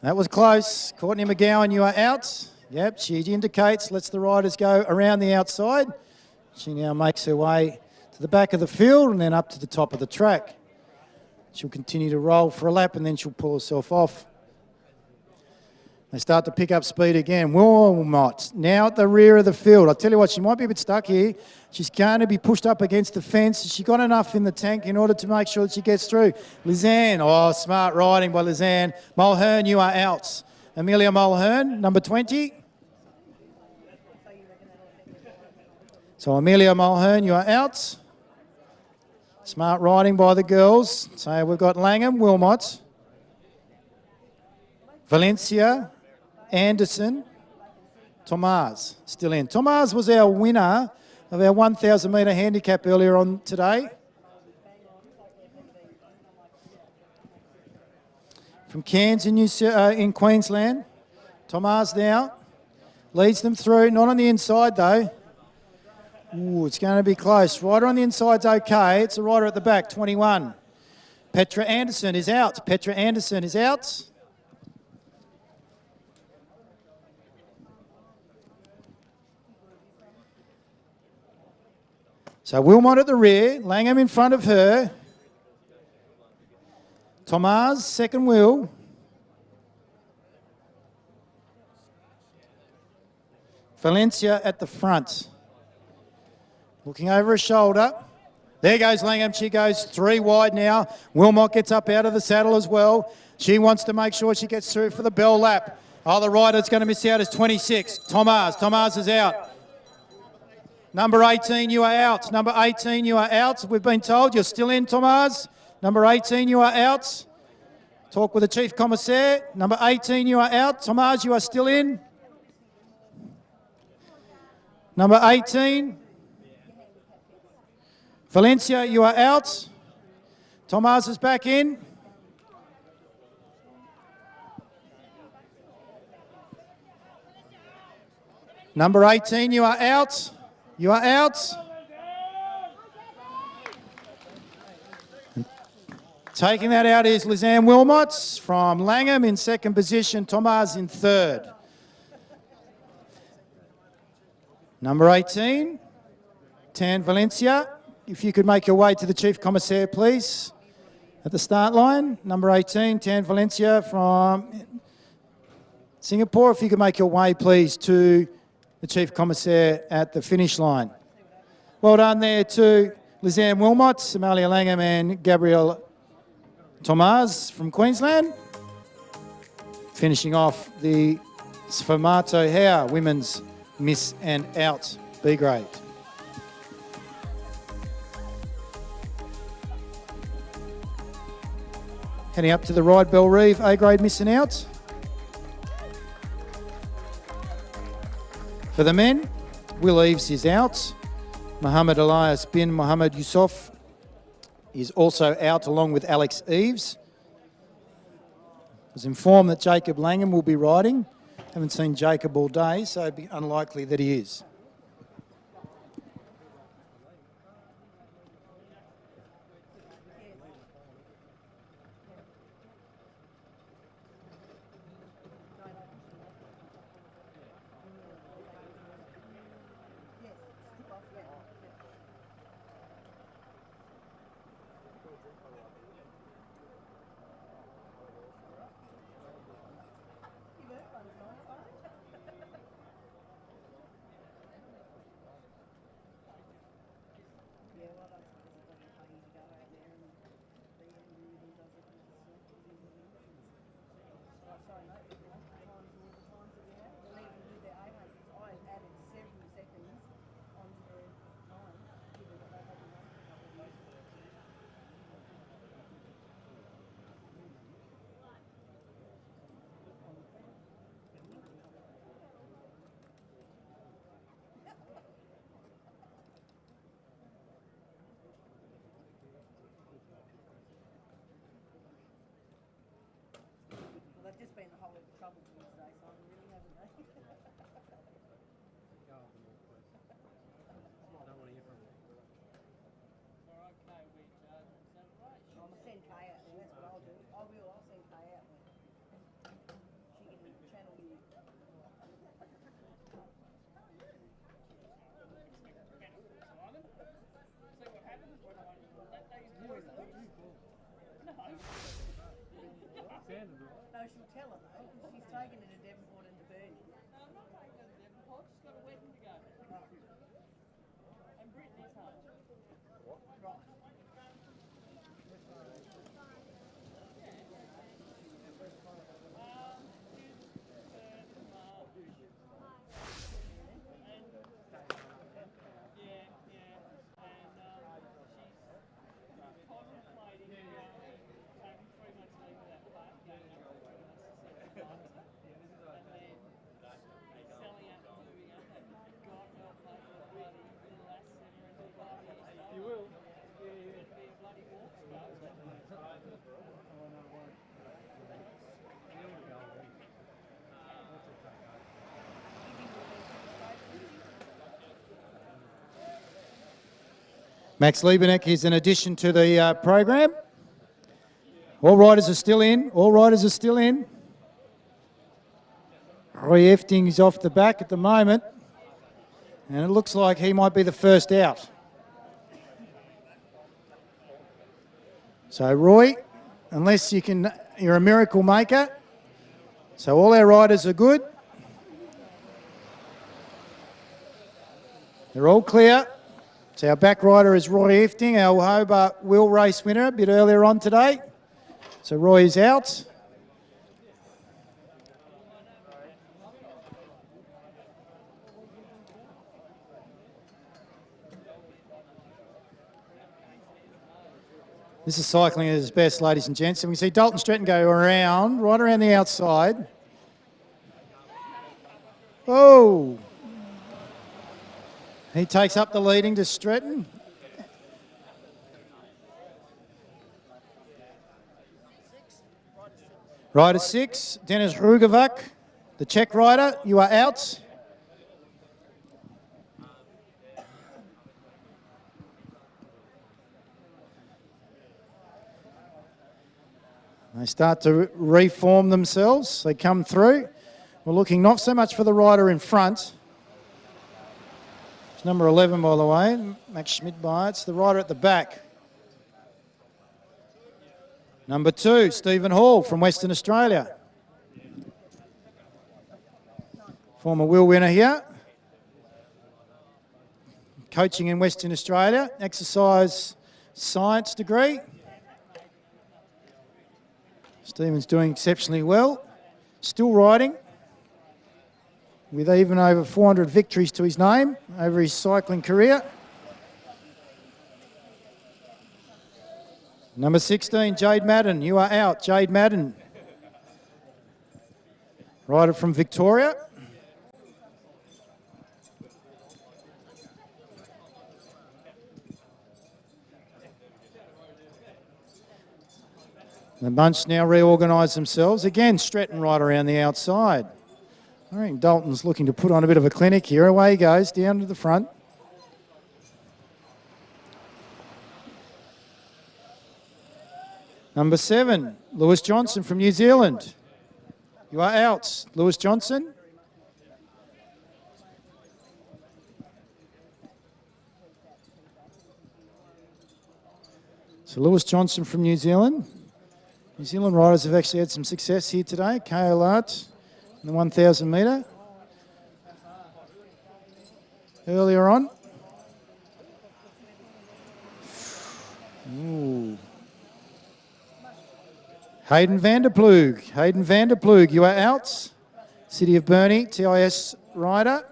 That was close. Courtney McGowan, you are out. Yep, she indicates, lets the riders go around the outside. She now makes her way to the back of the field and then up to the top of the track. She'll continue to roll for a lap and then she'll pull herself off. They start to pick up speed again. Wilmot, now at the rear of the field. I'll tell you what, she might be a bit stuck here. She's going to be pushed up against the fence. She got enough in the tank in order to make sure that she gets through. Lizanne, oh, smart riding by Lizanne. Mulhern, you are out. Amelia Mulhern, number 20. So Amelia Mulhern, you are out. Smart riding by the girls. So we've got Langham, Wilmot, Valencia, Anderson, Tomaz still in. Tomaz was our winner of our 1,000 metre handicap earlier on today. From Cairns in Queensland. Tomaz now leads them through, not on the inside though. Ooh, it's going to be close. Rider on the inside's okay. It's a rider at the back, 21. Petra Anderson is out. Petra Anderson is out. So Wilmot at the rear, Langham in front of her. Tomaz, second wheel. Valencia at the front. Looking over her shoulder. There goes Langham. She goes 3 wide now. Wilmot gets up out of the saddle as well. She wants to make sure she gets through for the bell lap. Oh, the rider that's going to miss out is 26. Tomaz. Tomaz is out. Number 18, you are out. Number 18, you are out. We've been told you're still in, Tomaz. Number 18, you are out. Talk with the Chief Commissaire. Number 18, you are out. Tomaz, you are still in. Number 18, Valencia, you are out. Tomas is back in. Number 18, you are out. You are out. Taking that out is Lizanne Wilmots from Langham in second position, Tomas in third. Number 18, Tan Valencia. If you could make your way to the Chief Commissaire, please, at the start line. Number 18, Tan Valencia from Singapore. If you could make your way, please, to the Chief Commissaire at the finish line. Well done there to Lizanne Wilmot, Amalia Langham and Gabrielle Tomas from Queensland. Finishing off the Sfumato Hare Women's Miss and Out B grade. Heading up to the Ride Bell Reeve A grade Miss and Out. For the men, Will Eves is out. Mohammed Elias bin Mohammed Yusuf is also out along with Alex Eves. I was informed that Jacob Langham will be riding. Haven't seen Jacob all day, so it'd be unlikely that he is. Max Lieberneck is an addition to the program. All riders are still in. All riders are still in. Roy Efting is off the back at the moment. And it looks like he might be the first out. So Roy, unless you're a miracle maker. So all our riders are good. They're all clear. So our back rider is Roy Efting, our Hobart wheel race winner a bit earlier on today. So Roy is out. This is cycling at its best, ladies and gents. And we see Dalton Stretton go around, right around the outside. Oh! He takes up the leading to Stretton. Rider 6, Denis Rugovac, the Czech rider, you are out. They start to reform themselves. They come through. We're looking not so much for the rider in front. It's number 11, by the way, Max Schmidt by. It's the rider at the back. Number 2, Stephen Hall from Western Australia. Former wheel winner here. Coaching in Western Australia, exercise science degree. Stephen's doing exceptionally well. Still riding with even over 400 victories to his name over his cycling career. Number 16, Jade Madden, you are out. Jade Madden, rider from Victoria. The bunch now reorganise themselves. Again, Stretton right around the outside. I think Dalton's looking to put on a bit of a clinic here. Away he goes, down to the front. Number 7, Lewis Johnson from New Zealand. You are out, Lewis Johnson. So Lewis Johnson from New Zealand. New Zealand riders have actually had some success here today. KO Art in the 1,000 metre. Earlier on. Ooh. Hayden Vanderploeg. Hayden Vanderploeg, you are out. City of Burnie, TIS rider.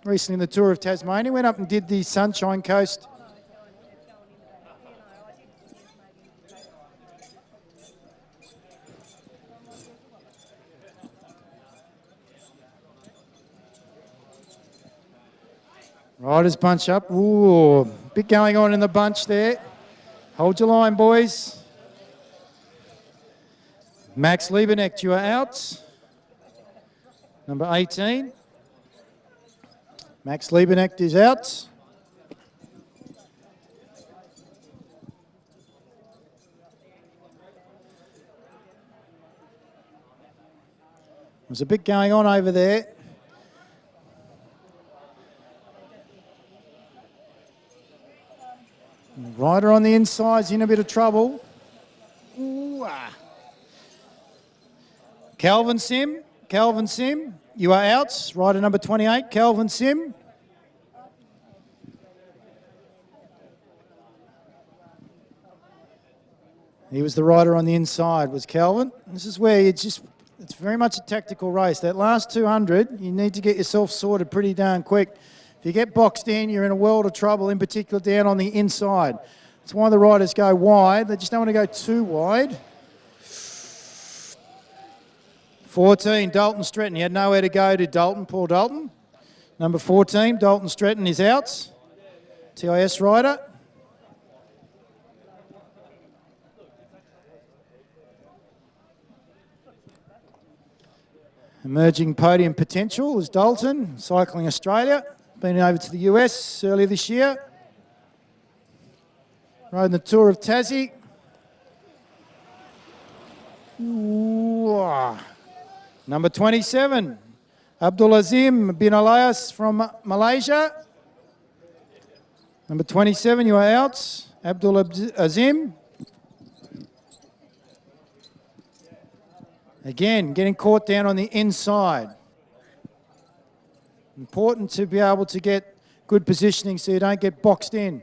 Recently in the Tour of Tasmania. Went up and did the Sunshine Coast. Riders bunch up. Ooh, bit going on in the bunch there. Hold your line, boys. Max Lieberknecht, you are out. Number 18. Max Lieberknecht is out. There's a bit going on over there. Rider on the inside's in a bit of trouble. Ooh, ah. Calvin Sim, you are out. Rider number 28, Calvin Sim. He was the rider on the inside, was Calvin. This is where it's very much a tactical race. That last 200, you need to get yourself sorted pretty darn quick. If you get boxed in, you're in a world of trouble, in particular down on the inside. That's why the riders go wide. They just don't want to go too wide. 14, Dalton Stretton. He had nowhere to go to Dalton, poor Dalton. Number 14, Dalton Stretton is out. TIS rider. Emerging podium potential is Dalton, Cycling Australia. Been over to the US earlier this year. Rode the Tour of Tassie. Ooh, ah. Number 27, Abdulazim bin Elias from Malaysia. Number 27, you are out. Abdulazim. Again, getting caught down on the inside. Important to be able to get good positioning so you don't get boxed in.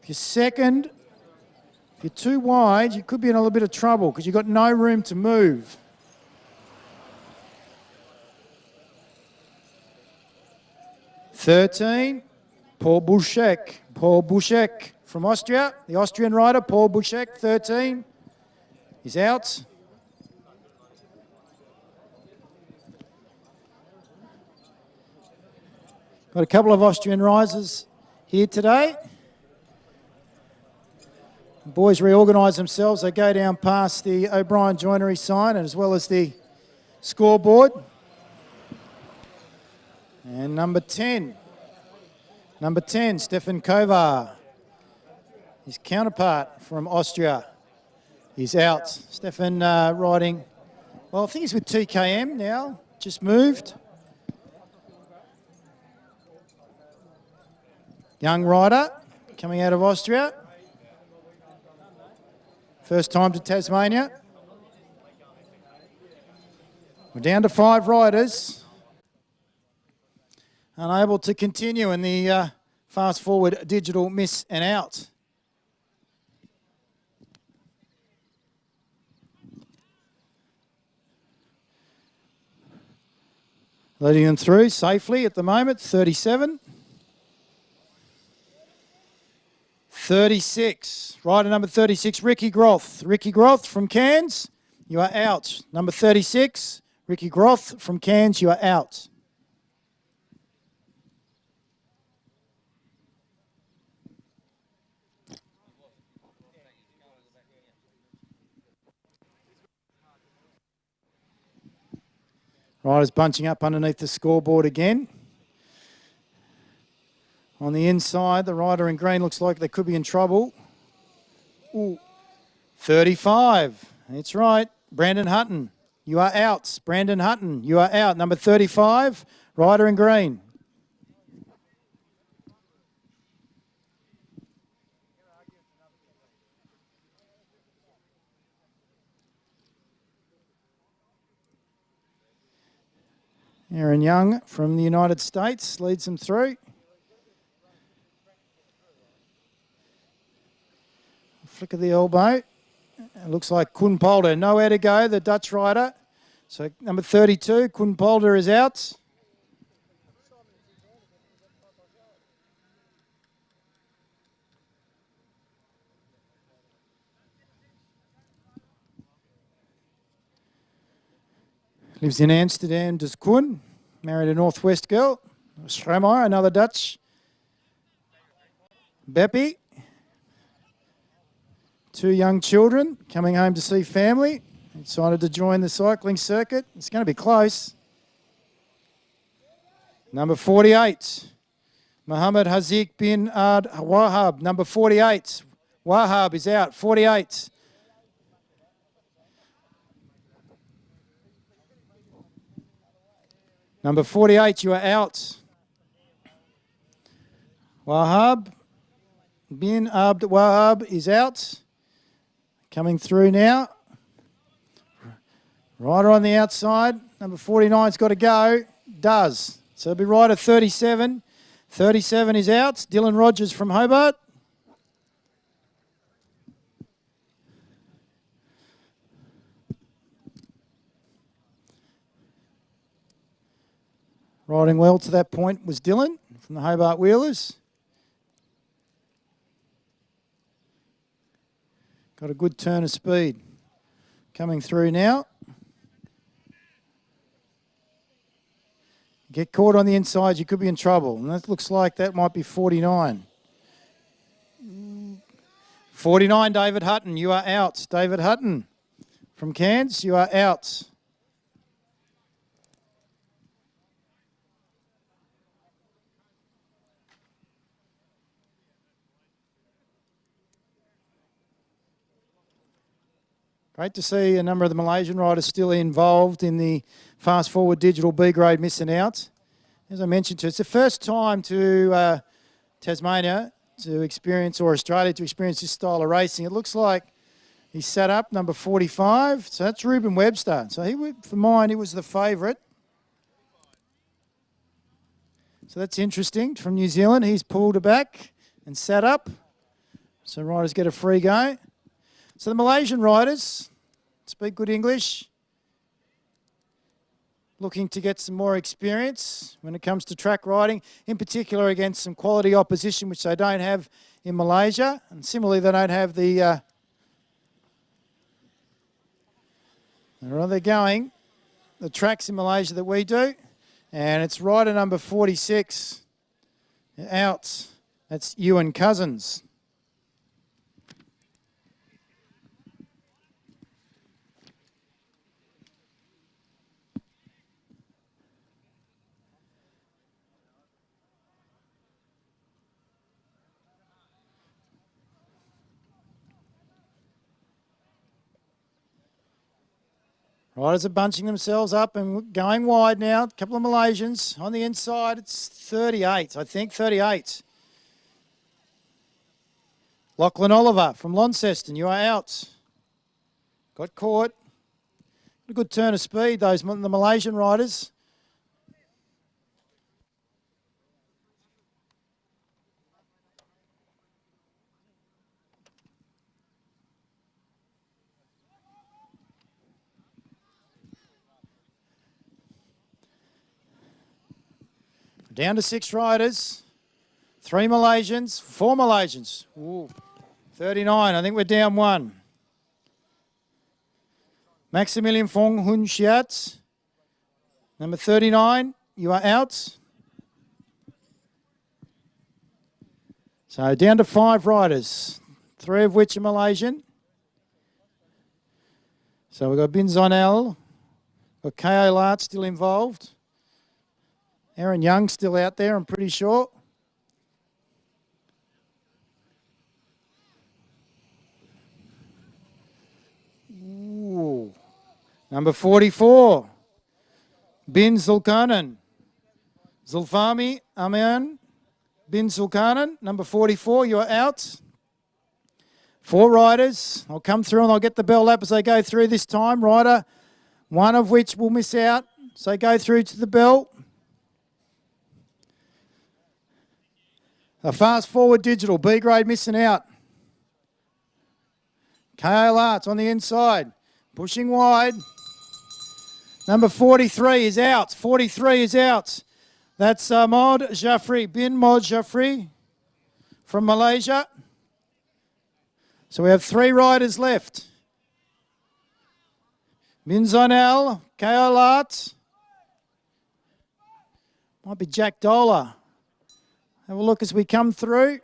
If you're second, if you're too wide, you could be in a little bit of trouble because you've got no room to move. (13) Paul Buschek from Austria. The Austrian rider, Paul Buschek, 13, is out. Got a couple of Austrian riders here today. The boys reorganise themselves. They go down past the O'Brien Joinery sign as well as the scoreboard. And number 10, Stefan Kovar. His counterpart from Austria is out. Stefan riding, well, I think he's with TKM now, just moved. Young rider coming out of Austria. First time to Tasmania. We're down to 5 riders. Unable to continue in the fast forward digital miss and out. Letting them through safely at the moment, 37. 36, rider number 36, Ricky Groth. Ricky Groth from Cairns, you are out. Number 36, Ricky Groth from Cairns, you are out. Riders bunching up underneath the scoreboard again. On the inside, the rider in green looks like they could be in trouble. Ooh. 35, that's right. Brandon Hutton, you are out. Brandon Hutton, you are out. Number 35, rider in green. Aaron Young from the United States leads them through. Flick of the elbow. It looks like Koen nowhere to go, the Dutch rider. So number 32, Koen is out. Lives in Amsterdam, does Koen. Married a Northwest girl. Schremeyer, another Dutch. Beppie. 2 young children coming home to see family. Decided to join the cycling circuit. It's going to be close. Number 48, Mohammed Haziq bin Ad Wahab. Number 48, Wahab is out. 48. Number 48, you are out. Wahab bin Abd Wahab is out. Coming through now. Rider on the outside. Number 49's got to go. Does. So it'll be rider 37. 37 is out. Dylan Rogers from Hobart. Riding well to that point was Dylan from the Hobart Wheelers. Got a good turn of speed. Coming through now. Get caught on the inside, you could be in trouble. And that looks like that might be 49. 49, David Hutton, you are out. David Hutton from Cairns, you are out. Great to see a number of the Malaysian riders still involved in the fast forward digital B grade missing out. As I mentioned, it's the first time to Tasmania to experience, or Australia to experience this style of racing. It looks like he's set up number 45. So that's Ruben Webster. So for mine, he was the favourite. So that's interesting. From New Zealand, he's pulled it back and sat up. So riders get a free go. So the Malaysian riders speak good English, looking to get some more experience when it comes to track riding, in particular against some quality opposition, which they don't have in Malaysia. And similarly, they don't have the... where are they going? The tracks in Malaysia that we do. And it's rider number 46 out. That's Ewan Cousins. Riders are bunching themselves up and going wide now. A couple of Malaysians on the inside. It's 38, I think, 38. Lachlan Oliver from Launceston, you are out. Got caught. A good turn of speed, the Malaysian riders. Down to 6 riders, 3 Malaysians, 4 Malaysians. Ooh, 39, I think we're down 1. Maximilian Fong Hun Shiat, number 39, you are out. So down to 5 riders, 3 of which are Malaysian. So we've got Bin Zonal, got K.O. Lart still involved. Aaron Young's still out there, I'm pretty sure. Ooh. Number 44, Bin Zulkarnain. Zulfami Aman Bin Zulkarnain, number 44, you are out. 4 riders. I'll come through and I'll get the bell lap as they go through this time. Rider, one of which will miss out. So go through to the bell. A fast forward digital, B grade missing out. K.O. Lart's on the inside, pushing wide. Number 43 is out. 43 is out. That's Mod Jaffrey, Bin Mod Jaffrey from Malaysia. So we have 3 riders left. Bin Zonal, K.O. Lart. Might be Jack Dola. Have a look as we come through.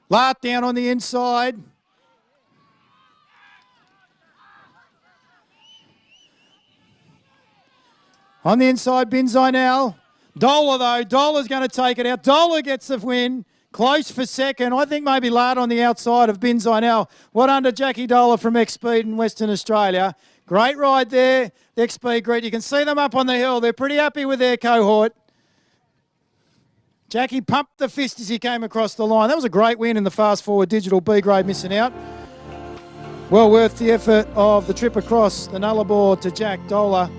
Lart down on the inside. On the inside, Bin Zonal. Dola though, Dola's going to take it out. Dola gets the win. Close for second. I think maybe Lart on the outside of Bin Zonal. What under Jackie Dola from X-Speed in Western Australia. Great ride there, the X-Speed group. You can see them up on the hill. They're pretty happy with their cohort. Jackie pumped the fist as he came across the line. That was a great win in the fast forward digital B grade missing out. Well worth the effort of the trip across the Nullarbor to Jack Dola.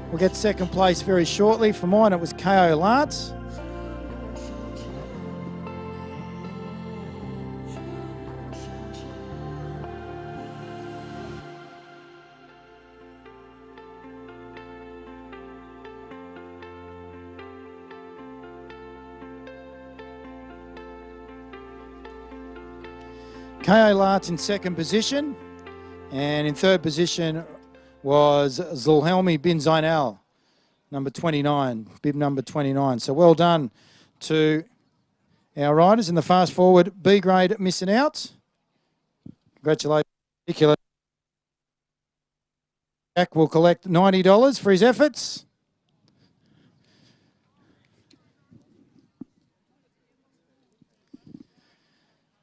We'll get second place very shortly. For mine, it was K.O. Lart. K.O. Lart in second position, and in third position was Zulhelmi Bin Zonal, number 29, bib number 29. So well done to our riders in the fast forward B grade missing out. Congratulations. Jack will collect $90 for his efforts.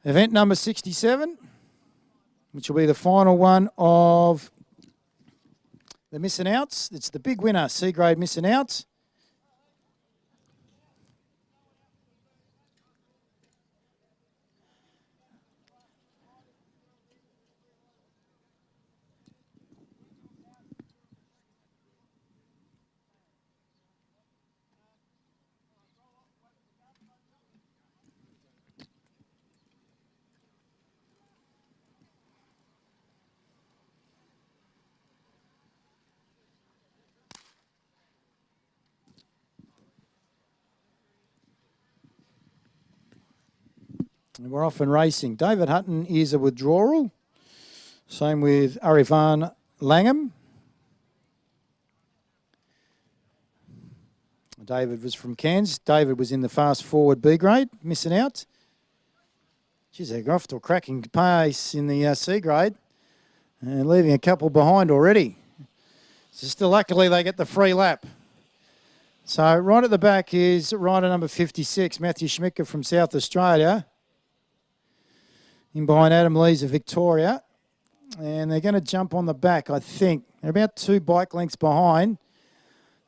Event number 67, which will be the final one of the missing outs. It's the big winner, C grade missing outs. And we're off and racing. David Hutton is a withdrawal. Same with Arivan Langham. David was from Cairns. David was in the fast forward B grade, missing out. Geez, they're off to a cracking pace in the C grade and leaving a couple behind already. So still luckily they get the free lap. So right at the back is rider number 56, Matthew Schmicker from South Australia. In behind Adam Lees of Victoria. And they're going to jump on the back, I think. They're about 2 bike lengths behind.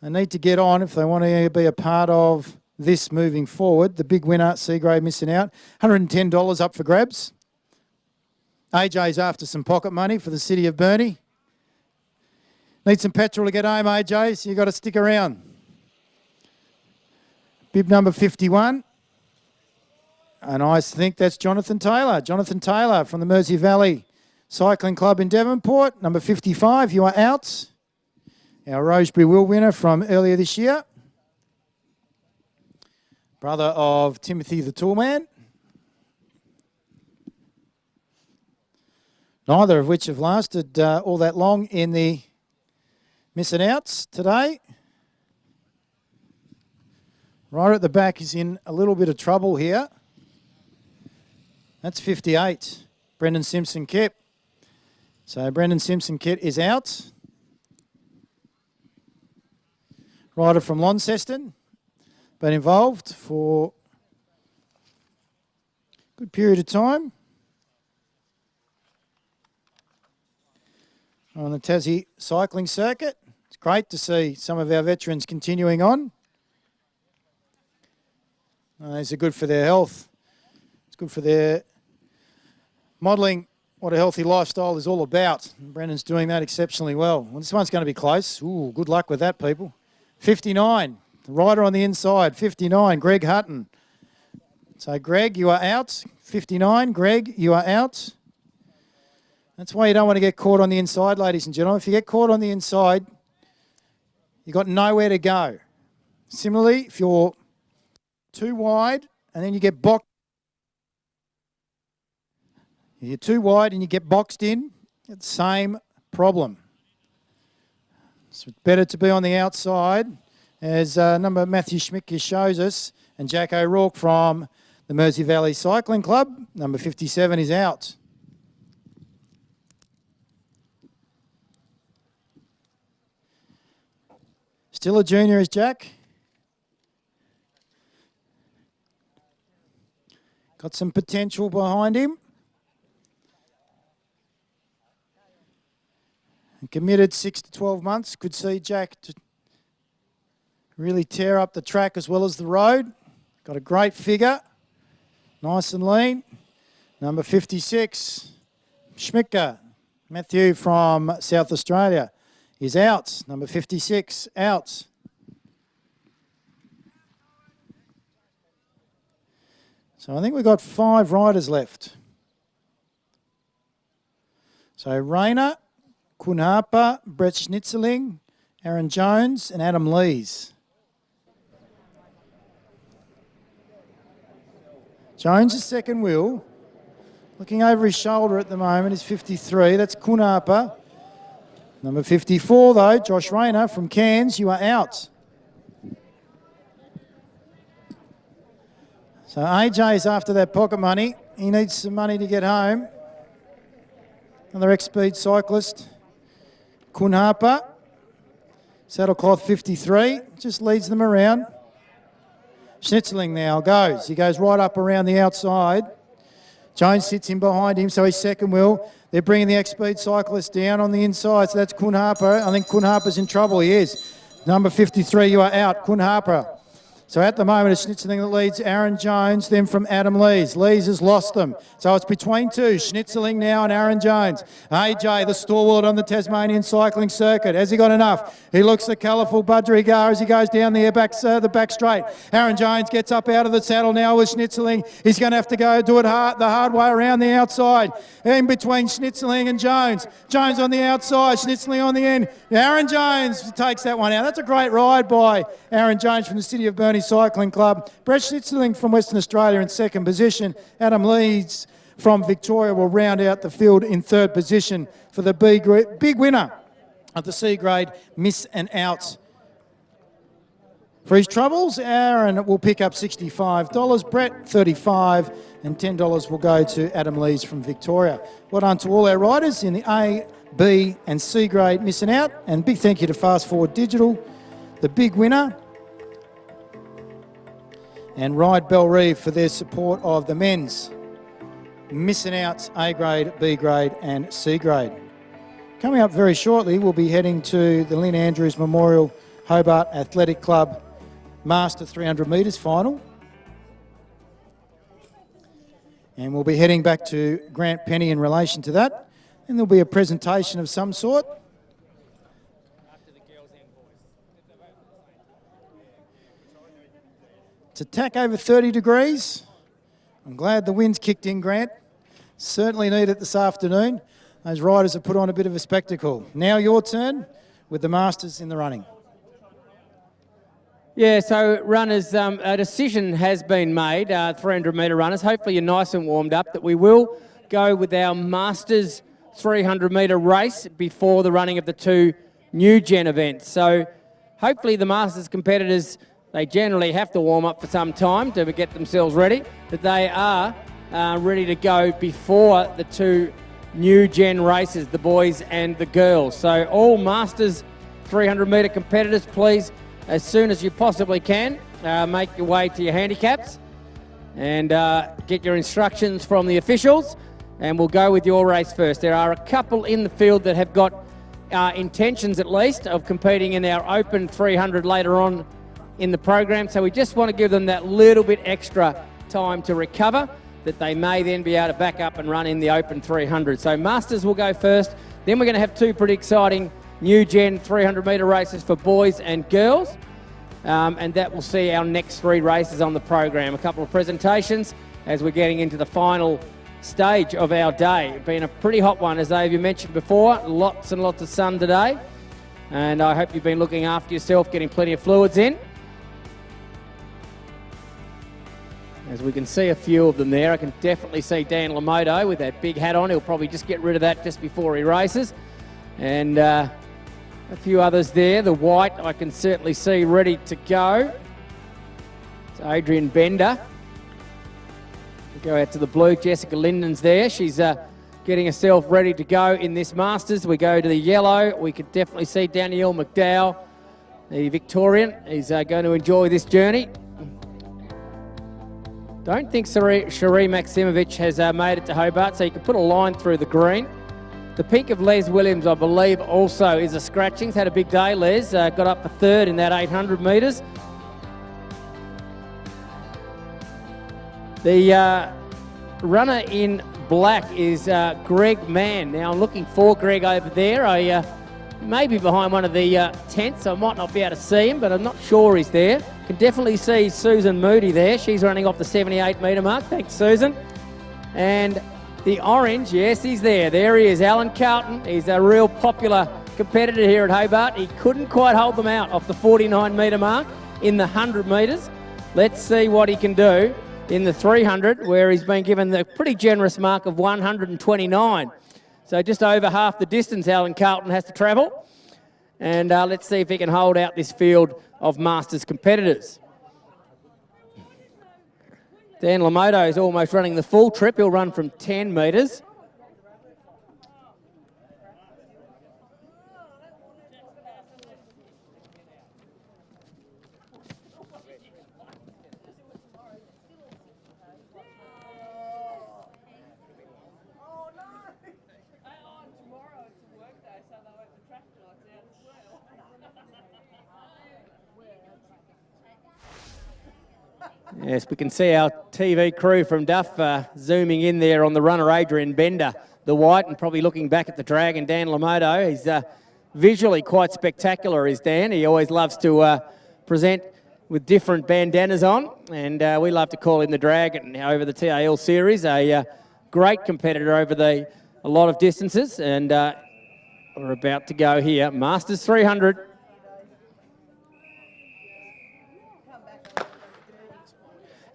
They need to get on if they want to be a part of this moving forward. The big winner, Signrite, missing out. $110 up for grabs. AJ's after some pocket money for the city of Burnie. Need some petrol to get home, AJ, so you've got to stick around. Bib number 51. And I think that's Jonathan Taylor. Jonathan Taylor from the Mersey Valley Cycling Club in Devonport. Number 55, you are out. Our Rosebery Will winner from earlier this year. Brother of Timothy the Toolman. Neither of which have lasted all that long in the missing outs today. Right at the back is in a little bit of trouble here. That's 58, Brendan Simpson-Kip. So Brendan Simpson-Kip is out. Rider from Launceston, been involved for a good period of time on the Tassie cycling circuit. It's great to see some of our veterans continuing on. These are good for their health. It's good for their modelling what a healthy lifestyle is all about. And Brendan's doing that exceptionally well. Well, this one's going to be close. Ooh, good luck with that, people. 59, the rider on the inside, 59, Greg Hutton. So, Greg, you are out. 59, Greg, you are out. That's why you don't want to get caught on the inside, ladies and gentlemen. If you get caught on the inside, you've got nowhere to go. Similarly, if you're too wide and then you get boxed, you're too wide and you get boxed in, it's the same problem. So it's better to be on the outside, as number Matthew Schmicker shows us, and Jack O'Rourke from the Mersey Valley Cycling Club, number 57, is out. Still a junior is Jack. Got some potential behind him. And committed 6 to 12 months. Could see Jack to really tear up the track as well as the road. Got a great figure. Nice and lean. Number 56, Schmicker. Matthew from South Australia is out. Number 56, out. So I think we've got 5 riders left. So Rayner, Kun Harper, Brett Schnitzling, Aaron Jones and Adam Lees. Jones is second wheel. Looking over his shoulder at the moment is 53. That's Kun Harper. Number 54 though, Josh Rayner from Cairns, you are out. So AJ's after that pocket money. He needs some money to get home. Another X-Speed cyclist. Kun Harper, saddlecloth 53, just leads them around. Schnitzling now goes. He goes right up around the outside. Jones sits in behind him, so he's second wheel. They're bringing the X-Speed cyclist down on the inside, so that's Kun Harper. I think Kun Harper's in trouble. He is. Number 53, you are out. Kun Harper. So at the moment, it's Schnitzling that leads Aaron Jones, then from Adam Lees. Lees has lost them. So it's between 2, Schnitzling now and Aaron Jones. AJ, the stalwart on the Tasmanian cycling circuit. Has he got enough? He looks the colourful budgerigar as he goes down the back straight. Aaron Jones gets up out of the saddle now with Schnitzling. He's going to have to go do it the hard way around the outside. In between Schnitzling and Jones. Jones on the outside, Schnitzling on the end. Aaron Jones takes that one out. That's a great ride by Aaron Jones from the City of Burnie Cycling Club. Brett Schnitzling from Western Australia in second position. Adam Lees from Victoria will round out the field in third position for the big winner of the C grade Miss and Outs For his troubles, Aaron will pick up $65, Brett $35, and $10 will go to Adam Lees from Victoria. Well done to all our riders in the A, B and C grade missing out, and big thank you to Fast Forward Digital, the big winner, and Ride Bellreeve for their support of the men's missing outs A grade, B grade and C grade. Coming up very shortly, we'll be heading to the Lynn Andrews Memorial Hobart Athletic Club Master 300 metres final. And we'll be heading back to Grant Penny in relation to that. And there'll be a presentation of some sort. It's a tack over 30 degrees. I'm glad the wind's kicked in, Grant. Certainly need it this afternoon. Those riders have put on a bit of a spectacle. Now your turn with the Masters in the running. Yeah, so runners, a decision has been made, 300-metre runners. Hopefully you're nice and warmed up, that we will go with our Masters 300-metre race before the running of the two new gen events. So hopefully the Masters competitors, they generally have to warm up for some time to get themselves ready, but they are ready to go before the two new gen races, the boys and the girls. So all Masters 300-metre competitors, please, as soon as you possibly can, make your way to your handicaps and get your instructions from the officials, and we'll go with your race first. There are a couple in the field that have got intentions, at least, of competing in our Open 300 later on in the program, so we just want to give them that little bit extra time to recover, that they may then be able to back up and run in the Open 300. So Masters will go first, then we're going to have two pretty exciting new gen 300-metre races for boys and girls, and that will see our next three races on the program. A couple of presentations as we're getting into the final stage of our day. It's been a pretty hot one, as Avia mentioned before. Lots and lots of sun today, and I hope you've been looking after yourself, getting plenty of fluids in. As we can see a few of them there, I can definitely see Dan Lamoto with that big hat on. He'll probably just get rid of that just before he races. And a few others there. The white I can certainly see ready to go. It's Adrian Bender. We go out to the blue. Jessica Linden's there. She's getting herself ready to go in this Masters. We go to the yellow. We could definitely see Danielle McDowell, the Victorian. He's going to enjoy this journey. Don't think Cherie Maximovich has made it to Hobart, so you can put a line through the green. The pink of Les Williams, I believe, also is a scratching. He's had a big day, Les. Got up for third in that 800 metres. The runner in black is Greg Mann. Now, I'm looking for Greg over there. I may be behind one of the tents. I might not be able to see him, but I'm not sure he's there. Can definitely see Susan Moody there. She's running off the 78-metre mark. Thanks, Susan. And the orange, yes, he's there. There he is, Alan Carlton. He's a real popular competitor here at Hobart. He couldn't quite hold them out off the 49-metre mark in the 100 metres. Let's see what he can do in the 300, where he's been given the pretty generous mark of 129. So just over half the distance Alan Carlton has to travel. And let's see if he can hold out this field of Masters competitors. Dan Lamoto is almost running the full trip. He'll run from 10 metres. Yes, we can see our TV crew from Duff zooming in there on the runner, Adrian Bender, the white, and probably looking back at the dragon, Dan Lamoto. He's visually quite spectacular, is Dan. He always loves to present with different bandanas on, and we love to call him the dragon over the TAL series. A great competitor over a lot of distances, and we're about to go here. Masters 300.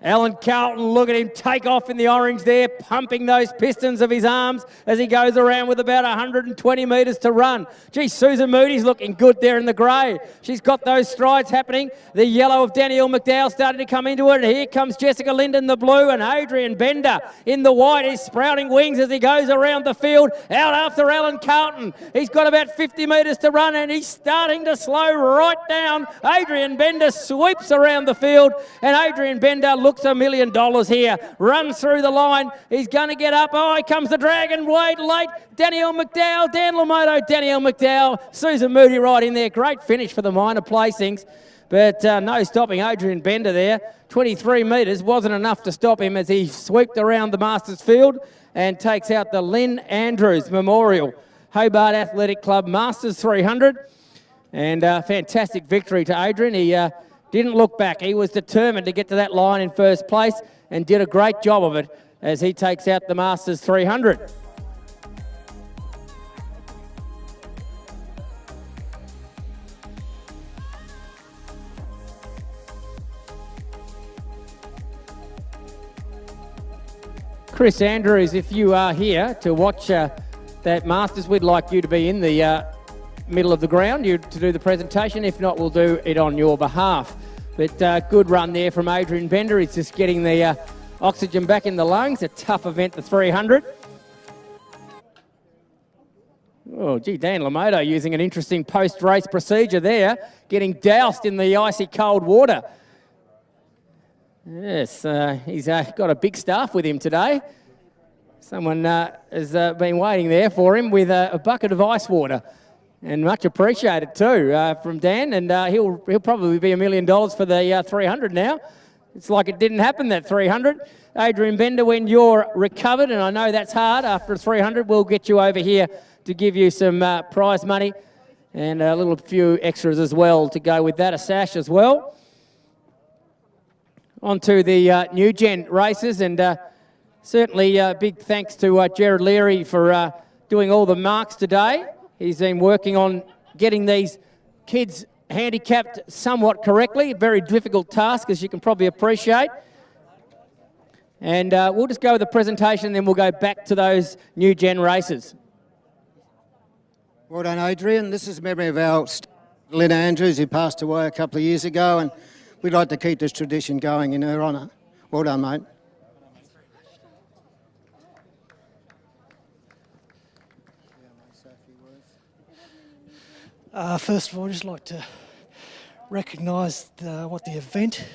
Alan Carlton, look at him take off in the orange there, pumping those pistons of his arms as he goes around with about 120 metres to run. Gee, Susan Moody's looking good there in the grey. She's got those strides happening. The yellow of Danielle McDowell starting to come into it. And here comes Jessica Lind in the blue, and Adrian Bender in the white. He's sprouting wings as he goes around the field. Out after Alan Carlton. He's got about 50 metres to run, and he's starting to slow right down. Adrian Bender sweeps around the field, and Adrian Bender looks $1 million here. Runs through the line. He's going to get up. Oh, here comes the Dragon. Wade late. Danielle McDowell. Dan Lamoto. Danielle McDowell. Susan Moody right in there. Great finish for the minor placings. But no stopping Adrian Bender there. 23 metres wasn't enough to stop him as he swept around the Masters field and takes out the Lynn Andrews Memorial Hobart Athletic Club Masters 300. And fantastic victory to Adrian. He didn't look back. He was determined to get to that line in first place and did a great job of it as he takes out the Masters 300. Chris Andrews, if you are here to watch that Masters, we'd like you to be in the middle of the ground to do the presentation. If not, we'll do it on your behalf. But good run there from Adrian Bender. He's just getting the oxygen back in the lungs. A tough event, the 300. Oh, gee, Dan Lamoto using an interesting post-race procedure there, getting doused in the icy cold water. Yes, he's got a big staff with him today. Someone has been waiting there for him with a bucket of ice water. And much appreciated too from Dan, and he'll probably be $1 million for the 300 now. It's like it didn't happen, that 300. Adrian Bender, when you're recovered, and I know that's hard after a 300, we'll get you over here to give you some prize money and a little few extras as well to go with that, a sash as well. On to the new gen races, and certainly big thanks to Gerard Leary for doing all the marks today. He's been working on getting these kids handicapped somewhat correctly. A very difficult task, as you can probably appreciate. And we'll just go with the presentation, and then we'll go back to those new gen races. Well done, Adrian. This is a memory of our Lynn Andrews, who passed away a couple of years ago, and we'd like to keep this tradition going in her honour. Well done, mate. First of all, I'd just like to recognise what the event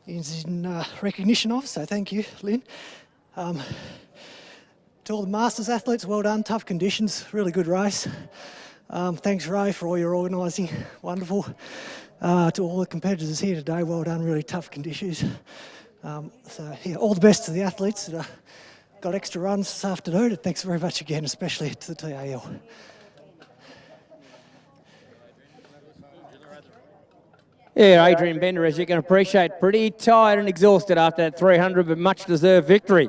is in recognition of, so thank you, Lynn. To all the Masters athletes, well done, tough conditions, really good race. Thanks, Ray, for all your organising, wonderful. To all the competitors here today, well done, really tough conditions. So yeah, all the best to the athletes that got extra runs this afternoon, and thanks very much again, especially to the TAL. Yeah, Adrian Bender, as you can appreciate, pretty tired and exhausted after that 300, but much deserved victory.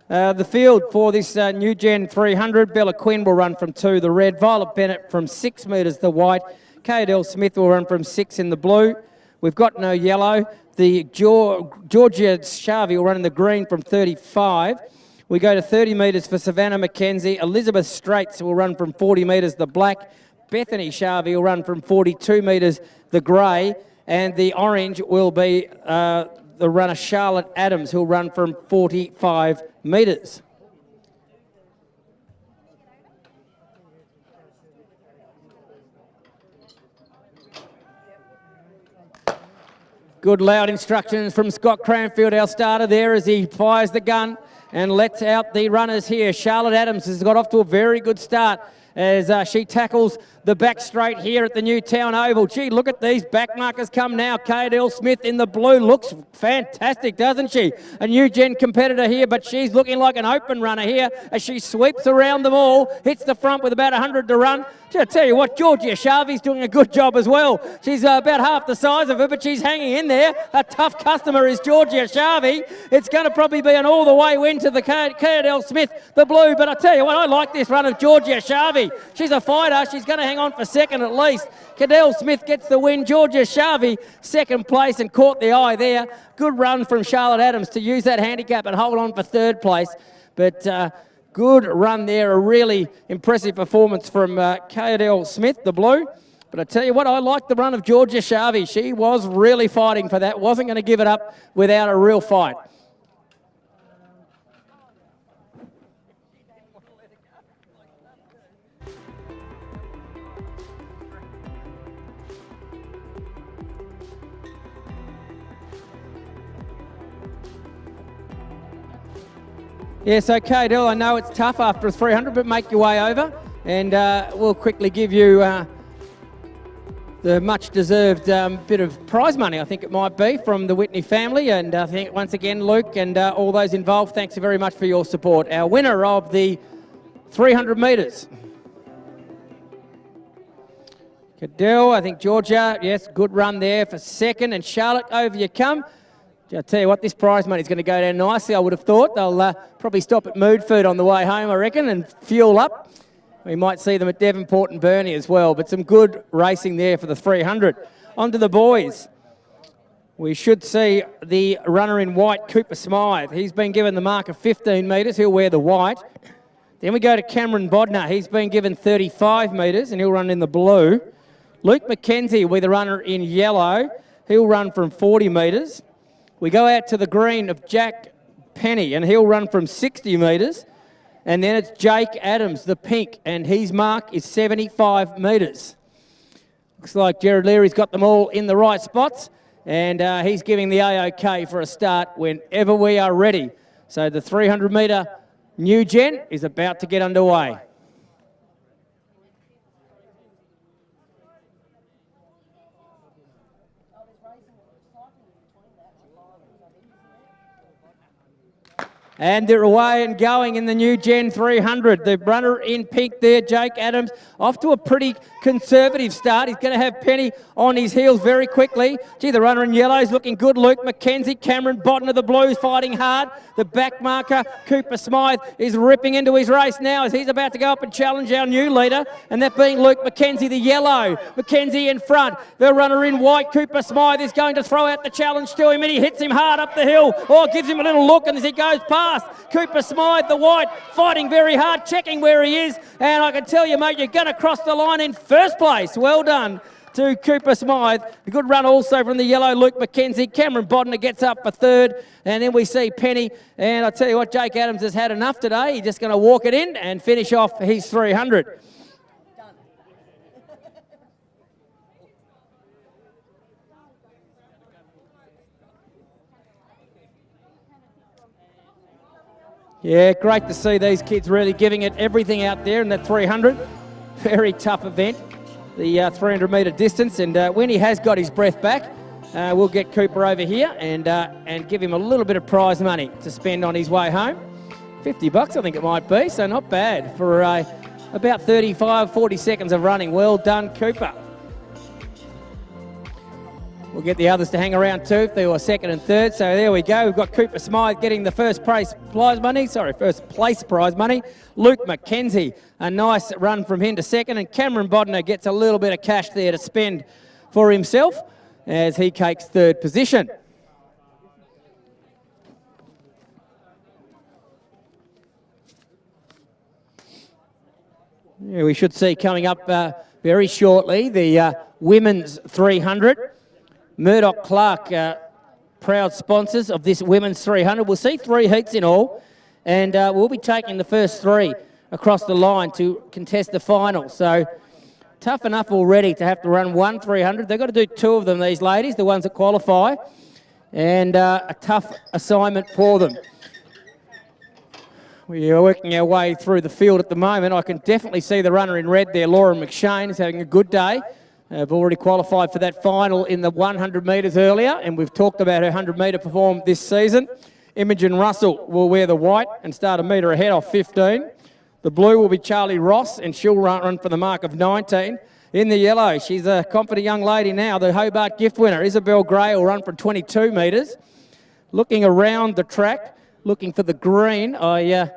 The field for this new gen 300, Bella Quinn will run from 2, the red, Violet Bennett from 6 metres, the white, Kaydell Smith will run from 6 in the blue. We've got no yellow. The Georgia Sharvey will run in the green from 35. We go to 30 metres for Savannah McKenzie. Elizabeth Straits will run from 40 metres, the black. Bethany Sharvey will run from 42 metres, the grey. And the orange will be the runner Charlotte Adams, who'll run from 45 metres. Good loud instructions from Scott Cranfield, our starter there, as he fires the gun and lets out the runners here. Charlotte Adams has got off to a very good start as she tackles the back straight here at the Newtown Oval. Gee, look at these back markers come now. Kaydell Smith in the blue looks fantastic, doesn't she? A new gen competitor here, but she's looking like an open runner here as she sweeps around them all, hits the front with about 100 to run. I tell you what, Georgia Sharvey's doing a good job as well. She's about half the size of her, but she's hanging in there. A tough customer is Georgia Sharvey. It's going to probably be an all-the-way win to the Kaydell Smith, the blue. But I tell you what, I like this run of Georgia Sharvey. Shavi. She's a fighter. She's going to hang on for second at least. Cadell Smith gets the win. Georgia Shavi, second place and caught the eye there. Good run from Charlotte Adams to use that handicap and hold on for third place. But good run there. A really impressive performance from Cadell Smith, the blue. But I tell you what, I like the run of Georgia Shavi. She was really fighting for that. Wasn't going to give it up without a real fight. Yes, okay, Del, I know it's tough after a 300, but make your way over and we'll quickly give you the much-deserved bit of prize money, I think it might be, from the Whitney family. And I think, once again, Luke and all those involved, thanks very much for your support. Our winner of the 300 metres. Cadell, I think Georgia, yes, good run there for second. And Charlotte, over you come. I'll tell you what, this prize money is going to go down nicely, I would have thought. They'll probably stop at Mood Food on the way home, I reckon, and fuel up. We might see them at Devonport and Burnie as well, but some good racing there for the 300. On to the boys. We should see the runner in white, Cooper Smythe. He's been given the mark of 15 metres. He'll wear the white. Then we go to Cameron Bodner. He's been given 35 metres, and he'll run in the blue. Luke McKenzie will be the runner in yellow. He'll run from 40 metres. We go out to the green of Jack Penny, and he'll run from 60 metres. And then it's Jake Adams, the pink, and his mark is 75 metres. Looks like Jared Leary's got them all in the right spots, and he's giving the A-OK for a start whenever we are ready. So the 300-metre new gen is about to get underway. And they're away and going in the new Gen 300. The runner in pink there, Jake Adams, off to a pretty conservative start. He's going to have Penny on his heels very quickly. Gee, the runner in yellow is looking good. Luke McKenzie, Cameron Bodden of the Blues fighting hard. The back marker, Cooper Smythe, is ripping into his race now as he's about to go up and challenge our new leader, and that being Luke McKenzie, the yellow. McKenzie in front. The runner in white, Cooper Smythe, is going to throw out the challenge to him, and he hits him hard up the hill. Oh, gives him a little look, and as he goes past, Cooper Smythe, the white, fighting very hard, checking where he is, and I can tell you, mate, you're going to cross the line in first place. Well done to Cooper Smythe. A good run also from the yellow, Luke McKenzie. Cameron Bodner gets up for third, and then we see Penny, and I tell you what, Jake Adams has had enough today. He's just going to walk it in and finish off his 300. Yeah, great to see these kids really giving it everything out there in that 300. Very tough event, the 300-metre distance. And when he has got his breath back, we'll get Cooper over here and give him a little bit of prize money to spend on his way home. $50, I think it might be, so not bad for about 35, 40 seconds of running. Well done, Cooper. We'll get the others to hang around too if they were second and third. So there we go. We've got Cooper Smythe getting the first place prize money. Luke McKenzie, a nice run from him to second. And Cameron Bodner gets a little bit of cash there to spend for himself as he takes third position. Yeah, we should see coming up very shortly the women's 300. Murdoch Clark, proud sponsors of this women's 300. We'll see 3 heats in all, and we'll be taking the first 3 across the line to contest the final. So tough enough already to have to run one 300. They've got to do 2 of them, these ladies, the ones that qualify, and a tough assignment for them. We are working our way through the field at the moment. I can definitely see the runner in red there, Laura McShane, is having a good day. Have already qualified for that final in the 100 metres earlier, and we've talked about her 100-metre perform this season. Imogen Russell will wear the white and start a metre ahead off 15. The blue will be Charlie Ross, and she'll run for the mark of 19. In the yellow, she's a confident young lady now, the Hobart gift winner. Isabel Gray will run for 22 metres. Looking around the track, looking for the green, I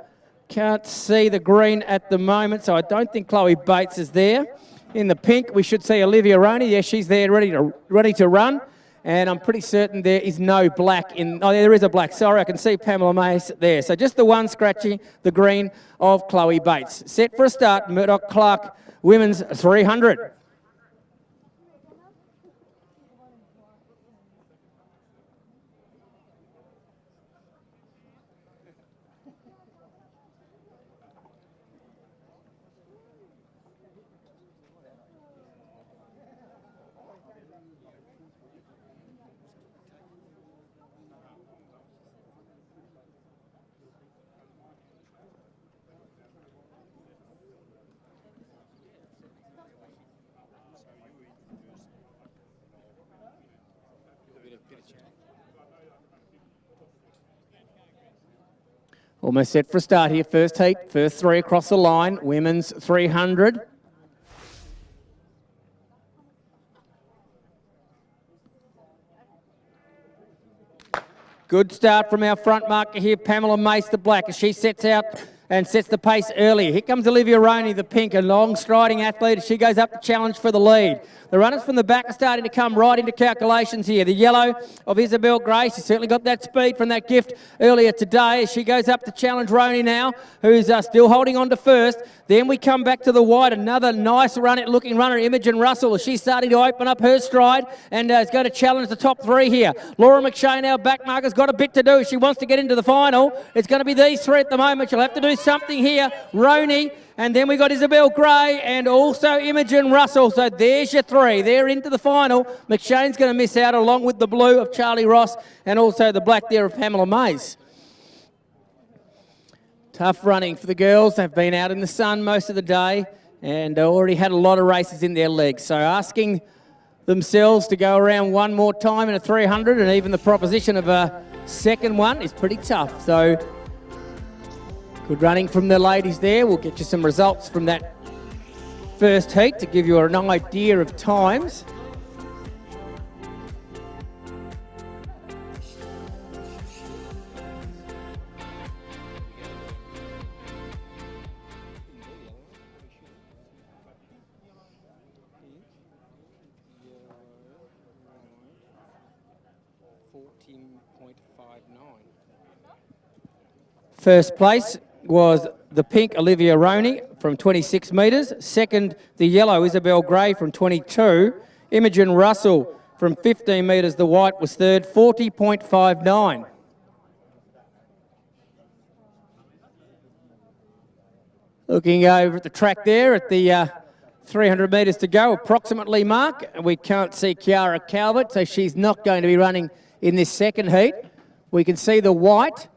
Can't see the green at the moment, so I don't think Chloe Bates is there. In the pink, we should see Olivia Roney. Yes, she's there, ready to run. And I'm pretty certain there is no black in... Oh, there is a black. Sorry, I can see Pamela Mace there. So just the one scratching the green of Chloe Bates. Set for a start, Murdoch Clark, women's 300. Almost set for a start here. First heat, first three across the line. Women's 300. Good start from our front marker here, Pamela Mace, the black, as she sets out and sets the pace early. Here comes Olivia Roney, the pink, a long striding athlete as she goes up to challenge for the lead. The runners from the back are starting to come right into calculations here. The yellow of Isabel Gray, she's certainly got that speed from that gift earlier today as she goes up to challenge Roney now, who's still holding on to first. Then we come back to the white, another nice looking runner, Imogen Russell, as she's starting to open up her stride and is going to challenge the top three here. Laura McShane, our back marker's got a bit to do. She wants to get into the final. It's going to be these three at the moment. She'll have to do something here. Roney, and then we got Isabel Gray and also Imogen Russell. So there's your three. They're into the final. McShane's going to miss out along with the blue of Charlie Ross and also the black there of Pamela Mays. Tough running for the girls. They've been out in the sun most of the day and already had a lot of races in their legs. So asking themselves to go around one more time in a 300 and even the proposition of a second one is pretty tough. So good running from the ladies there. We'll get you some results from that first heat to give you an idea of times. First place was the pink Olivia Roney from 26 metres. Second, the yellow Isabel Gray from 22. Imogen Russell from 15 metres. The white was third, 40.59. Looking over at the track there at the 300 metres to go, approximately mark. We can't see Kiara Calvert, so she's not going to be running in this second heat. We can see the white.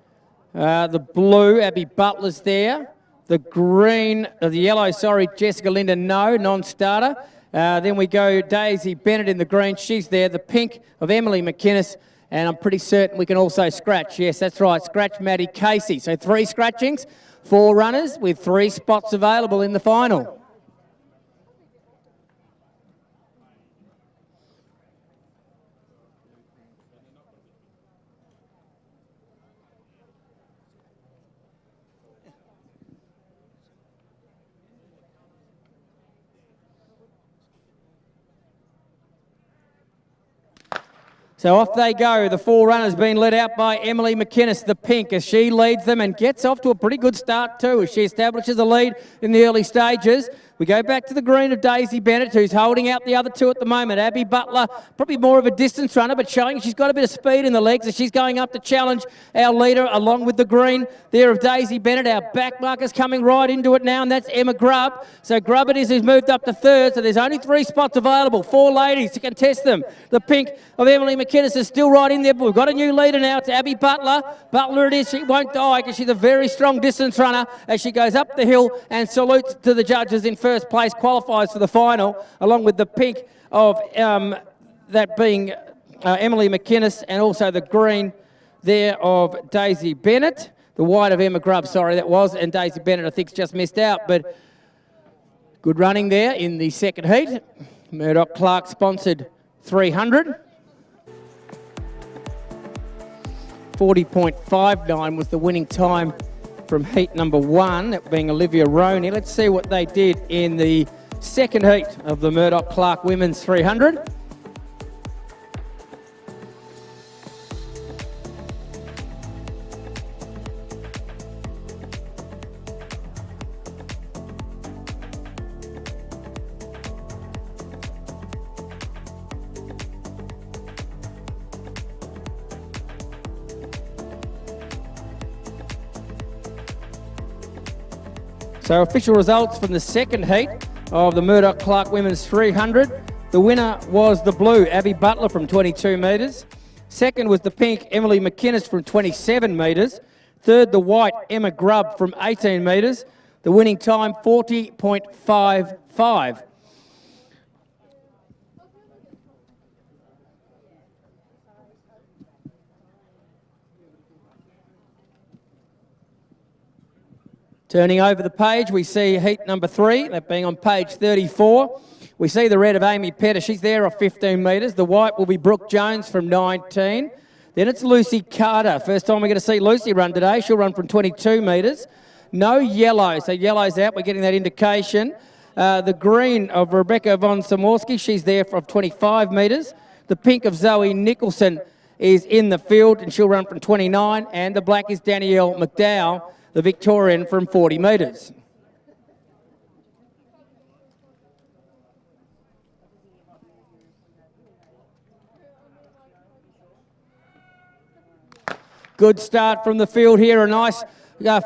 The blue, Abby Butler's there. The green, the yellow, sorry, Jessica Linden, no, non-starter. Then we go Daisy Bennett in the green, she's there. The pink of Emily McInnes, and I'm pretty certain we can also scratch. Yes, that's right, scratch Maddie Casey. So 3 scratchings, 4 runners with 3 spots available in the final. So off they go. The 4 runners being led out by Emily McInnes, the pink, as she leads them and gets off to a pretty good start too as she establishes a lead in the early stages. We go back to the green of Daisy Bennett, who's holding out the other 2 at the moment. Abby Butler, probably more of a distance runner, but showing she's got a bit of speed in the legs as she's going up to challenge our leader along with the green there of Daisy Bennett. Our back marker's coming right into it now, and that's Emma Grubb. So Grubb it is who's moved up to third, so there's only 3 spots available. 4 ladies to contest them. The pink of Emily McInnes is still right in there, but we've got a new leader now. It's Abby Butler. Butler it is. She won't die because she's a very strong distance runner as she goes up the hill and salutes to the judges in first place, qualifies for the final, along with the pink of that being Emily McInnes and also the green there of Daisy Bennett. The white of Emma Grubb, sorry, that was, and Daisy Bennett I think's just missed out, but good running there in the second heat. Murdoch Clark sponsored 300. 40.59 was the winning time from heat number 1, that being Olivia Roney. Let's see what they did in the second heat of the Murdoch Clark Women's 300. So official results from the second heat of the Murdoch Clark Women's 300. The winner was the blue, Abby Butler from 22 metres. Second was the pink, Emily McInnes from 27 metres. Third, the white, Emma Grubb from 18 metres. The winning time, 40.55. Turning over the page, we see heat number 3, that being on page 34. We see the red of Amy Petter. She's there off 15 metres. The white will be Brooke Jones from 19. Then it's Lucy Carter. First time we're going to see Lucy run today. She'll run from 22 metres. No yellow, so yellow's out. We're getting that indication. The green of Rebecca von Samorski. She's there from 25 metres. The pink of Zoe Nicholson is in the field, and she'll run from 29. And the black is Danielle McDowell, the Victorian, from 40 metres. Good start from the field here. A nice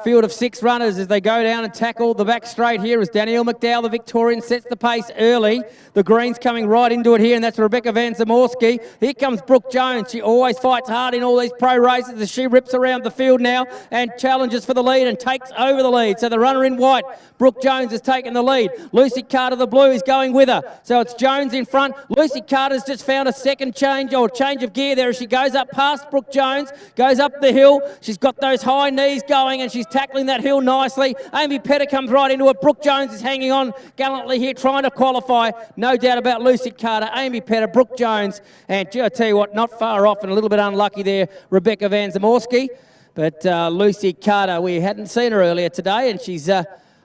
field of 6 runners as they go down and tackle the back straight here as Danielle McDowell, the Victorian, sets the pace early. The green's coming right into it here, and that's Rebecca van Zamorski. Here comes Brooke Jones. She always fights hard in all these pro races as she rips around the field now and challenges for the lead and takes over the lead. So the runner in white, Brooke Jones, has taken the lead. Lucy Carter, the blue, is going with her. So it's Jones in front. Lucy Carter's just found a second change or change of gear there as she goes up past Brooke Jones, goes up the hill. She's got those high knees going and she's tackling that hill nicely. Amy Petter comes right into it. Brooke Jones is hanging on gallantly here, trying to qualify. No doubt about Lucy Carter, Amy Petter, Brooke Jones, and I tell you what, not far off and a little bit unlucky there, Rebecca van Zamorski. But Lucy Carter, we hadn't seen her earlier today, and she's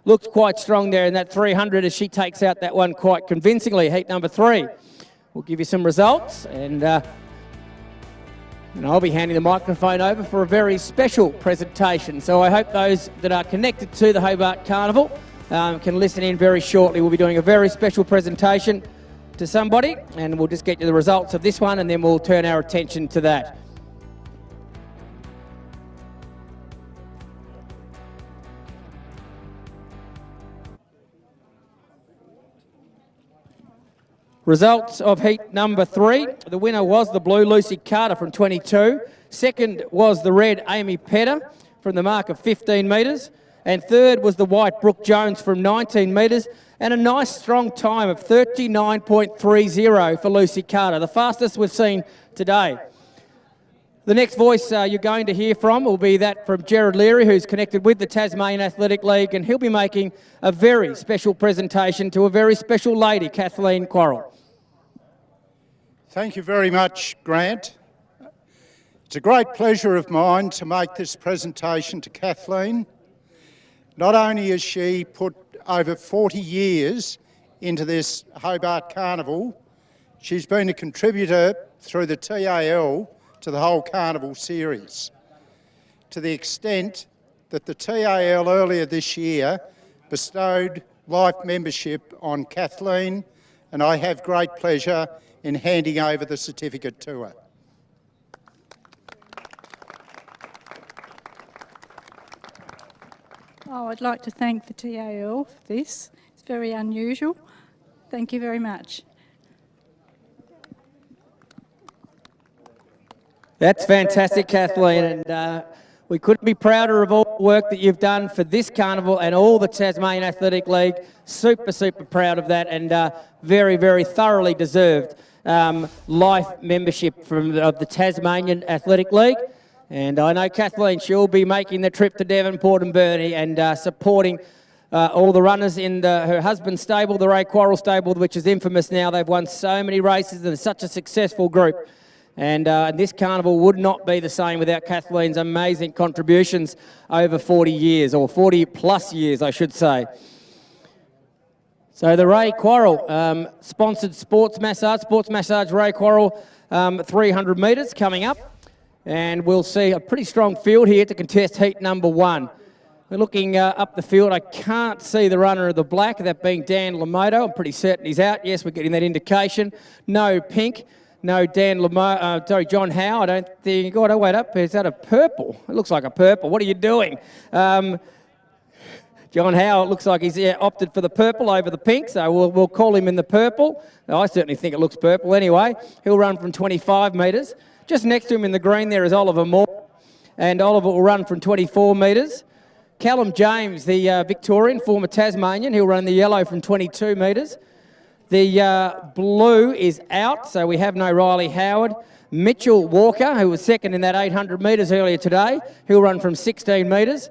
looked quite strong there in that 300 as she takes out that one quite convincingly, heat number 3. We'll give you some results, and I'll be handing the microphone over for a very special presentation. So I hope those that are connected to the Hobart Carnival can listen in very shortly. We'll be doing a very special presentation to somebody, and we'll just get you the results of this one, and then we'll turn our attention to that. Results of heat number 3. The winner was the blue, Lucy Carter, from 22. Second was the red, Amy Petter, from the mark of 15 metres. And third was the white, Brooke Jones, from 19 metres. And a nice strong time of 39.30 for Lucy Carter, the fastest we've seen today. The next voice you're going to hear from will be that from Gerard Leary, who's connected with the Tasmanian Athletic League, and he'll be making a very special presentation to a very special lady, Kathleen Quarrell. Thank you very much, Grant. It's a great pleasure of mine to make this presentation to Kathleen. Not only has she put over 40 years into this Hobart Carnival, she's been a contributor through the TAL to the whole Carnival series, to the extent that the TAL earlier this year bestowed life membership on Kathleen, and I have great pleasure in handing over the certificate to her. Oh, I'd like to thank the TAL for this. It's very unusual. Thank you very much. That's fantastic, Kathleen, and we couldn't be prouder of all the work that you've done for this carnival and all the Tasmanian Athletic League. Super, super proud of that, and very, very thoroughly deserved life membership of the Tasmanian Athletic League. And I know Kathleen, she'll be making the trip to Devonport and Burnie and supporting all the runners in her husband's stable, the Ray Quarrell stable, which is infamous now. They've won so many races and it's such a successful group. And this carnival would not be the same without Kathleen's amazing contributions over 40 years, or 40 plus years, I should say. So the Ray Quarrel sponsored sports massage Ray Quarrel, 300 metres coming up. And we'll see a pretty strong field here to contest heat number 1. We're looking up the field. I can't see the runner of the black, that being Dan Lamoto. I'm pretty certain he's out. Yes, we're getting that indication. No pink. No Dan Lamoto. Sorry, John Howe. I don't think. God, oh, wait up. Is that a purple? It looks like a purple. What are you doing? John Howe, it looks like he's opted for the purple over the pink, so we'll call him in the purple. I certainly think it looks purple anyway. He'll run from 25 metres. Just next to him in the green there is Oliver Moore, and Oliver will run from 24 metres. Callum James, the Victorian, former Tasmanian, he'll run the yellow from 22 metres. The blue is out, so we have no Riley Howard. Mitchell Walker, who was second in that 800 metres earlier today, he'll run from 16 metres.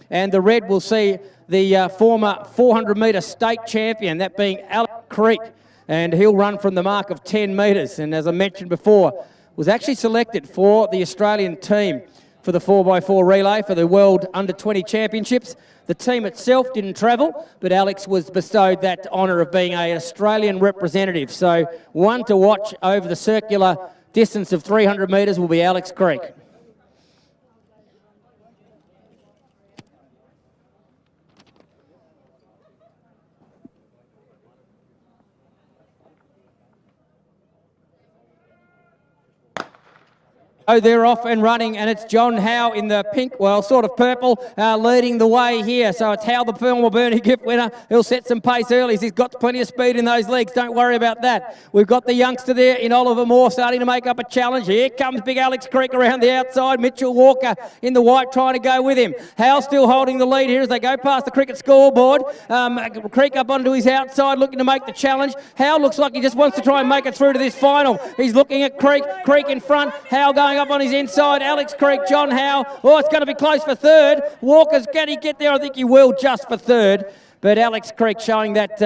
And the red will see the former 400 metre state champion, that being Alex Creek, and he'll run from the mark of 10 metres. And as I mentioned before, was actually selected for the Australian team for the 4x4 relay for the World Under-20 Championships. The team itself didn't travel, but Alex was bestowed that honour of being an Australian representative. So one to watch over the circular distance of 300 metres will be Alex Creek. Oh, they're off and running, and it's John Howe in the pink, well, sort of purple, leading the way here. So it's Howe, the former Burnie Gift winner. He'll set some pace early. He's got plenty of speed in those legs. Don't worry about that. We've got the youngster there in Oliver Moore starting to make up a challenge. Here comes big Alex Creek around the outside. Mitchell Walker in the white trying to go with him. Howe still holding the lead here as they go past the cricket scoreboard. Creek up onto his outside looking to make the challenge. Howe looks like he just wants to try and make it through to this final. He's looking at Creek. Creek in front. Howe going up on his inside. Alex Creek, John Howe. Oh, it's going to be close for third. Walker's, can he get there? I think he will, just for third. But Alex Creek showing that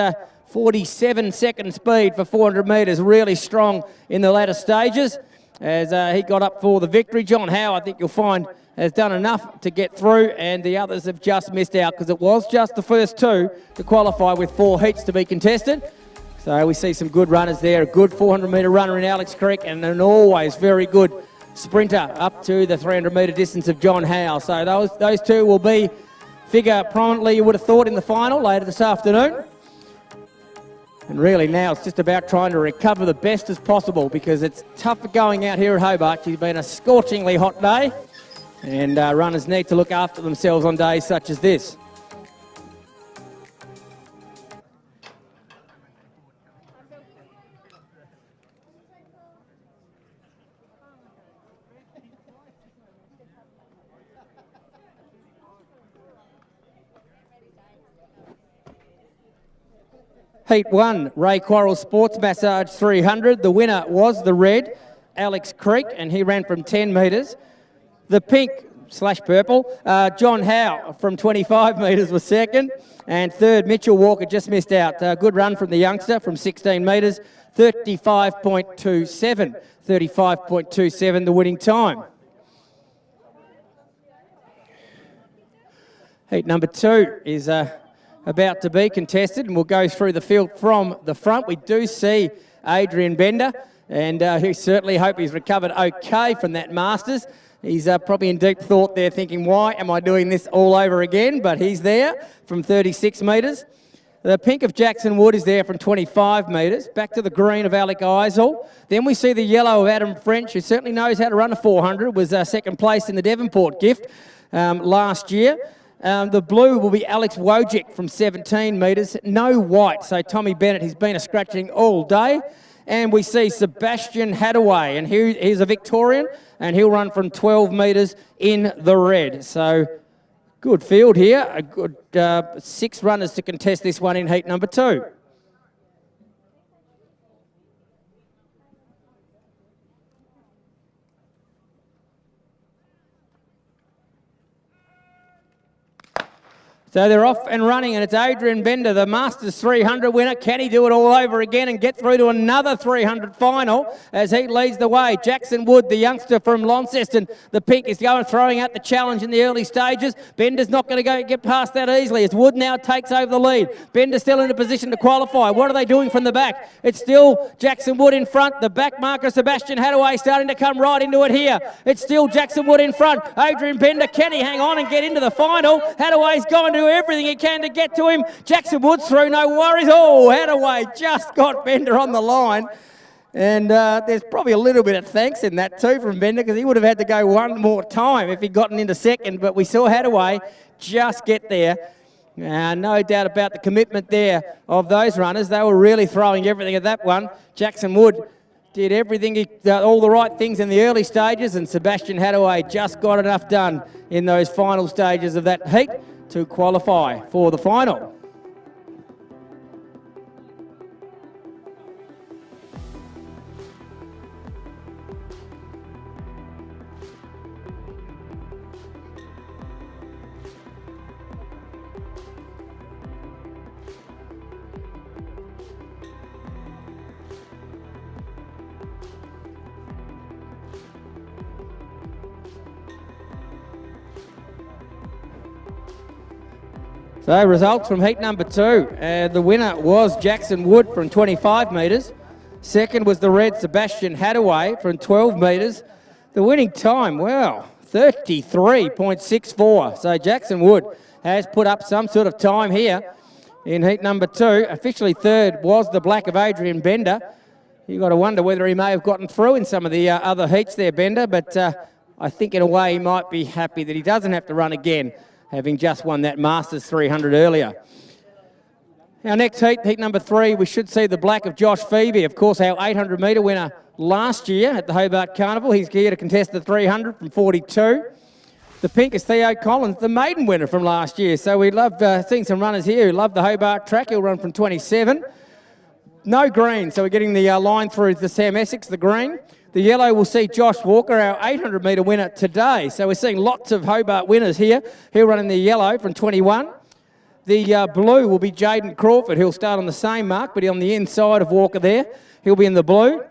47-second speed for 400 metres, really strong in the latter stages as he got up for the victory. John Howe, I think you'll find, has done enough to get through, and the others have just missed out because it was just the first two to qualify with 4 heats to be contested. So we see some good runners there, a good 400-metre runner in Alex Creek, and an always very good sprinter up to the 300-metre distance of John Howe. So those two will figure prominently, you would have thought, in the final later this afternoon. And really now it's just about trying to recover the best as possible because it's tough going out here at Hobart. It's been a scorchingly hot day, and runners need to look after themselves on days such as this. Heat 1, Ray Quarrel Sports Massage 300. The winner was the red, Alex Creek, and he ran from 10 metres. The pink/purple, John Howe from 25 metres was second. And third, Mitchell Walker just missed out. Good run from the youngster from 16 metres, 35.27. 35.27 the winning time. Heat number 2 is about to be contested, and we'll go through the field from the front. We do see Adrian Bender, and we certainly hope he's recovered okay from that Masters. He's probably in deep thought there thinking, why am I doing this all over again? But he's there from 36 metres. The pink of Jackson Wood is there from 25 metres. Back to the green of Alec Eisel. Then we see the yellow of Adam French, who certainly knows how to run a 400, was second place in the Devonport Gift last year. The blue will be Alex Wojcik from 17 metres. No white, so Tommy Bennett, he's been a scratching all day. And we see Sebastian Hadaway, and he's a Victorian, and he'll run from 12 metres in the red. So good field here. A good 6 runners to contest this one in heat number 2. So they're off and running, and it's Adrian Bender, the Masters 300 winner. Can he do it all over again and get through to another 300 final as he leads the way? Jackson Wood, the youngster from Launceston, the pink, is going throwing out the challenge in the early stages. Bender's not going to get past that easily as Wood now takes over the lead. Bender's still in a position to qualify. What are they doing from the back? It's still Jackson Wood in front. The back marker, Sebastian Hadaway, starting to come right into it here. It's still Jackson Wood in front. Adrian Bender, can he hang on and get into the final? Hadaway's going to everything he can to get to him. Jackson Woods through, no worries. Oh, Hadaway just got Bender on the line. And there's probably a little bit of thanks in that too from Bender, because he would have had to go one more time if he'd gotten into second. But we saw Hadaway just get there. No doubt about the commitment there of those runners. They were really throwing everything at that one. Jackson Wood did everything, all the right things in the early stages, and Sebastian Hadaway just got enough done in those final stages of that heat to qualify for the final. So results from heat number 2. The winner was Jackson Wood from 25 metres. Second was the red Sebastian Hadaway from 12 metres. The winning time, wow, 33.64. So Jackson Wood has put up some sort of time here in heat number 2. Officially third was the black of Adrian Bender. You've got to wonder whether he may have gotten through in some of the other heats there, Bender, but I think in a way he might be happy that he doesn't have to run again, having just won that Masters 300 earlier. Our next heat, heat number 3, we should see the black of Josh Phoebe, of course our 800 metre winner last year at the Hobart Carnival. He's here to contest the 300 from 42. The pink is Theo Collins, the maiden winner from last year. So we love seeing some runners here who love the Hobart track. He'll run from 27. No green, so we're getting the line through the Sam Essex, the green. The yellow will see Josh Walker, our 800 metre winner today. So we're seeing lots of Hobart winners here. He'll run in the yellow from 21. The blue will be Jaden Crawford. He'll start on the same mark, but on the inside of Walker there. He'll be in the blue.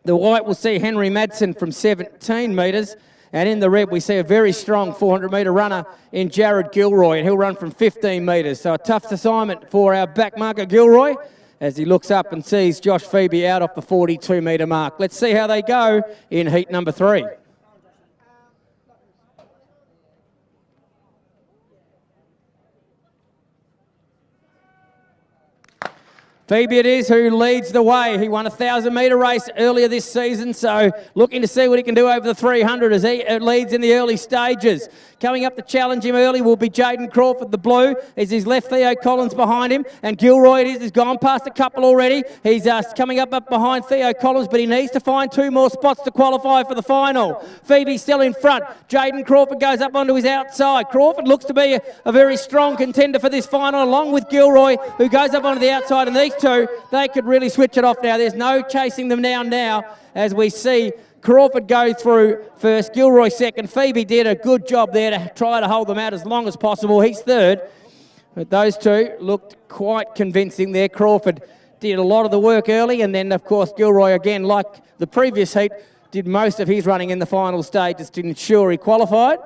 The white will see Henry Madsen from 17 metres. And in the red, we see a very strong 400 metre runner in Jared Gilroy, and he'll run from 15 metres. So a tough assignment for our back marker Gilroy, as he looks up and sees Josh Phoebe out off the 42 metre mark. Let's see how they go in heat number 3. Phoebe it is who leads the way. He won a 1,000 metre race earlier this season, so looking to see what he can do over the 300 as he leads in the early stages. Coming up to challenge him early will be Jaden Crawford, the blue, as he's left Theo Collins behind him, and Gilroy it is, has gone past a couple already. He's coming up behind Theo Collins, but he needs to find 2 more spots to qualify for the final. Phoebe's still in front. Jaden Crawford goes up onto his outside. Crawford looks to be a very strong contender for this final, along with Gilroy, who goes up onto the outside, and these two, they could really switch it off now. There's no chasing them down now as we see Crawford go through first, Gilroy second. Phoebe did a good job there to try to hold them out as long as possible. He's third, but those two looked quite convincing there. Crawford did a lot of the work early, and then, of course, Gilroy, again, like the previous heat, did most of his running in the final stages to ensure he qualified.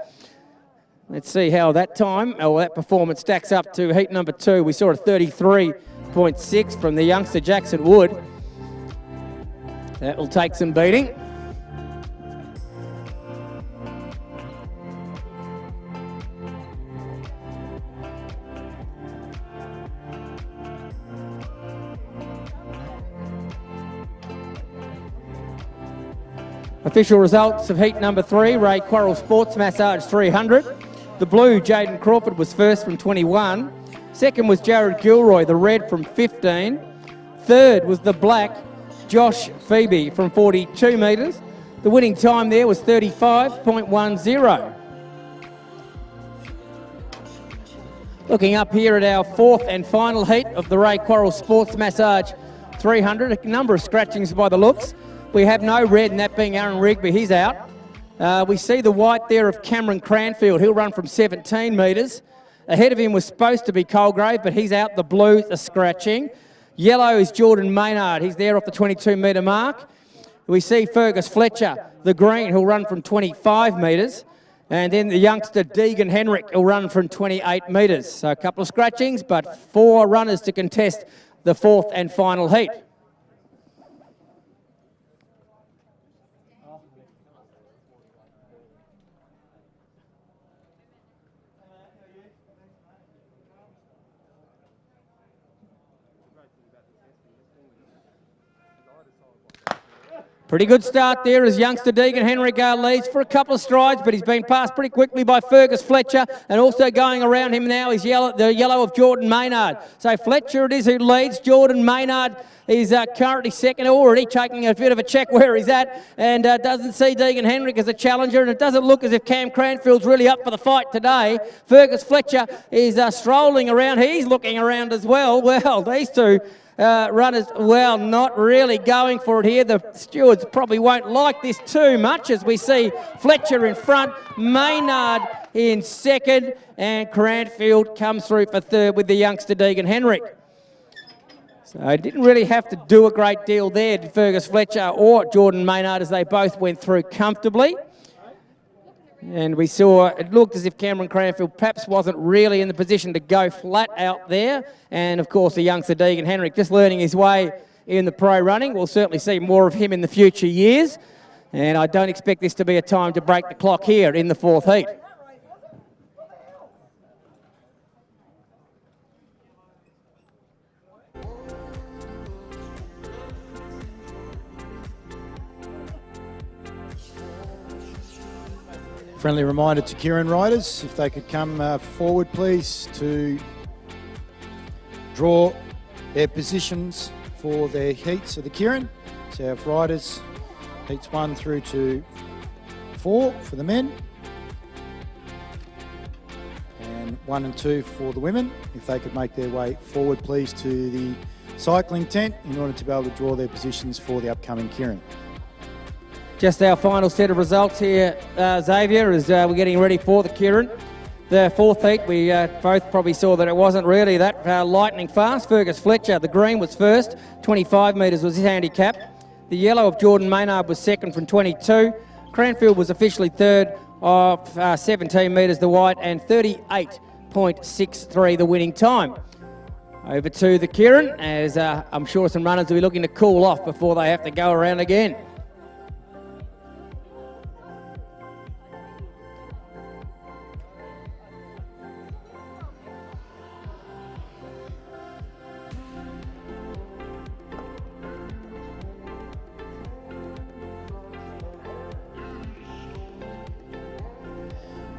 Let's see how that time, or that performance stacks up to heat number 2. We saw a 33.6 from the youngster Jackson Wood. That will take some beating. Official results of heat number 3, Ray Quarrell Sports Massage 300. The blue, Jaden Crawford, was first from 21. Second was Jared Gilroy, the red, from 15. Third was the black, Josh Phoebe, from 42 metres. The winning time there was 35.10. Looking up here at our 4th and final heat of the Ray Quarrell Sports Massage 300, a number of scratchings by the looks. We have no red, and that being Aaron Rigby, he's out. We see the white there of Cameron Cranfield. He'll run from 17 metres. Ahead of him was supposed to be Colgrave, but he's out. The blue, the scratching. Yellow is Jordan Maynard. He's there off the 22-metre mark. We see Fergus Fletcher, the green, who'll run from 25 metres. And then the youngster Deegan Henrik will run from 28 metres. So a couple of scratchings, but 4 runners to contest the 4th and final heat. Pretty good start there as youngster Deegan Henrik leads for a couple of strides, but he's been passed pretty quickly by Fergus Fletcher, and also going around him now is the yellow of Jordan Maynard. So Fletcher it is who leads. Jordan Maynard is currently second, already taking a bit of a check where he's at, and doesn't see Deegan Henrik as a challenger, and it doesn't look as if Cam Cranfield's really up for the fight today. Fergus Fletcher is strolling around. He's looking around as well. Well, these two runners, well, not really going for it here. The stewards probably won't like this too much as we see Fletcher in front, Maynard in second, and Cranfield comes through for third with the youngster Deegan Henrik. So I didn't really have to do a great deal there, did Fergus Fletcher or Jordan Maynard, as they both went through comfortably. And we saw, it looked as if Cameron Cranfield perhaps wasn't really in the position to go flat out there. And of course, the youngster Deegan Henrik just learning his way in the pro running. We'll certainly see more of him in the future years. And I don't expect this to be a time to break the clock here in the 4th heat. Friendly reminder to keirin riders, if they could come forward please to draw their positions for their heats of the keirin. So if riders, heats 1 through to 4 for the men, and 1 and 2 for the women, if they could make their way forward please to the cycling tent in order to be able to draw their positions for the upcoming keirin. Just our final set of results here, Xavier, as we're getting ready for the keirin. The 4th heat, we both probably saw that it wasn't really that lightning fast. Fergus Fletcher, the green, was first. 25 metres was his handicap. The yellow of Jordan Maynard was second from 22. Cranfield was officially third of 17 metres the white, and 38.63 the winning time. Over to the keirin, as I'm sure some runners will be looking to cool off before they have to go around again.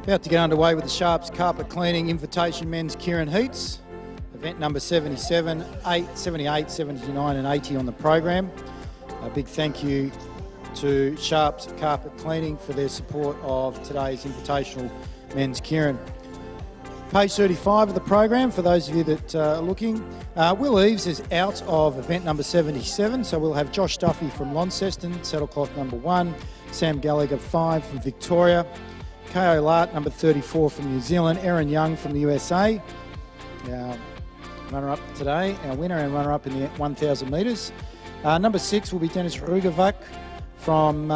About to get underway with the Sharps Carpet Cleaning Invitation Men's Keirin Heats. Event number 77, 78, 79 and 80 on the program. A big thank you to Sharps Carpet Cleaning for their support of today's Invitational Men's Keirin. Page 35 of the program, for those of you that are looking. Will Eves is out of event number 77, so we'll have Josh Duffy from Launceston, saddle cloth number 1, Sam Gallagher 5 from Victoria, K.O. Lart, number 34 from New Zealand, Erin Young from the USA, our runner-up today, our winner and runner-up in the 1,000 metres. Number 6 will be Dennis Rugovac from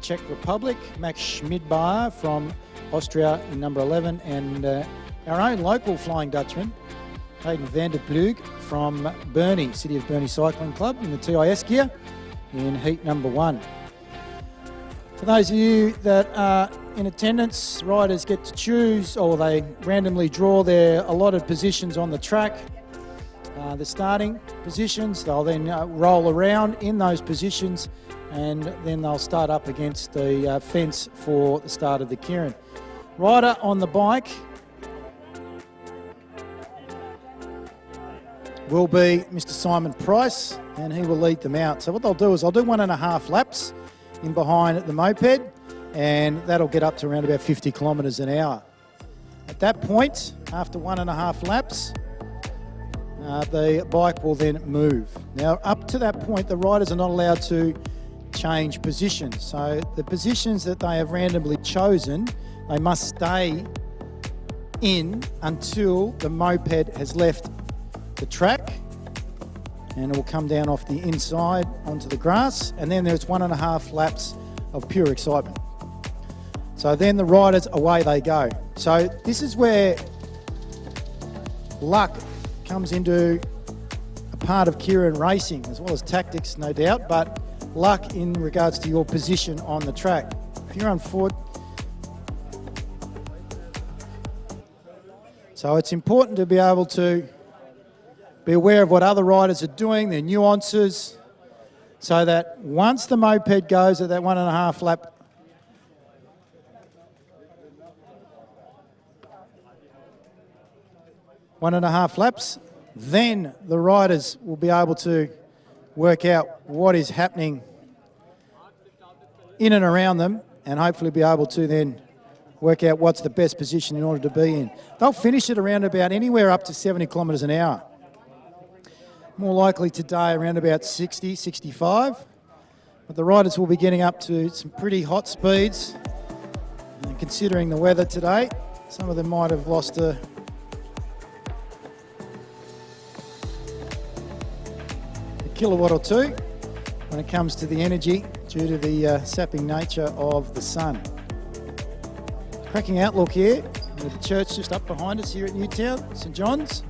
Czech Republic, Max Schmidbauer from Austria in number 11, and our own local Flying Dutchman, Hayden van der Plug from Burnie, City of Burnie Cycling Club in the TIS gear in heat number 1. For those of you that are in attendance, riders get to choose, or they randomly draw their allotted positions on the track. The starting positions, they'll then roll around in those positions, and then they'll start up against the fence for the start of the keirin. Rider on the bike will be Mr. Simon Price, and he will lead them out. So what they'll do is I'll do 1.5 laps in behind the moped, and that'll get up to around about 50 kilometres an hour. At that point, after 1.5 laps, the bike will then move. Now, up to that point, the riders are not allowed to change positions. So the positions that they have randomly chosen, they must stay in until the moped has left the track, and it will come down off the inside onto the grass, and then there's 1.5 laps of pure excitement. So then the riders, away they go. So this is where luck comes into a part of keirin racing, as well as tactics, no doubt, but luck in regards to your position on the track. If you're on foot, so it's important to be able to be aware of what other riders are doing, their nuances, so that once the moped goes at that 1.5 lap, laps, then the riders will be able to work out what is happening in and around them, and hopefully be able to then work out what's the best position in order to be in. They'll finish it around about anywhere up to 70 kilometres an hour. More likely today around about 60, 65. But the riders will be getting up to some pretty hot speeds. And considering the weather today, some of them might have lost a kilowatt or two when it comes to the energy due to the sapping nature of the sun. Cracking outlook here with the church just up behind us here at Newtown, St John's.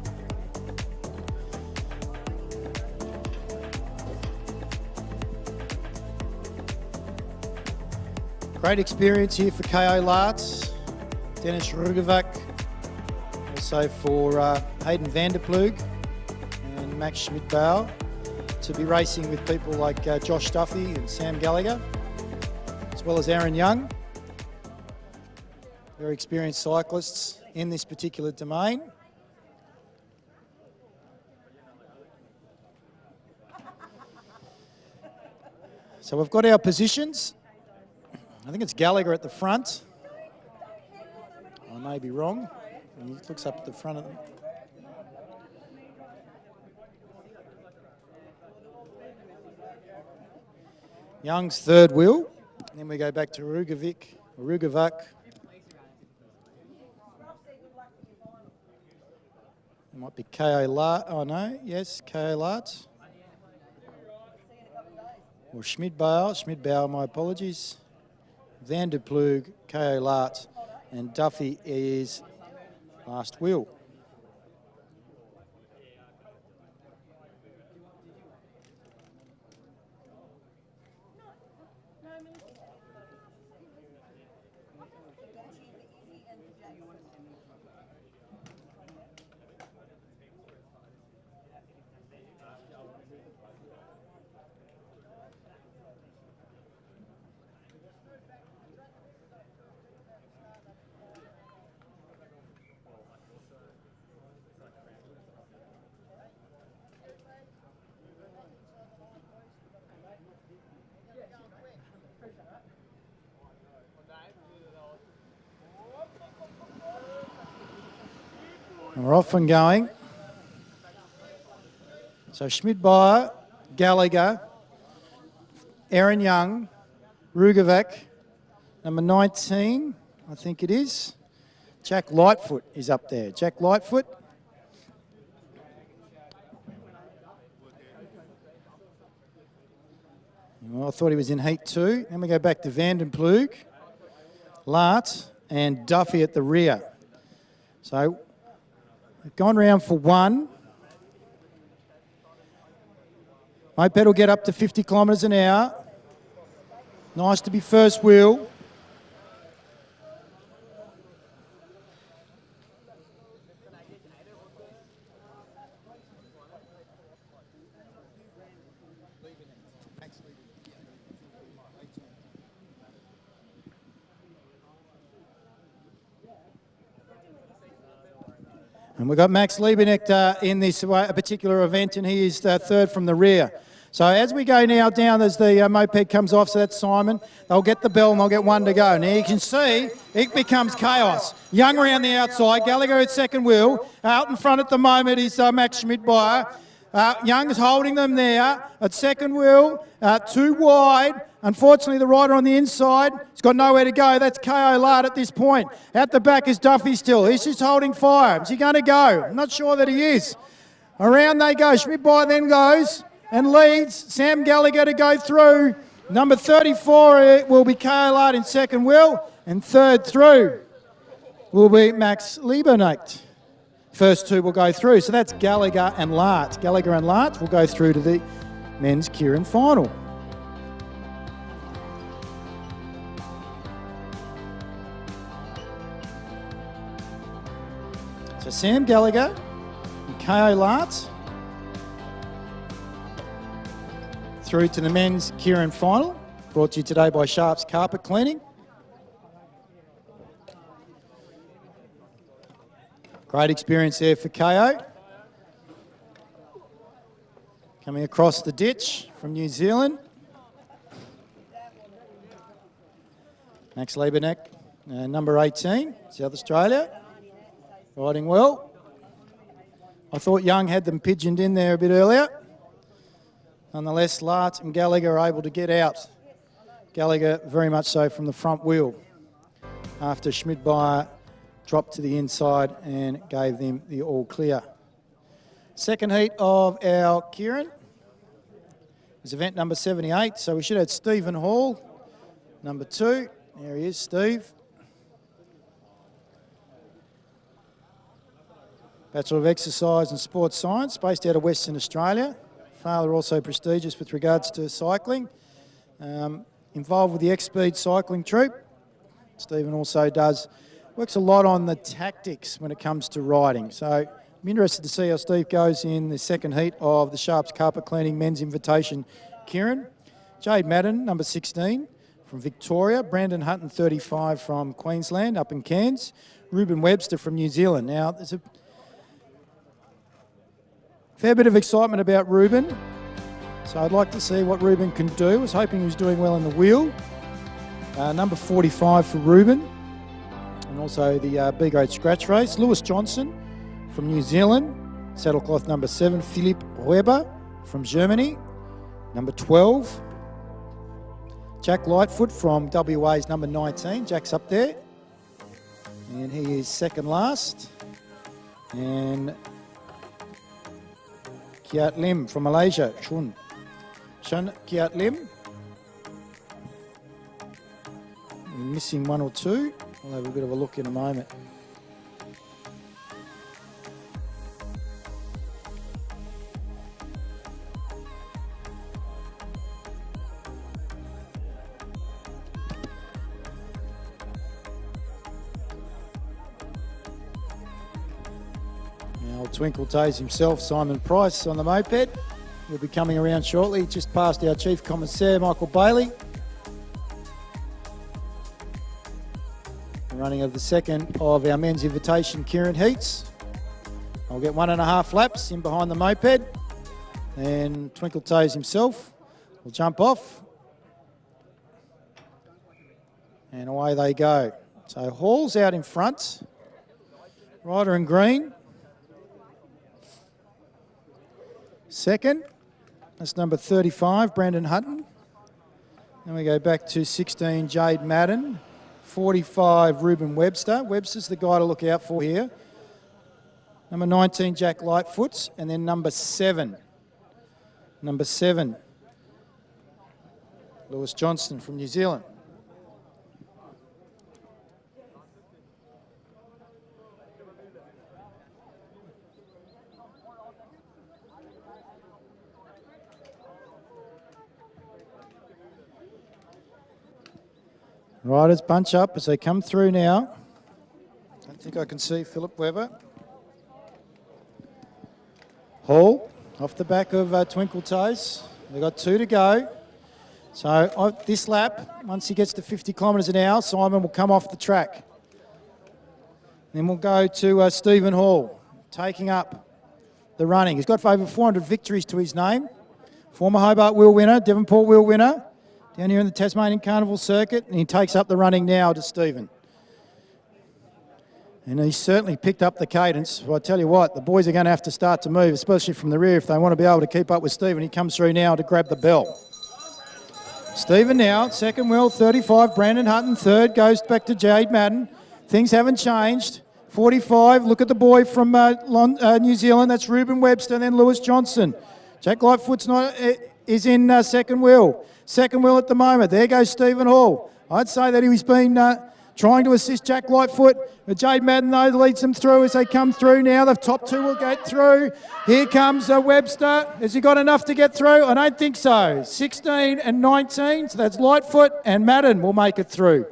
Great experience here for KO Laerts, Dennis Rugevac, also for Hayden van der Ploeg and Max Schmidt-Bauer, to be racing with people like Josh Duffy and Sam Gallagher, as well as Aaron Young. Very experienced cyclists in this particular domain. So we've got our positions. I think it's Gallagher at the front. I may be wrong. He looks up at the front of them. Young's third wheel. And then we go back to Rugevac. It might be KO Laerts. Oh no, yes, KO Laerts. Or Schmidt-Bauer, my apologies. Van der Ploeg, KO Laerts, and Duffy is last wheel. And we're off and going. So Schmidt-Bauer, Gallagher, Aaron Young, Rugevac, number 19, I think it is. Jack Lightfoot is up there. Jack Lightfoot. Well, I thought he was in heat 2. Then we go back to Van der Ploeg, Laerts and Duffy at the rear. So we've gone round for 1. Moped will get up to 50 kilometres an hour. Nice to be first wheel. And we've got Max Liebeneck in this particular event, and he is third from the rear. So as we go now down, as the moped comes off, so that's Simon, they'll get the bell and they'll get 1 to go. Now you can see it becomes chaos. Young around the outside, Gallagher at second wheel. Out in front at the moment is Max Schmidt-Bauer. Young's holding them there at second wheel, too wide. Unfortunately, the rider on the inside has got nowhere to go. That's KO Lard at this point. At the back is Duffy still. He's just holding fire. Is he going to go? I'm not sure that he is. Around they go. Schmidt-By then goes and leads. Sam Gallagher to go through. Number 34 it will be KO Lard in second wheel. And third through will be Max Lieberknecht. First two will go through. So that's Gallagher and Lart. Gallagher and Lart will go through to the men's keirin final. So Sam Gallagher and KO Lart through to the men's keirin final. Brought to you today by Sharp's Carpet Cleaning. Great experience there for KO. Coming across the ditch from New Zealand. Max Lieberknecht, number 18, South Australia. Riding well. I thought Young had them pigeoned in there a bit earlier. Nonetheless, Lart and Gallagher are able to get out. Gallagher very much so from the front wheel after Schmidt-By dropped to the inside and gave them the all clear. Second heat of our keirin is event number 78. So we should have Stephen Hall, number 2. There he is, Steve. Bachelor of Exercise and Sports Science, based out of Western Australia. Father also prestigious with regards to cycling. Involved with the X-Speed cycling troop. Stephen also works a lot on the tactics when it comes to riding. So I'm interested to see how Steve goes in the second heat of the Sharp's Carpet Cleaning Men's Invitation keirin. Jade Madden, number 16 from Victoria. Brandon Hutton, 35 from Queensland, up in Cairns. Ruben Webster from New Zealand. Now, there's a fair bit of excitement about Ruben. So I'd like to see what Ruben can do. I was hoping he was doing well in the wheel. Number 45 for Ruben. And also the B-grade scratch race. Lewis Johnson from New Zealand. Saddlecloth number 7. Philipp Weber from Germany. Number 12. Jack Lightfoot from WA's number 19. Jack's up there. And he is second last. And Kiat Lim from Malaysia. Shun Kiat Lim. We're missing one or two. We'll have a bit of a look in a moment. Now Twinkle Toes himself, Simon Price, on the moped. Will be coming around shortly, just past our Chief Commissaire, Michael Bailey. Running of the second of our men's invitation keirin heats. I'll get 1.5 laps in behind the moped. And Twinkle Toes himself will jump off. And away they go. So Hall's out in front. Rider in green. Second, that's number 35, Brandon Hutton. Then we go back to 16, Jade Madden. 45, Ruben Webster. Webster's the guy to look out for here. Number 19, Jack Lightfoot. And then number 7. Number 7, Lewis Johnson from New Zealand. Riders bunch up as they come through now. I think I can see Philip Weber. Hall off the back of Twinkle Toes. They've got 2 to go. So this lap, once he gets to 50 kilometres an hour, Simon will come off the track. Then we'll go to Stephen Hall, taking up the running. He's got over 400 victories to his name. Former Hobart wheel winner, Devonport wheel winner. Down here in the Tasmanian Carnival circuit, and he takes up the running now to Stephen. And he certainly picked up the cadence. Well, I tell you what, the boys are going to have to start to move, especially from the rear, if they want to be able to keep up with Stephen. He comes through now to grab the bell. Stephen now, second wheel, 35. Brandon Hutton, third, goes back to Jade Madden. Things haven't changed. 45, look at the boy from New Zealand. That's Ruben Webster and then Lewis Johnson. Jack Lightfoot's is in second wheel. Second wheel at the moment. There goes Stephen Hall. I'd say that he's been trying to assist Jack Lightfoot. Jade Madden, though, leads them through as they come through now. The top two will get through. Here comes Webster. Has he got enough to get through? I don't think so. 16 and 19, so that's Lightfoot, and Madden will make it through.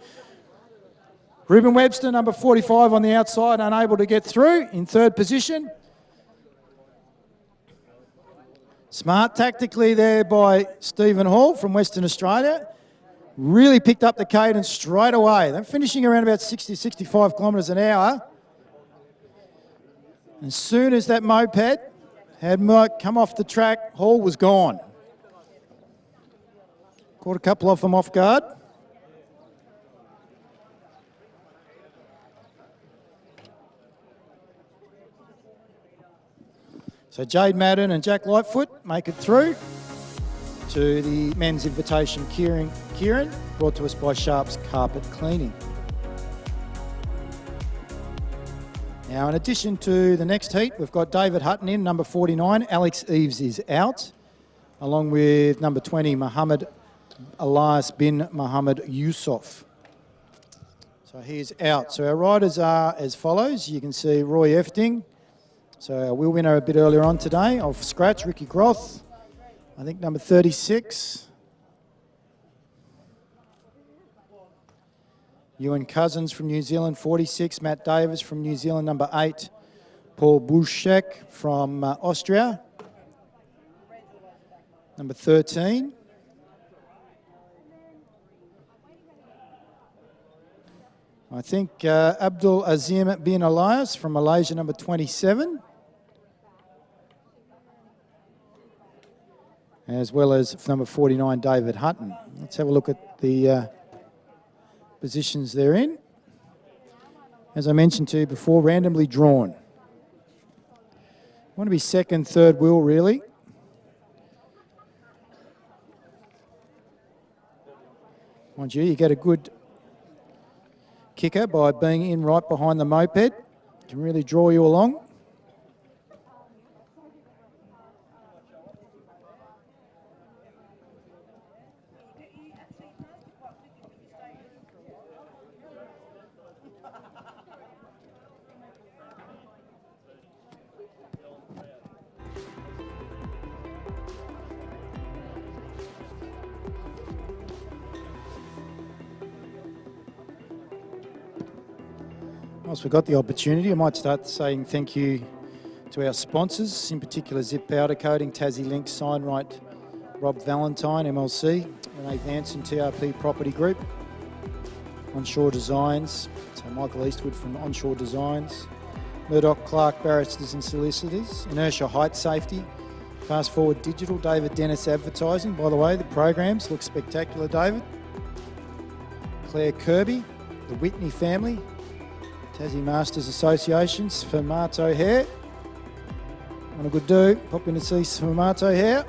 Ruben Webster, number 45 on the outside, unable to get through in third position. Smart tactically there by Stephen Hall from Western Australia. Really picked up the cadence straight away. They're finishing around about 60, 65 kilometres an hour. As soon as that moped had come off the track, Hall was gone. Caught a couple of them off guard. So Jade Madden and Jack Lightfoot make it through to the men's invitation keirin, brought to us by Sharp's Carpet Cleaning. Now, in addition to the next heat, we've got David Hutton in, number 49. Alex Eves is out, along with number 20, Mohammed Elias bin Mohammed Yusuf. So he's out. So our riders are as follows. You can see Roy Efting. So our wheel winner a bit earlier on today, off scratch, Ricky Groth. I think number 36. Ewan Cousins from New Zealand, 46. Matt Davis from New Zealand, number 8. Paul Buschek from Austria, number 13. I think Abdul Azim bin Elias from Malaysia, number 27. As well as number 49, David Hutton. Let's have a look at the positions they're in. As I mentioned to you before, randomly drawn. Want to be second, third wheel, really. Mind you, you get a good kicker by being in right behind the moped. Can really draw you along. Once we've got the opportunity, I might start saying thank you to our sponsors, in particular Zip Powder Coating, Tassie Link, Signrite, Rob Valentine, MLC, Renee Vanson, TRP Property Group, Onshore Designs, so Michael Eastwood from Onshore Designs, Murdoch Clark Barristers and Solicitors, Inertia Height Safety, Fast Forward Digital, David Dennis Advertising. By the way, the programs look spectacular, David. Claire Kirby, the Whitney family, Tassie Masters Association, Sfumato Hair. Want a good do, pop in to see Sfumato Hair.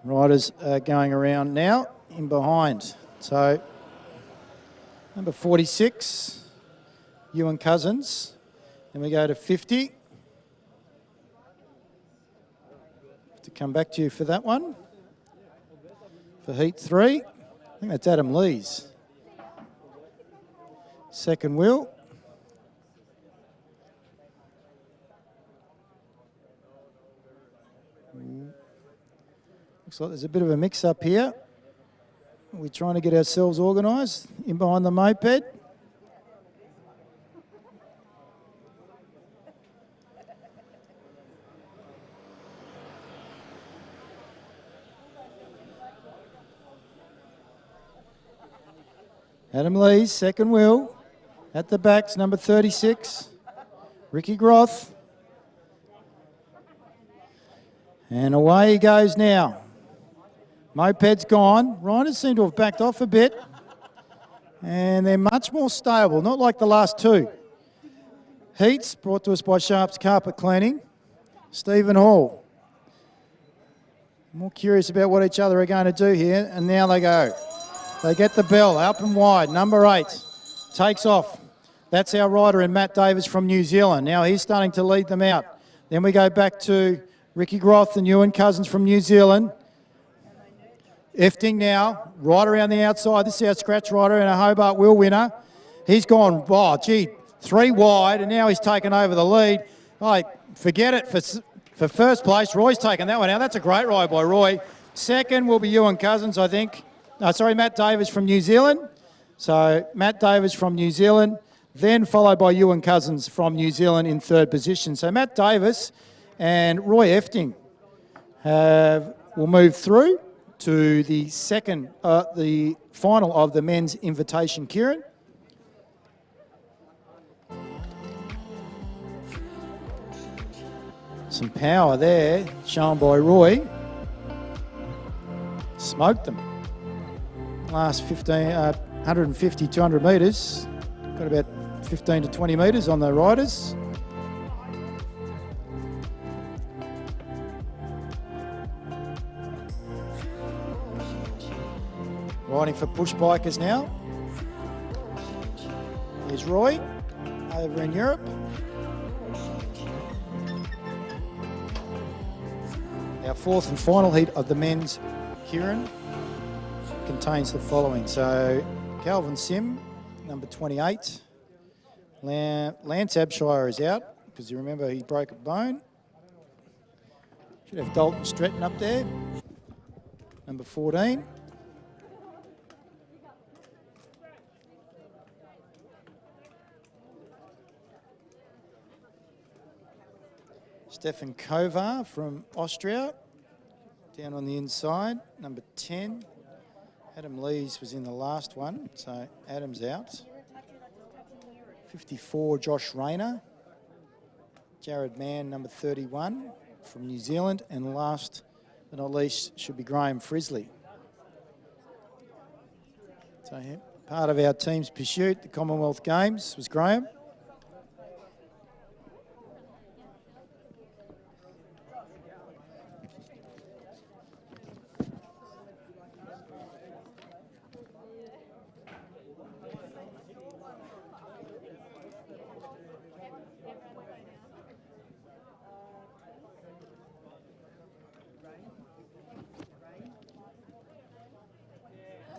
Riders are going around now, in behind. So, number 46, Ewan Cousins. Then we go to 50. Have to come back to you for that one. For heat 3. I think that's Adam Lees. Second wheel. Looks like there's a bit of a mix-up here. We're trying to get ourselves organised in behind the moped. Adam Lees, second wheel. At the back's number 36, Ricky Groth. And away he goes now. Moped's gone. Riders seem to have backed off a bit. And they're much more stable, not like the last two. Heats brought to us by Sharps Carpet Cleaning. Stephen Hall. More curious about what each other are going to do here. And now they go. They get the bell up and wide. Number 8 takes off. That's our rider in Matt Davis from New Zealand. Now he's starting to lead them out. Then we go back to Ricky Groth and Ewan Cousins from New Zealand. Efting now, right around the outside. This is our scratch rider and a Hobart Will winner. He's gone, oh, gee, 3 wide, and now he's taken over the lead. Forget it for first place. Roy's taken that one out. That's a great ride by Roy. Second will be Ewan Cousins, I think. Matt Davis from New Zealand. So Matt Davis from New Zealand, then followed by Ewan Cousins from New Zealand in third position. So Matt Davis and Roy Efting will move through to the the final of the men's invitation, Keirin. Some power there, shown by Roy. Smoked them. Last 150, 200 metres. Got about 15 to 20 metres on the riders. Riding for push bikers now. Here's Roy over in Europe. Our fourth and final heat of the men's, Keirin, contains the following. So Calvin Sim, number 28. Lance Abshire is out because you remember he broke a bone. Should have Dalton Stretton up there, number 14. Stefan Kovar from Austria, down on the inside, number 10. Adam Lees was in the last one, so Adam's out. 54, Josh Rayner. Jared Mann, number 31, from New Zealand. And last but not least should be Graham Frisley. So part of our team's pursuit, the Commonwealth Games, was Graham.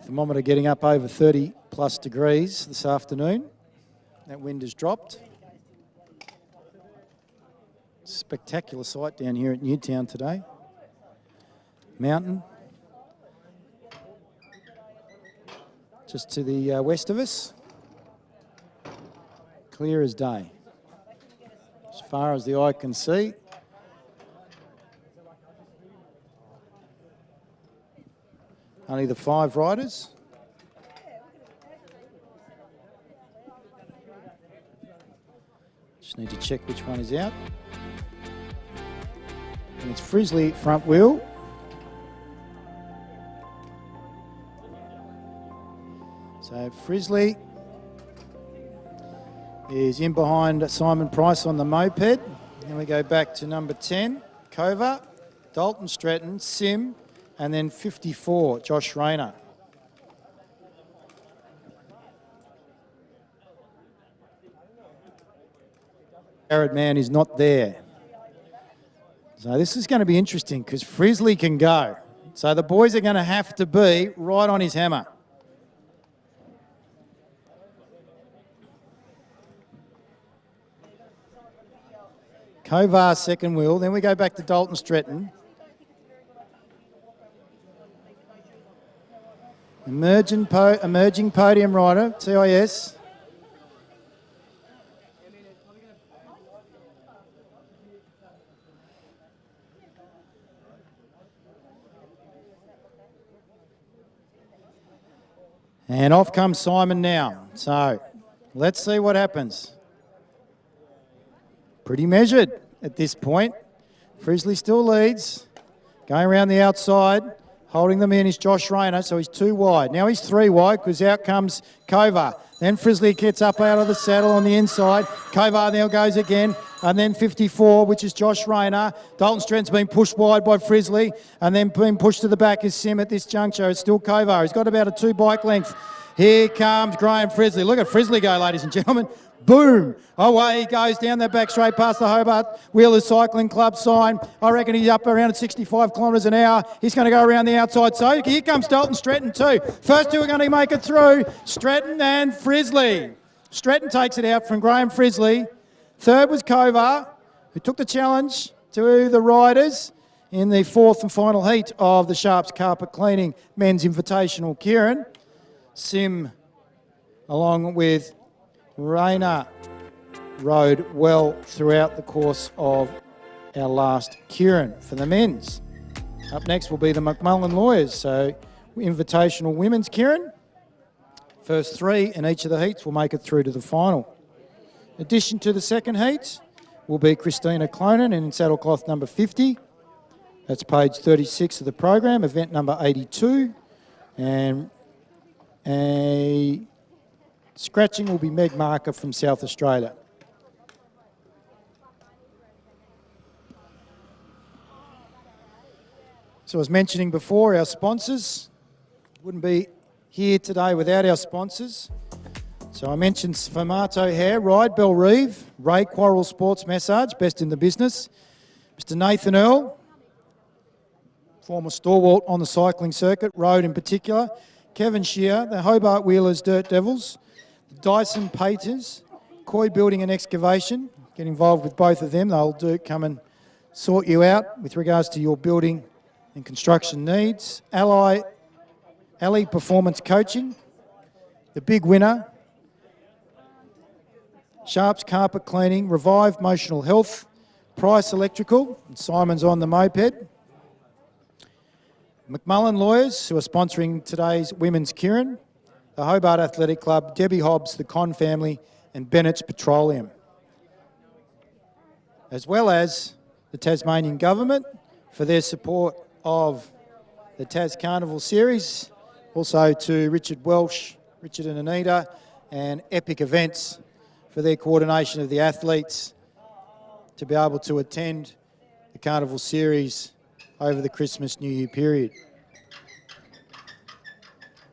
Thermometer getting up over 30 plus degrees this afternoon. That wind has dropped. Spectacular sight down here at Newtown today. Mountain. Just to the west of us. Clear as day. As far as the eye can see. Only the 5 riders. Just need to check which one is out. And it's Frisley front wheel. So Frisley is in behind Simon Price on the moped. Then we go back to number 10, Kovar, Dalton Stretton, Sim, and then 54, Josh Rayner. Jared Mann is not there. So this is going to be interesting because Frisley can go. So the boys are going to have to be right on his hammer. Kovar second wheel. Then we go back to Dalton Stretton. Emerging podium rider, TIS. And off comes Simon now. So let's see what happens. Pretty measured at this point. Frisley still leads. Going around the outside. Holding them in is Josh Rayner, so he's 2 wide. Now he's 3 wide because out comes Kovar. Then Frizzly gets up out of the saddle on the inside. Kovar now goes again. And then 54, which is Josh Rayner. Dalton Stratton's been pushed wide by Frizzly. And then being pushed to the back is Sim at this juncture. It's still Kovar. He's got about a 2 bike length. Here comes Graham Frizzly. Look at Frizzly go, ladies and gentlemen. Boom! Away he goes down that back straight past the Hobart Wheelers Cycling Club sign. I reckon he's up around at 65 kilometres an hour. He's going to go around the outside. So here comes Dalton Stratton too. First 2 are going to make it through. Stratton and Frizzly. Stratton takes it out from Graham Frizzly. Third was Kovar, who took the challenge to the riders in the 4th and final heat of the Sharps Carpet Cleaning Men's Invitational. Keirin, Sim, along with Rayner, rode well throughout the course of our last Keirin for the men's. Up next will be the McMullen Lawyers, so invitational women's Keirin. First 3 in each of the heats will make it through to the final. In addition to the second heat will be Christina Clonan in saddlecloth number 50. That's page 36 of the program, event number 82. And a scratching will be Meg Marker from South Australia. So as mentioning before, our sponsors wouldn't be here today without our sponsors. So I mentioned Sfumato Hair, Ride Bell Reeve, Ray Quarrel Sports Massage, best in the business. Mr Nathan Earl, former stalwart on the cycling circuit, road in particular. Kevin Shear, the Hobart Wheelers Dirt Devils. The Dyson Painters, Coy Building and Excavation. Get involved with both of them. They'll come and sort you out with regards to your building and construction needs. Ally Performance Coaching, the big winner. Sharps Carpet Cleaning, Revive Motional Health, Price Electrical, and Simon's on the moped. McMullen Lawyers, who are sponsoring today's women's Keirin. The Hobart Athletic Club, Debbie Hobbs, the Con family, and Bennett's Petroleum. As well as the Tasmanian Government for their support of the TasCarnivals series. Also to Richard Welsh, Richard and Anita, and Epic Events for their coordination of the athletes to be able to attend the Carnival Series over the Christmas New Year period.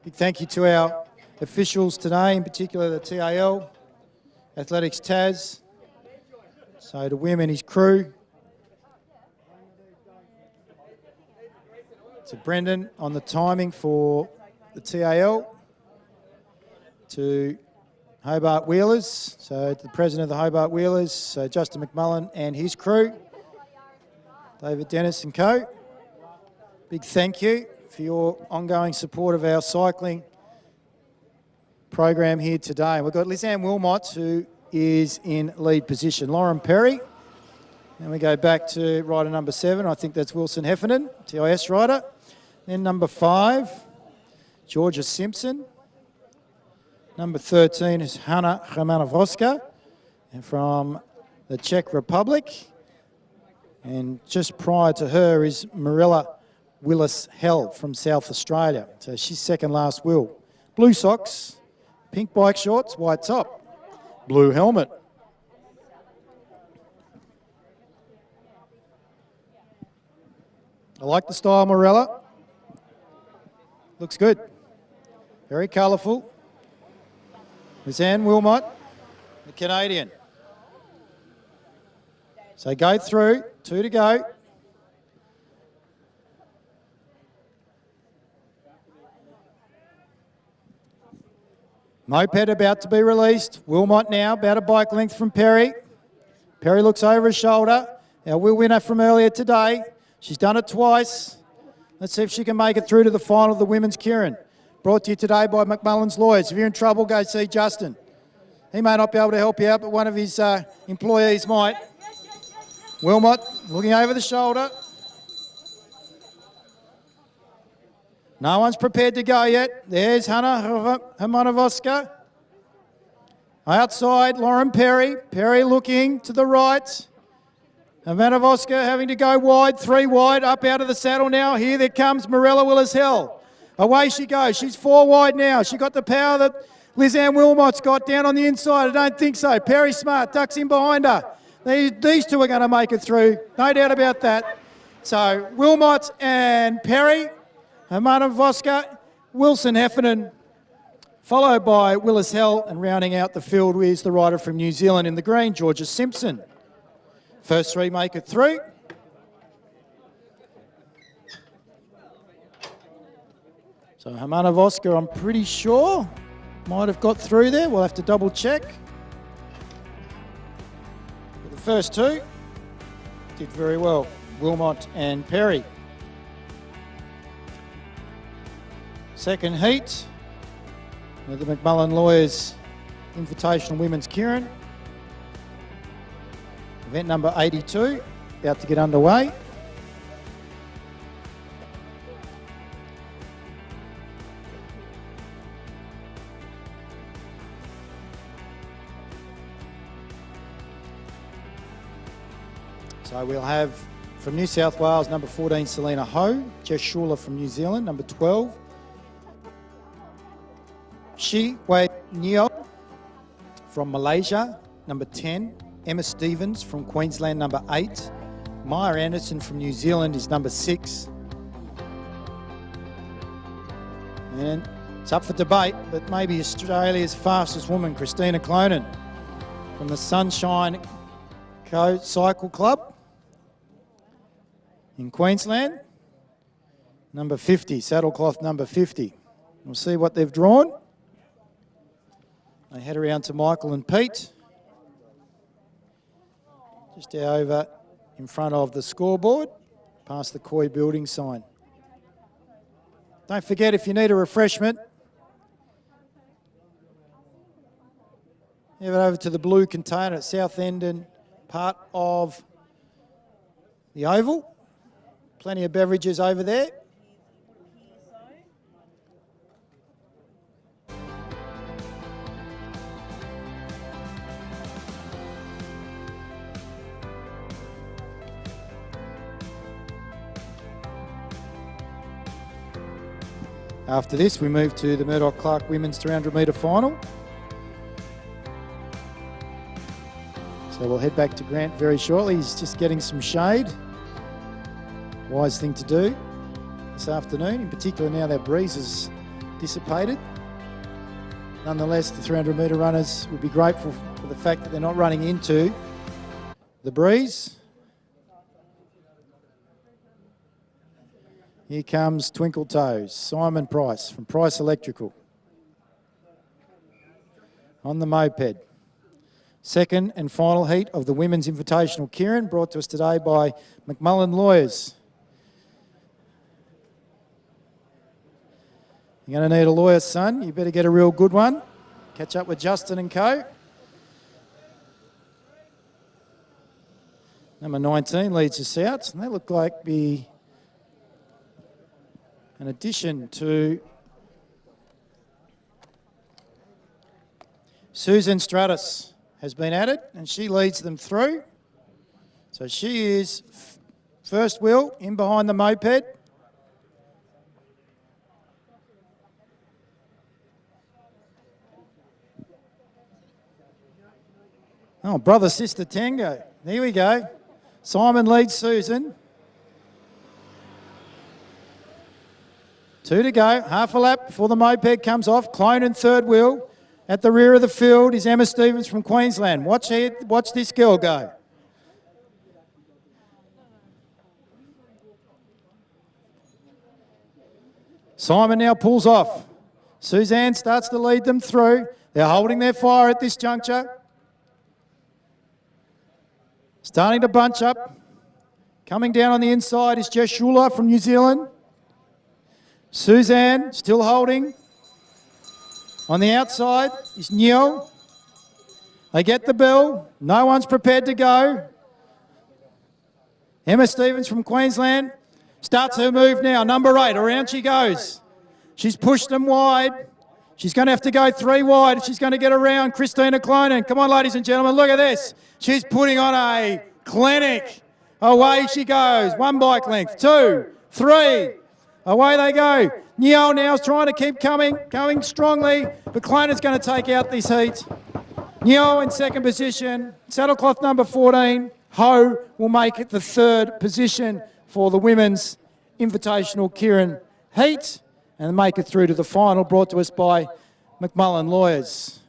Big thank you to our officials today, in particular the TAL, Athletics Tas, so to Wim and his crew, to Brendan on the timing for the TAL, to Hobart Wheelers, so to the president of the Hobart Wheelers, so Justin McMullen and his crew, David Dennis and co. Big thank you for your ongoing support of our cycling program here today. We've got Lisanne Wilmot, who is in lead position. Lauren Perry, then we go back to rider number 7, I think that's Wilson Heffernan, TIS rider. Then number 5, Georgia Simpson. Number 13 is Hanna Romanowska from the Czech Republic. And just prior to her is Marilla Willis-Hell from South Australia. So she's second last wheel. Blue socks, pink bike shorts, white top, blue helmet. I like the style, Marilla. Looks good. Very colourful. Lisanne Wilmot, the Canadian. So go through, 2 to go. Moped about to be released. Wilmot now, about a bike length from Perry. Perry looks over his shoulder. Our wheel winner from earlier today. She's done it twice. Let's see if she can make it through to the final of the women's Keirin. Brought to you today by McMullen's Lawyers. If you're in trouble, go see Justin. He may not be able to help you out, but one of his employees might. Wilmot looking over the shoulder. No one's prepared to go yet. There's Hanna Romanowska. Outside, Lauren Perry. Perry looking to the right. Ivanovoska having to go wide, 3 wide, up out of the saddle now. Here there comes Morella Willis-Hill. Away she goes. She's 4 wide now. She got the power that Lizanne Wilmot's got down on the inside. I don't think so. Perry Smart ducks in behind her. These two are going to make it through. No doubt about that. So Wilmot and Perry, Ivanovoska, Wilson Heffernan, followed by Willis-Hill, and rounding out the field is the rider from New Zealand in the green, Georgia Simpson. First 3 make it through. So Ivanovoska, I'm pretty sure, might have got through there. We'll have to double check. But the first 2 did very well, Wilmot and Perry. Second heat, the McMullen Lawyers Invitational Women's Keirin. Event number 82, about to get underway. So we'll have from New South Wales, number 14, Selena Ho. Jess Schuler from New Zealand, number 12. Shi Wei Nio from Malaysia, number 10. Emma Stevens from Queensland, number 8. Maya Anderson from New Zealand is number 6. And it's up for debate, but maybe Australia's fastest woman, Christina Clonan from the Sunshine Cycle Club in Queensland, number 50, saddlecloth number 50. We'll see what they've drawn. They head around to Michael and Pete. Just over in front of the scoreboard, past the Koi building sign. Don't forget, if you need a refreshment, head over to the blue container at South End and part of the Oval. Plenty of beverages over there. After this, we move to the Murdoch-Clark Women's 300 metre final. So we'll head back to Grant very shortly. He's just getting some shade. Wise thing to do this afternoon, in particular now that breeze has dissipated. Nonetheless, the 300 metre runners would be grateful for the fact that they're not running into the breeze. Here comes Twinkle Toes, Simon Price from Price Electrical on the moped. Second and final heat of the Women's Invitational Keirin, brought to us today by McMullen Lawyers. You're going to need a lawyer, son. You better get a real good one. Catch up with Justin and co. Number 19 leads us out, and they look like an addition to Susan Stratus has been added, and she leads them through. So she is first wheel in behind the moped. Oh, brother, sister tango. There we go. Simon leads Susan. 2 to go, half a lap before the moped comes off. Clone in third wheel. At the rear of the field is Emma Stevens from Queensland. Watch this girl go. Simon now pulls off. Suzanne starts to lead them through. They're holding their fire at this juncture. Starting to bunch up. Coming down on the inside is Jess Schuler from New Zealand. Suzanne still holding. On the outside is Neo. They get the bell. No one's prepared to go. Emma Stevens from Queensland starts her move now. Number 8, around she goes. She's pushed them wide. She's going to have to go 3 wide if she's going to get around Christina Clonan. Come on, ladies and gentlemen, look at this. She's putting on a clinic. Away she goes. 1 bike length. 2, 3. Away they go. Niel now's trying to keep going strongly, but Clona's going to take out this heat. Niel in second position. Saddlecloth number 14. Ho will make it the third position for the women's invitational keirin heat and make it through to the final, brought to us by McMullen Lawyers.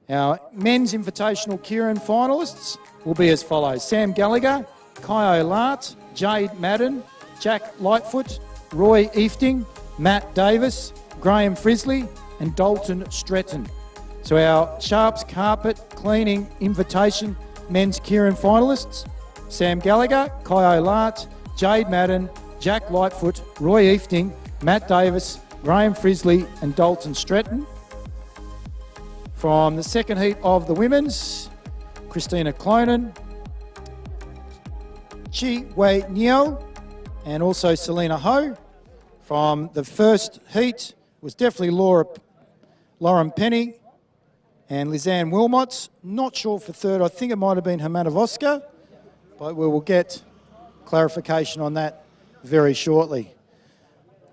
Our men's invitational keirin finalists will be as follows: Sam Gallagher, Kai Lart, Jade Madden, Jack Lightfoot, Roy Efting, Matt Davis, Graham Frisley and Dalton Stretton. So our Sharps Carpet Cleaning Invitation men's keirin finalists: Sam Gallagher, Kai Lart, Jade Madden, Jack Lightfoot, Roy Efting, Matt Davis, Graham Frisley and Dalton Stretton. From the second heat of the women's, Christina Clonan, Chi Wei Niel and also Selena Ho. From the first heat was definitely Lauren Penny and Lizanne Wilmots. Not sure for third. I think it might have been Hamana Voska, but we will get clarification on that very shortly.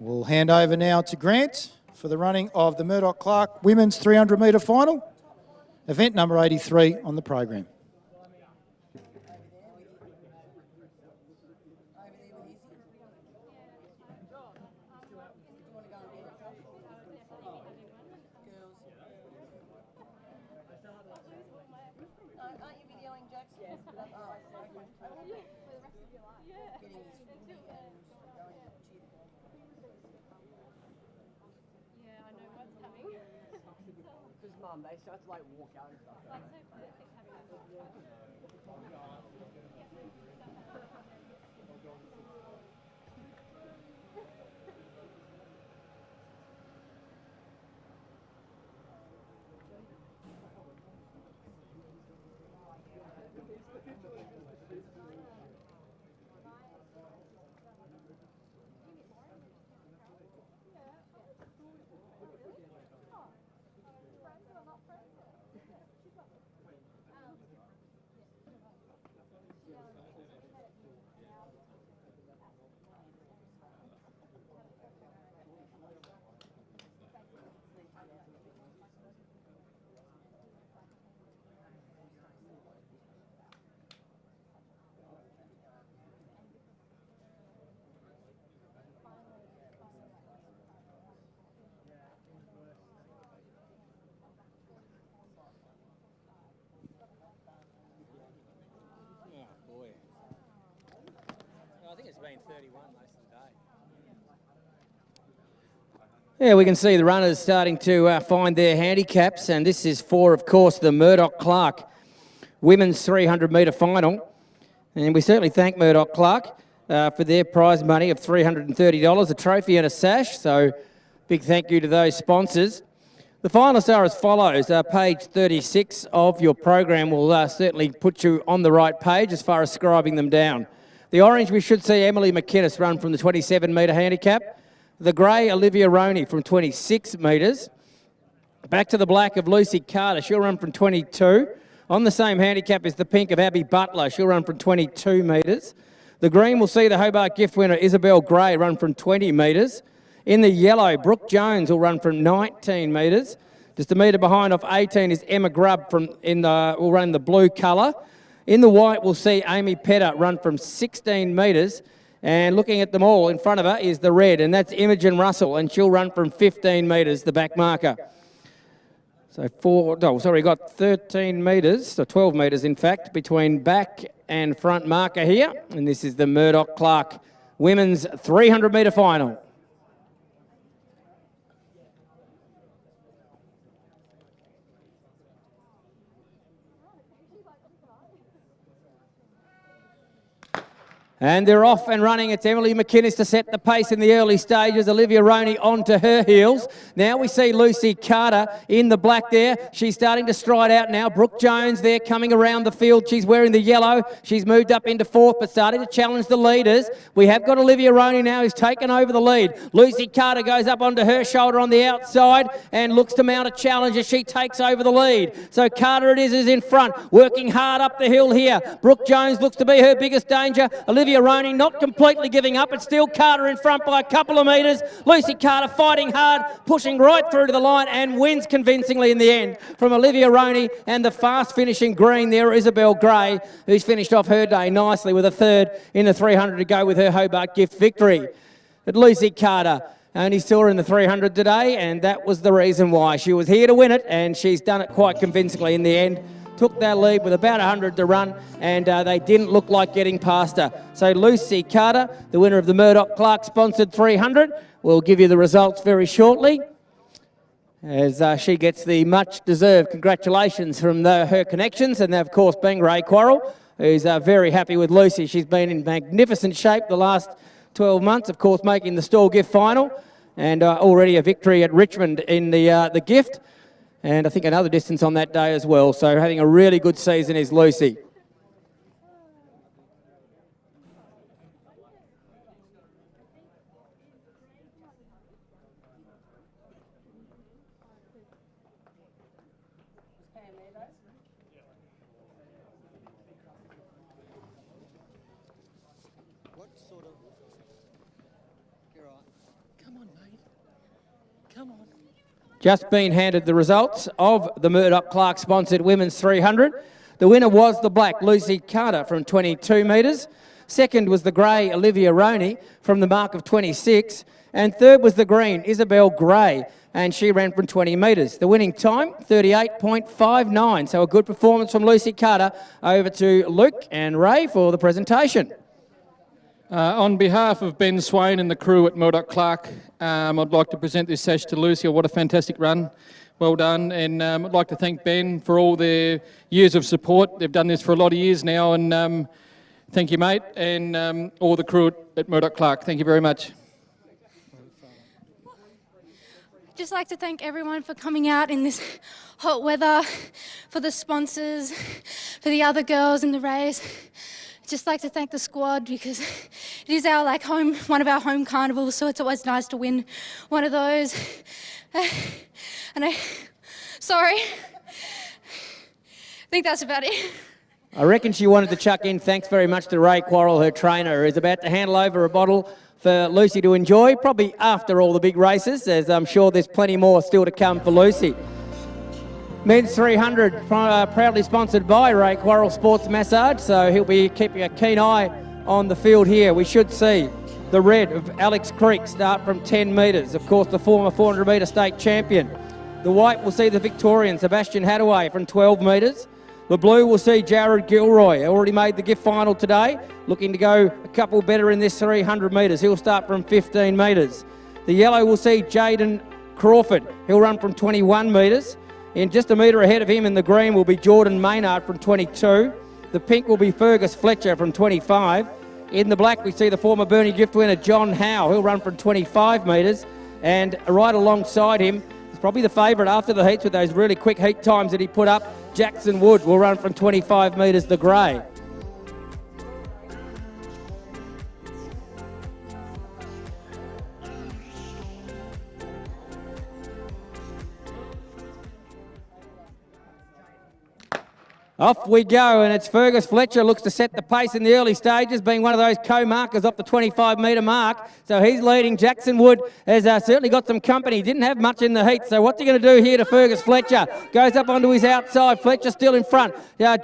We'll hand over now to Grant for the running of the Murdoch-Clark Women's 300 metre final, event number 83 on the program. They start to like walk out and stuff. Yeah, we can see the runners starting to find their handicaps, and this is for, of course, the Murdoch-Clark Women's 300 metre final. And we certainly thank Murdoch-Clark for their prize money of $330, a trophy and a sash. So big thank you to those sponsors. The finalists are as follows. Page 36 of your program will certainly put you on the right page as far as scribing them down. The orange, we should see Emily McInnes run from the 27 metre handicap. The grey, Olivia Roney from 26 metres. Back to the black of Lucy Carter. She'll run from 22. On the same handicap is the pink of Abby Butler. She'll run from 22 metres. The green will see the Hobart gift winner Isabel Gray run from 20 metres. In the yellow, Brooke Jones will run from 19 metres. Just a metre behind off 18 is Emma Grubb will run the blue colour. In the white, we'll see Amy Petter run from 16 metres. And looking at them all, in front of her is the red, and that's Imogen Russell, and she'll run from 15 metres, the back marker. So got 13 metres, or 12 metres in fact, between back and front marker here. And this is the Murdoch-Clark Women's 300 metre final. And they're off and running. It's Emily McInnes to set the pace in the early stages. Olivia Roney onto her heels. Now we see Lucy Carter in the black there. She's starting to stride out now. Brooke Jones there coming around the field. She's wearing the yellow. She's moved up into fourth but starting to challenge the leaders. We have got Olivia Roney now who's taken over the lead. Lucy Carter goes up onto her shoulder on the outside and looks to mount a challenge as she takes over the lead. So Carter it is in front, working hard up the hill here. Brooke Jones looks to be her biggest danger. Olivia Roney not completely giving up. It's still Carter in front by a couple of metres. Lucy Carter fighting hard, pushing right through to the line and wins convincingly in the end from Olivia Roney and the fast finishing green there, Isabel Gray, who's finished off her day nicely with a third in the 300 to go with her Hobart gift victory. But Lucy Carter only saw her in the 300 today, and that was the reason why. She was here to win it, and she's done it quite convincingly in the end. Took that lead with about 100 to run, and they didn't look like getting past her. So Lucy Carter, the winner of the Murdoch-Clark sponsored 300, we'll give you the results very shortly as she gets the much-deserved congratulations from her connections, and of course being Ray Quarrell, who's very happy with Lucy. She's been in magnificent shape the last 12 months, of course making the stall gift final, and already a victory at Richmond in the gift. And I think another distance on that day as well. So having a really good season is Lucy. Just been handed the results of the Murdoch-Clark sponsored women's 300. The winner was the black Lucy Carter from 22 metres. Second was the grey Olivia Roney from the mark of 26. And third was the green Isabel Gray, and she ran from 20 metres. The winning time, 38.59. So a good performance from Lucy Carter. Over to Luke and Ray for the presentation. On behalf of Ben Swain and the crew at Murdoch-Clark, I'd like to present this sash to Lucy. What a fantastic run. Well done. And I'd like to thank Ben for all their years of support. They've done this for a lot of years now. And thank you, mate. And all the crew at Murdoch-Clark. Thank you very much. Just like to thank everyone for coming out in this hot weather, for the sponsors, for the other girls in the race. Just like to thank the squad because it is our one of our home carnivals, so it's always nice to win one of those. Sorry. I think that's about it. I reckon she wanted to chuck in thanks very much to Ray Quarrell, her trainer, who's about to handle over a bottle for Lucy to enjoy, probably after all the big races, as I'm sure there's plenty more still to come for Lucy. Men's 300, proudly sponsored by Ray Quarrell Sports Massage, so he'll be keeping a keen eye on the field here. We should see the red of Alex Creek start from 10 metres, of course the former 400 metre state champion. The white will see the Victorian Sebastian Hadaway from 12 metres. The blue will see Jared Gilroy, already made the gift final today, looking to go a couple better in this 300 metres. He'll start from 15 metres. The yellow will see Jaden Crawford. He'll run from 21 metres. In just a metre ahead of him in the green will be Jordan Maynard from 22. The pink will be Fergus Fletcher from 25. In the black we see the former Bernie gift winner John Howe. He'll run from 25 metres. And right alongside him is probably the favourite after the heats with those really quick heat times that he put up. Jackson Wood will run from 25 metres, the grey. Off we go, and it's Fergus Fletcher looks to set the pace in the early stages, being one of those co-markers off the 25 metre mark. So he's leading. Jackson Wood has certainly got some company. Didn't have much in the heat. So what's he going to do here to Fergus Fletcher? Goes up onto his outside. Fletcher still in front.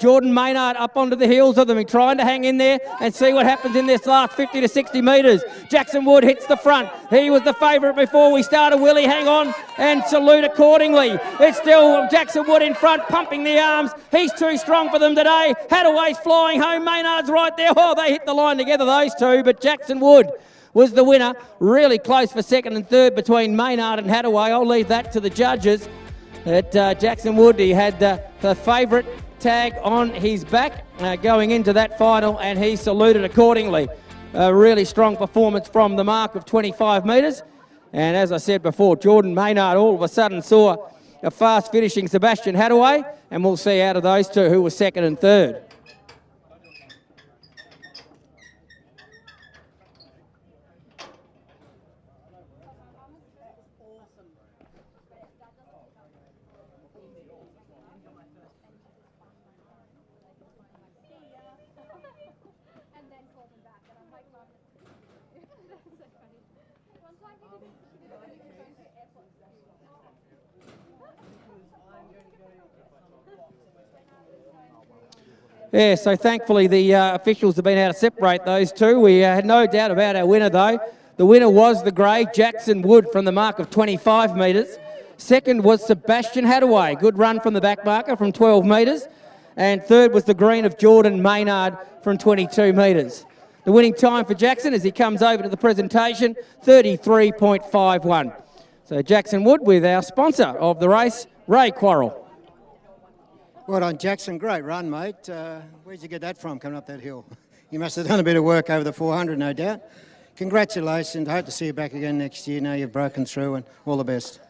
Jordan Maynard up onto the heels of them. He's trying to hang in there and see what happens in this last 50 to 60 metres. Jackson Wood hits the front. He was the favourite before we started. Will he hang on and salute accordingly? It's still Jackson Wood in front, pumping the arms. He's too strong for them today. Hadaway's flying home. Maynard's right there. Oh, they hit the line together, those two. But Jackson Wood was the winner. Really close for second and third between Maynard and Hadaway. I'll leave that to the judges. Jackson Wood, he had the favourite tag on his back going into that final, and he saluted accordingly. A really strong performance from the mark of 25 metres. And as I said before, Jordan Maynard all of a sudden saw a fast finishing Sebastian Hattaway, and we'll see out of those two who were second and third. Yeah, so thankfully the officials have been able to separate those two. We had no doubt about our winner though. The winner was the grey, Jackson Wood, from the mark of 25 metres. Second was Sebastian Hattaway, good run from the back marker from 12 metres. And third was the green of Jordan Maynard from 22 metres. The winning time for Jackson as he comes over to the presentation, 33.51. So Jackson Wood with our sponsor of the race, Ray Quarrell. Well done, Jackson. Great run, mate. Where'd you get that from, coming up that hill? You must have done a bit of work over the 400, no doubt. Congratulations. I hope to see you back again next year. Now you've broken through, and all the best.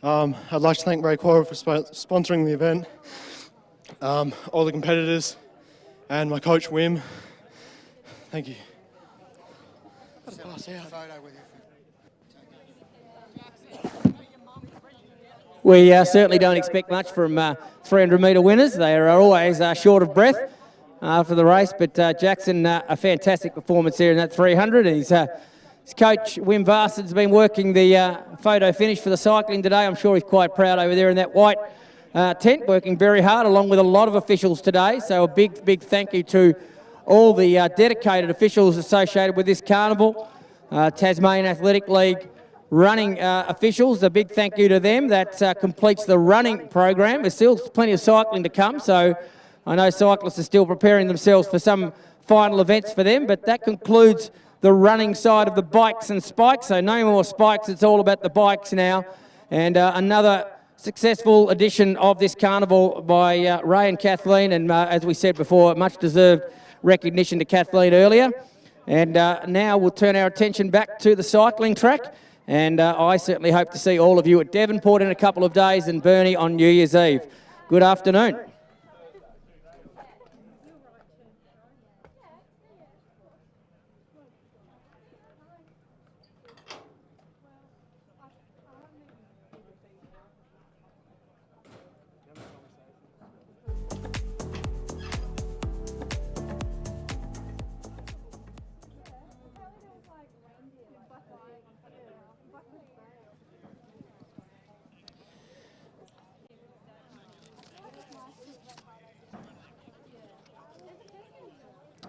I'd like to thank Ray Quarrell for sponsoring the event, all the competitors, and my coach, Wim. Thank you. We certainly don't expect much from 300-metre winners. They are always short of breath for the race, but Jackson, a fantastic performance here in that 300. And his coach, Wim Varson's been working the photo finish for the cycling today. I'm sure he's quite proud over there in that white tent, working very hard along with a lot of officials today. So a big, big thank you to all the dedicated officials associated with this carnival. Tasmanian Athletic League running officials, a big thank you to them. That completes the running program. There's still plenty of cycling to come, so I know cyclists are still preparing themselves for some final events for them, but that concludes the running side of the bikes and spikes. So no more spikes, it's all about the bikes now. And another successful edition of this carnival by Ray and Kathleen, and as we said before, much deserved recognition to Kathleen earlier. And now we'll turn our attention back to the cycling track. And I certainly hope to see all of you at Devonport in a couple of days and Burnie on New Year's Eve. Good afternoon.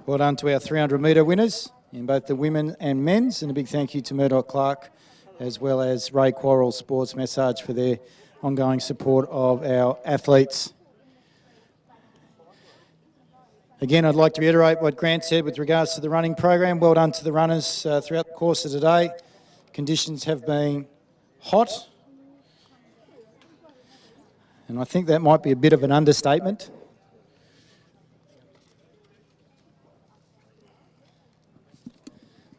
Well done to our 300-metre winners in both the women and men's, and a big thank you to Murdoch Clark as well as Ray Quarrell Sports Massage for their ongoing support of our athletes. Again, I'd like to reiterate what Grant said with regards to the running program. Well done to the runners throughout the course of today. Conditions have been hot, and I think that might be a bit of an understatement.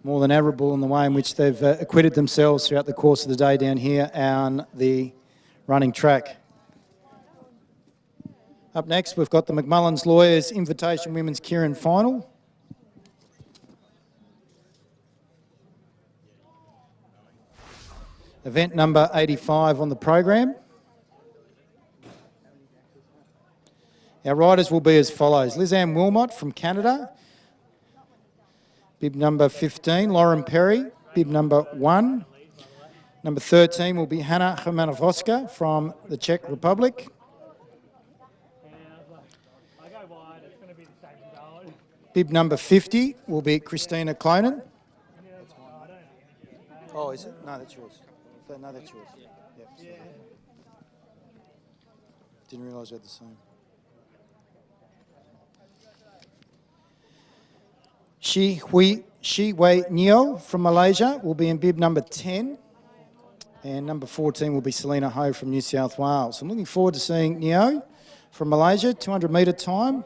More than admirable in the way in which they've acquitted themselves throughout the course of the day down here on the running track. Up next, we've got the McMullins Lawyers Invitation Women's Keirin Final. Event number 85 on the program. Our riders will be as follows. Lizanne Wilmot from Canada. Bib number 15, Lauren Perry. Bib number 1. Number 13 will be Hanna Chmanovoska from the Czech Republic. Bib number 50 will be Christina Clonan. Oh, is it? No, that's yours. No, that's yours. Yep. Didn't realise we had the same. Shi Wei Nio from Malaysia will be in bib number 10. And number 14 will be Selena Ho from New South Wales. I'm looking forward to seeing Nio from Malaysia, 200 metre time.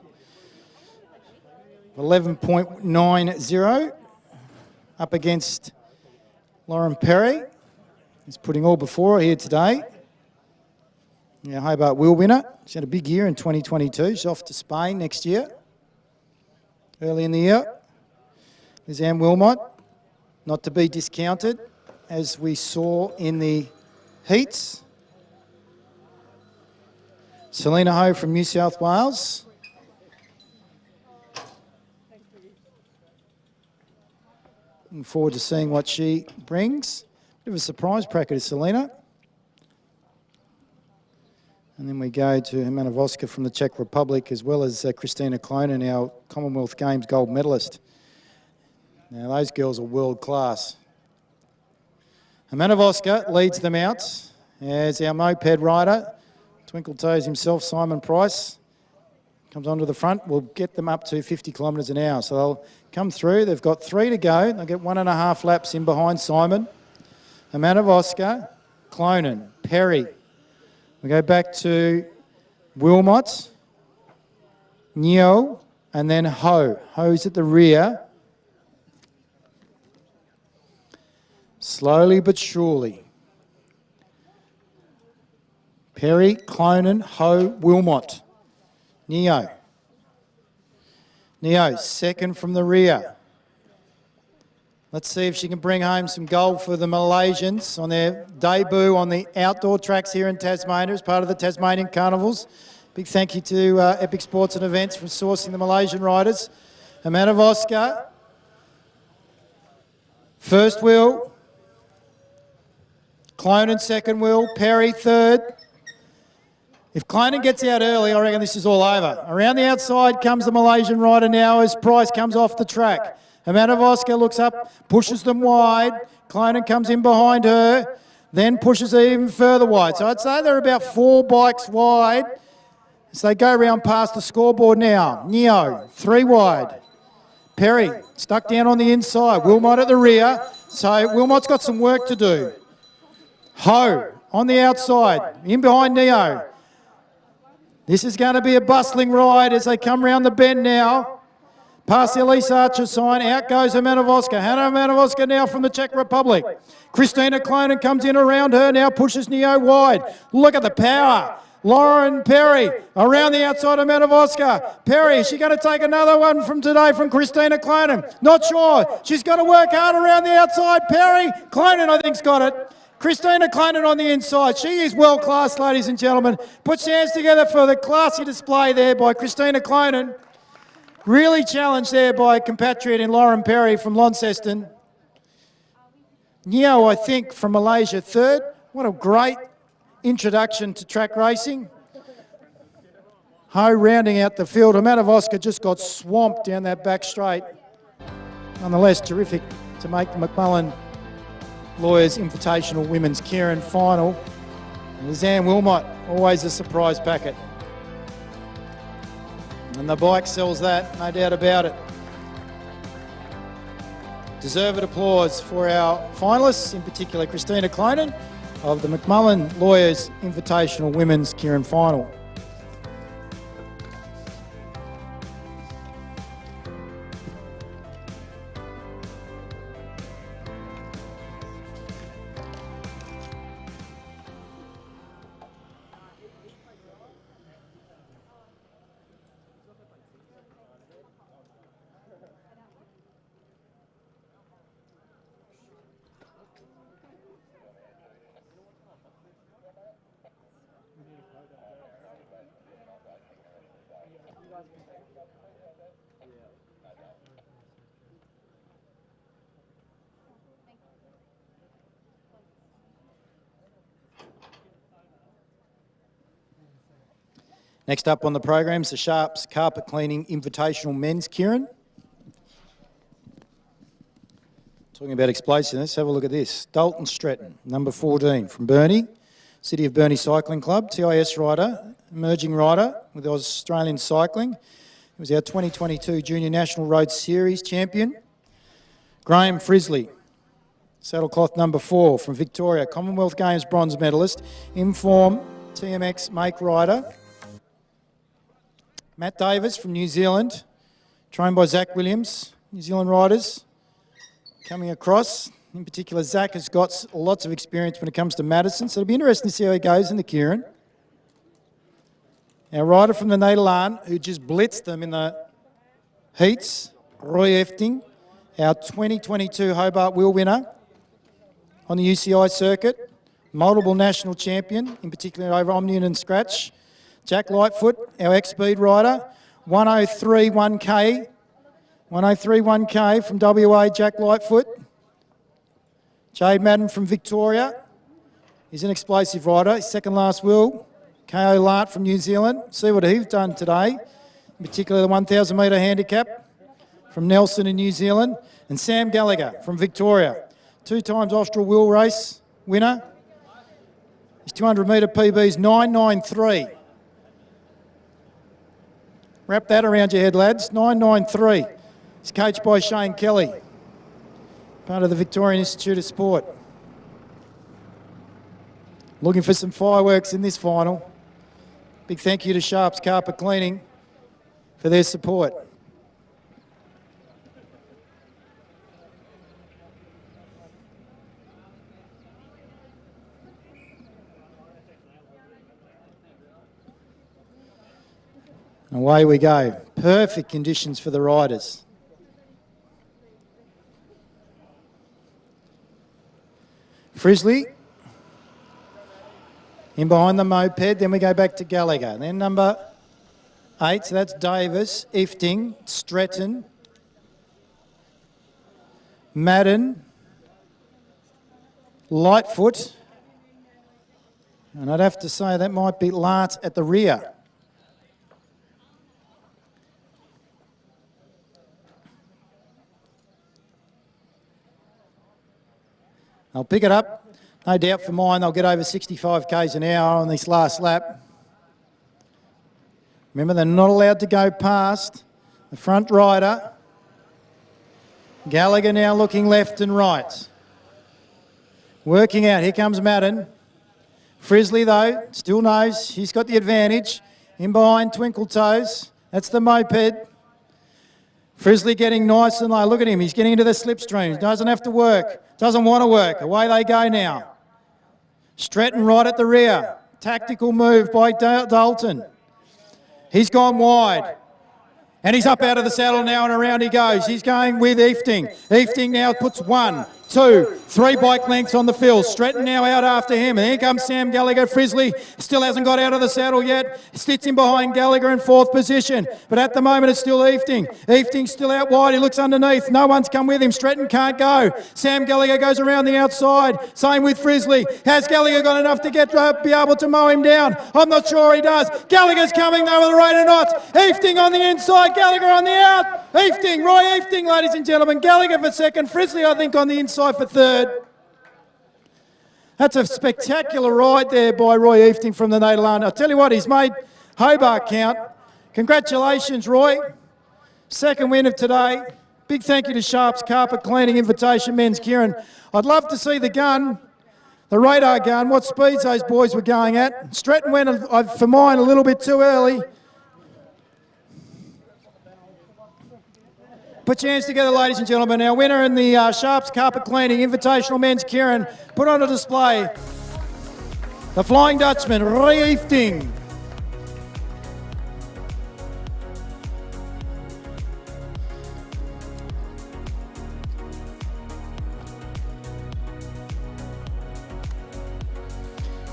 11.90 up against Lauren Perry. He's putting all before her here today. Yeah, Hobart will winner. She had a big year in 2022. She's off to Spain next year. Early in the year. Lizanne Wilmot, not to be discounted, as we saw in the heats. Selena Ho from New South Wales. Looking forward to seeing what she brings. Bit of a surprise bracket is Selena. And then we go to Hermana Voska from the Czech Republic, as well as Christina Klonen, our Commonwealth Games gold medalist. Now those girls are world class. Hermana Voska leads them out as our moped rider, Twinkle Toes himself, Simon Price, comes onto the front. We'll get them up to 50 kilometres an hour. So they'll come through. They've got 3 to go. They'll get 1.5 laps in behind Simon. Hermana Voska, Klonen, Perry. We go back to Wilmot, Nio, and then Ho. Ho's at the rear. Slowly but surely. Perry, Klonen, Ho, Wilmot. Nio. Nio, second from the rear. Let's see if she can bring home some gold for the Malaysians on their debut on the outdoor tracks here in Tasmania as part of the Tasmanian Carnivals. Big thank you to Epic Sports and Events for sourcing the Malaysian riders. Hermana Voska. First wheel. Klonen second wheel. Perry third. If Klonen gets out early, I reckon this is all over. Around the outside comes the Malaysian rider now as Price comes off the track. Hermana Voska looks up, pushes them wide. Klonen comes in behind her, then pushes even further wide. So I'd say they're about 4 bikes wide as they go around past the scoreboard now. Nio, 3 wide. Perry, stuck down on the inside. Wilmot at the rear. So Wilmot's got some work to do. Ho, on the outside, in behind Nio. This is going to be a bustling ride as they come round the bend now. Past the Elise Archer sign, out goes Hermana Voska. Hermana Voska now from the Czech Republic. Christina Klonen comes in around her, now pushes Nio wide. Look at the power. Lauren Perry around the outside of Hermana Voska. Perry, is she going to take another one from today from Christina Klonen? Not sure. She's got to work hard around the outside. Perry, Klonen I think's got it. Christina Klonen on the inside. She is world class, ladies and gentlemen. Put your hands together for the classy display there by Christina Klonen. Really challenged there by a compatriot in Lauren Perry from Launceston. Nio, I think, from Malaysia, third. What a great introduction to track racing. Ho rounding out the field. Hermana Voska just got swamped down that back straight. Nonetheless, terrific to make the McMullen Lawyers Invitational Women's keirin final. And Lizanne Wilmot, always a surprise packet. And the bike sells that, no doubt about it. Deserved applause for our finalists, in particular Christina Klonen of the McMullen Lawyers Invitational Women's keirin final. Next up on the program is the Sharps Carpet Cleaning Invitational Men's keirin. Talking about explosiveness, have a look at this. Dalton Stretton, number 14 from Burnie, City of Burnie Cycling Club, TIS rider, emerging rider with Australian Cycling. was our 2022 Junior National Road Series champion. Graham Frisley, saddlecloth number 4 from Victoria, Commonwealth Games bronze medalist, Inform TMX make rider. Matt Davis from New Zealand, trained by Zach Williams, New Zealand riders coming across. In particular, Zach has got lots of experience when it comes to Madison, so it'll be interesting to see how he goes in the keirin. Our rider from the Nederland, who just blitzed them in the heats, Roy Efting, our 2022 Hobart wheel winner on the UCI circuit, multiple national champion, in particular over Omnium and Scratch. Jack Lightfoot, our ex-speed rider, 103.1k. 103.1k from WA, Jack Lightfoot. Jade Madden from Victoria. He's an explosive rider. His second last wheel. K.O. Lart from New Zealand. See what he's done today, in particular the 1,000 metre handicap from Nelson in New Zealand. And Sam Gallagher from Victoria, 2 times Austral wheel race winner. His 200 metre PB's 9.93. Wrap that around your head, lads. 9.93. He's coached by Shane Kelly, part of the Victorian Institute of Sport. Looking for some fireworks in this final. Big thank you to Sharps Carpet Cleaning for their support. Away we go. Perfect conditions for the riders. Frisley in behind the moped, then we go back to Gallagher. Then number 8, so that's Davis, Efting, Stretton, Madden, Lightfoot, and I'd have to say that might be Lart at the rear. I'll pick it up. No doubt for mine, they'll get over 65 k's an hour on this last lap. Remember, they're not allowed to go past the front rider. Gallagher now looking left and right. Working out. Here comes Madden. Frisley, though, still knows he's got the advantage. In behind Twinkle Toes. That's the moped. Frisley getting nice and low. Look at him. He's getting into the slipstream. Doesn't have to work. Doesn't want to work. Away they go now. Stretton right at the rear. Tactical move by Dalton. He's gone wide. And he's up out of the saddle now and around he goes. He's going with Efting. Efting now puts 1, 2, 3 bike lengths on the field. Stretton now out after him. And here comes Sam Gallagher. Frisley still hasn't got out of the saddle yet. Sits in behind Gallagher in 4th position. But at the moment it's still Efting. Efting's still out wide. He looks underneath. No one's come with him. Stretton can't go. Sam Gallagher goes around the outside. Same with Frisley. Has Gallagher got enough to be able to mow him down? I'm not sure he does. Gallagher's coming though with a rate of knots. Efting on the inside. Gallagher on the out. Efting, Roy Efting, ladies and gentlemen. Gallagher for 2nd. Frisley, I think, on the inside for 3rd. That's a spectacular ride there by Roy Efting from the Nederland. I'll tell you what, he's made Hobart count. Congratulations, Roy. 2nd win of today. Big thank you to Sharps Carpet Cleaning Invitation Men's Keirin. I'd love to see the gun, the radar gun, what speeds those boys were going at. Stretton went, for mine, a little bit too early. Put your hands together, ladies and gentlemen. Our winner in the Sharps Carpet Cleaning Invitational Men's Keirin, put on a display. The Flying Dutchman, Roy Efting.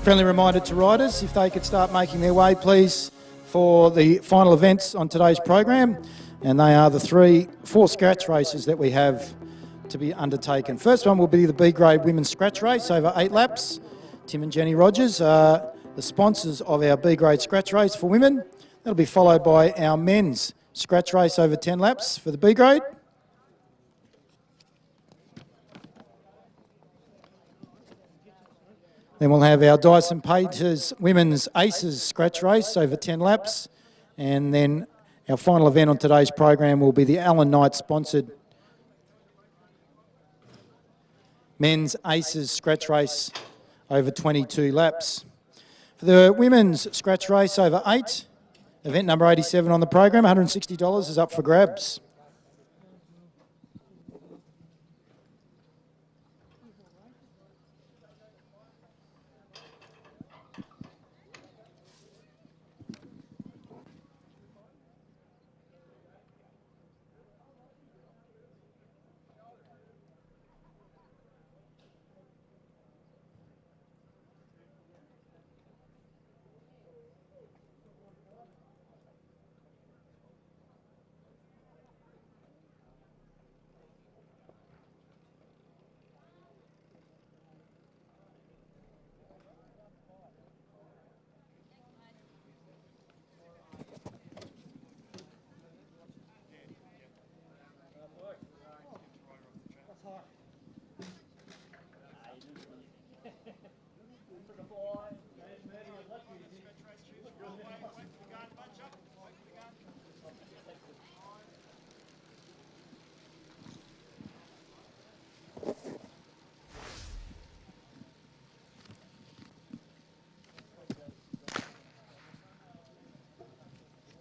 Friendly reminder to riders, if they could start making their way, please, for the final events on today's program. And they are the 4 scratch races that we have to be undertaken. First one will be the B-grade women's scratch race over 8 laps. Tim and Jenny Rogers are the sponsors of our B-grade scratch race for women. That'll be followed by our men's scratch race over 10 laps for the B-grade. Then we'll have our Dyson Peters women's aces scratch race over 10 laps. And then Our final event on today's program will be the Allen Knight sponsored men's Aces scratch race over 22 laps. For the women's scratch race over 8, event number 87 on the program, $160 is up for grabs.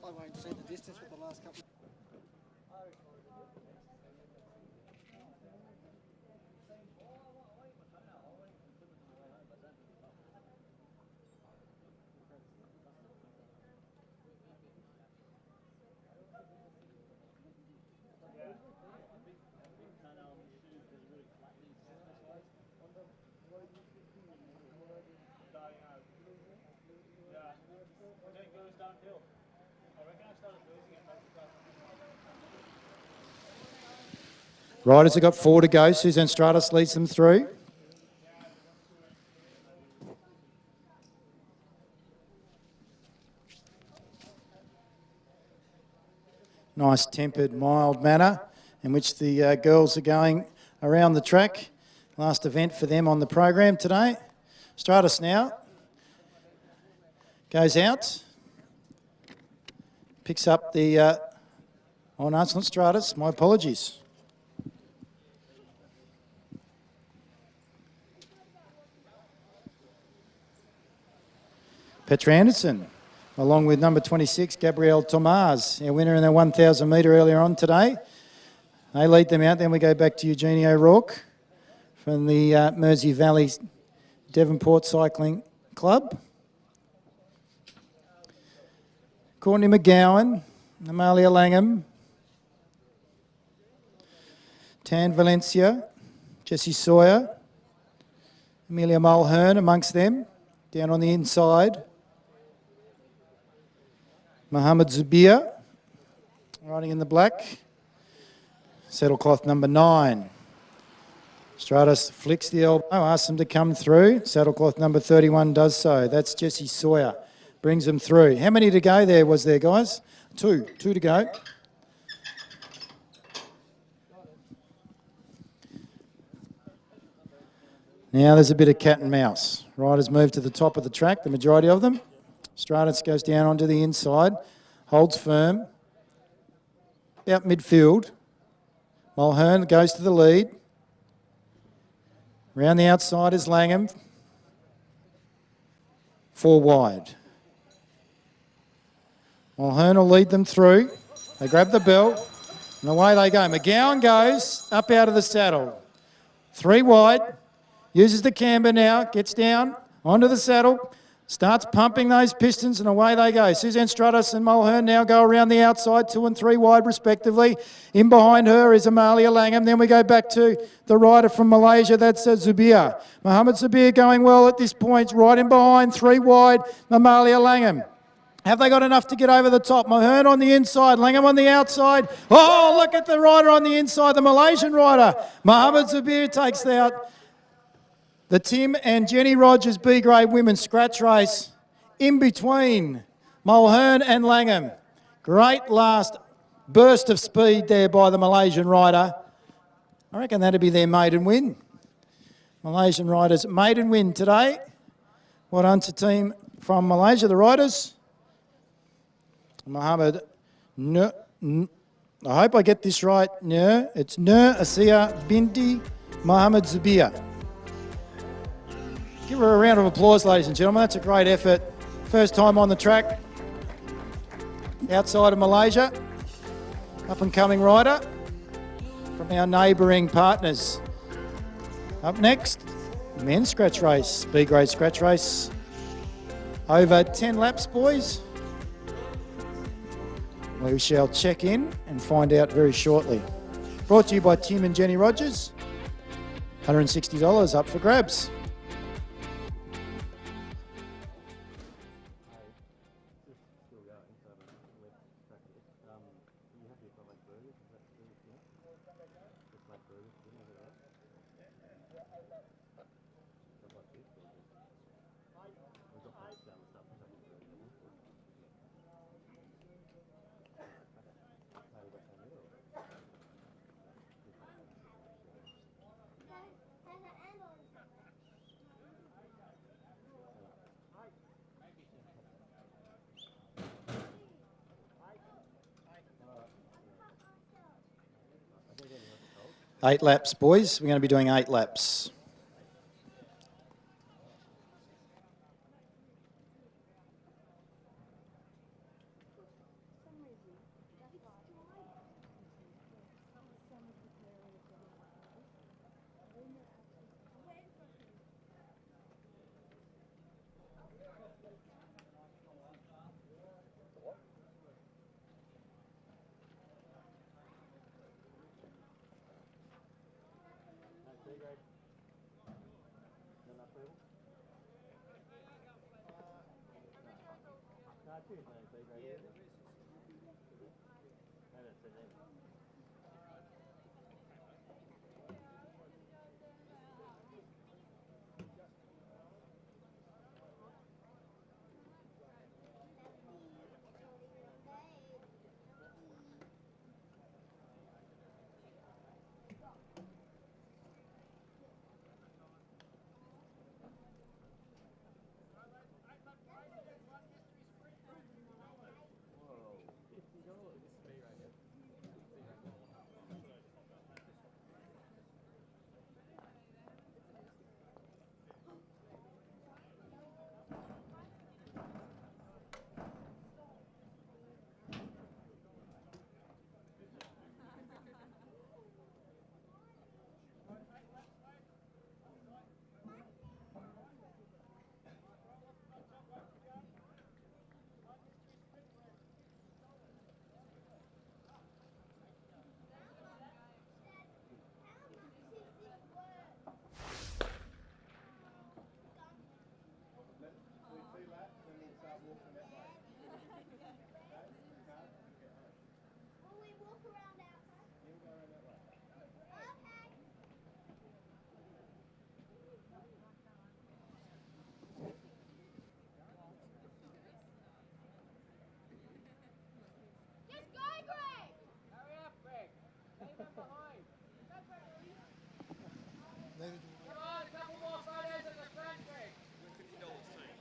I won't see the distance with the last couple. Riders have got 4 to go. Suzanne Stratus leads them through. Nice tempered, mild manner in which the girls are going around the track. Last event for them on the program today. Stratus now goes out. Picks up the... oh no, it's not Stratus. My apologies. Petra Anderson, along with number 26, Gabrielle Tomaz, our winner in their 1,000 metre earlier on today. They lead them out. Then we go back to Eugenie O'Rourke from the Mersey Valley Devonport Cycling Club. Courtney McGowan, Amalia Langham, Tan Valencia, Jessie Sawyer, Amelia Mulhern amongst them, down on the inside. Mohammed Zubir, riding in the black. Saddlecloth number 9. Stratus flicks the elbow, asks them to come through. Saddlecloth number 31 does so. That's Jessie Sawyer. Brings them through. How many to go there was there, guys? 2. 2 to go. Now there's a bit of cat and mouse. Riders move to the top of the track, the majority of them. Stratus goes down onto the inside, holds firm, about midfield. Mulhern goes to the lead. Round the outside is Langham. 4 wide. Mulhern will lead them through. They grab the belt and away they go. McGowan goes up out of the saddle. 3 wide. Uses the camber now, gets down onto the saddle. Starts pumping those pistons and away they go. Suzanne Stratus and Mulhern now go around the outside, 2 and 3 wide respectively. In behind her is Amalia Langham. Then we go back to the rider from Malaysia, that's Zubir. Mohammed Zubir going well at this point, right in behind, 3 wide, Amalia Langham. Have they got enough to get over the top? Mulhern on the inside, Langham on the outside. Oh, look at the rider on the inside, the Malaysian rider. Mohammed Zubir takes out the Tim and Jenny Rogers B-grade women's scratch race in between Mulhern and Langham. Great last burst of speed there by the Malaysian rider. I reckon that'd be their maiden win. Malaysian riders' maiden win today. Well done to team from Malaysia, the riders. Mohammed I hope I get this right. It's Nur Asiya Binti Mohammed Zubia. Give her a round of applause, ladies and gentlemen. That's a great effort. First time on the track outside of Malaysia. Up and coming rider from our neighbouring partners. Up next, men's scratch race, B grade scratch race. Over 10 laps, boys. We shall check in and find out very shortly. Brought to you by Tim and Jenny Rogers. $160 up for grabs. Eight laps, boys. We're going to be doing 8 laps.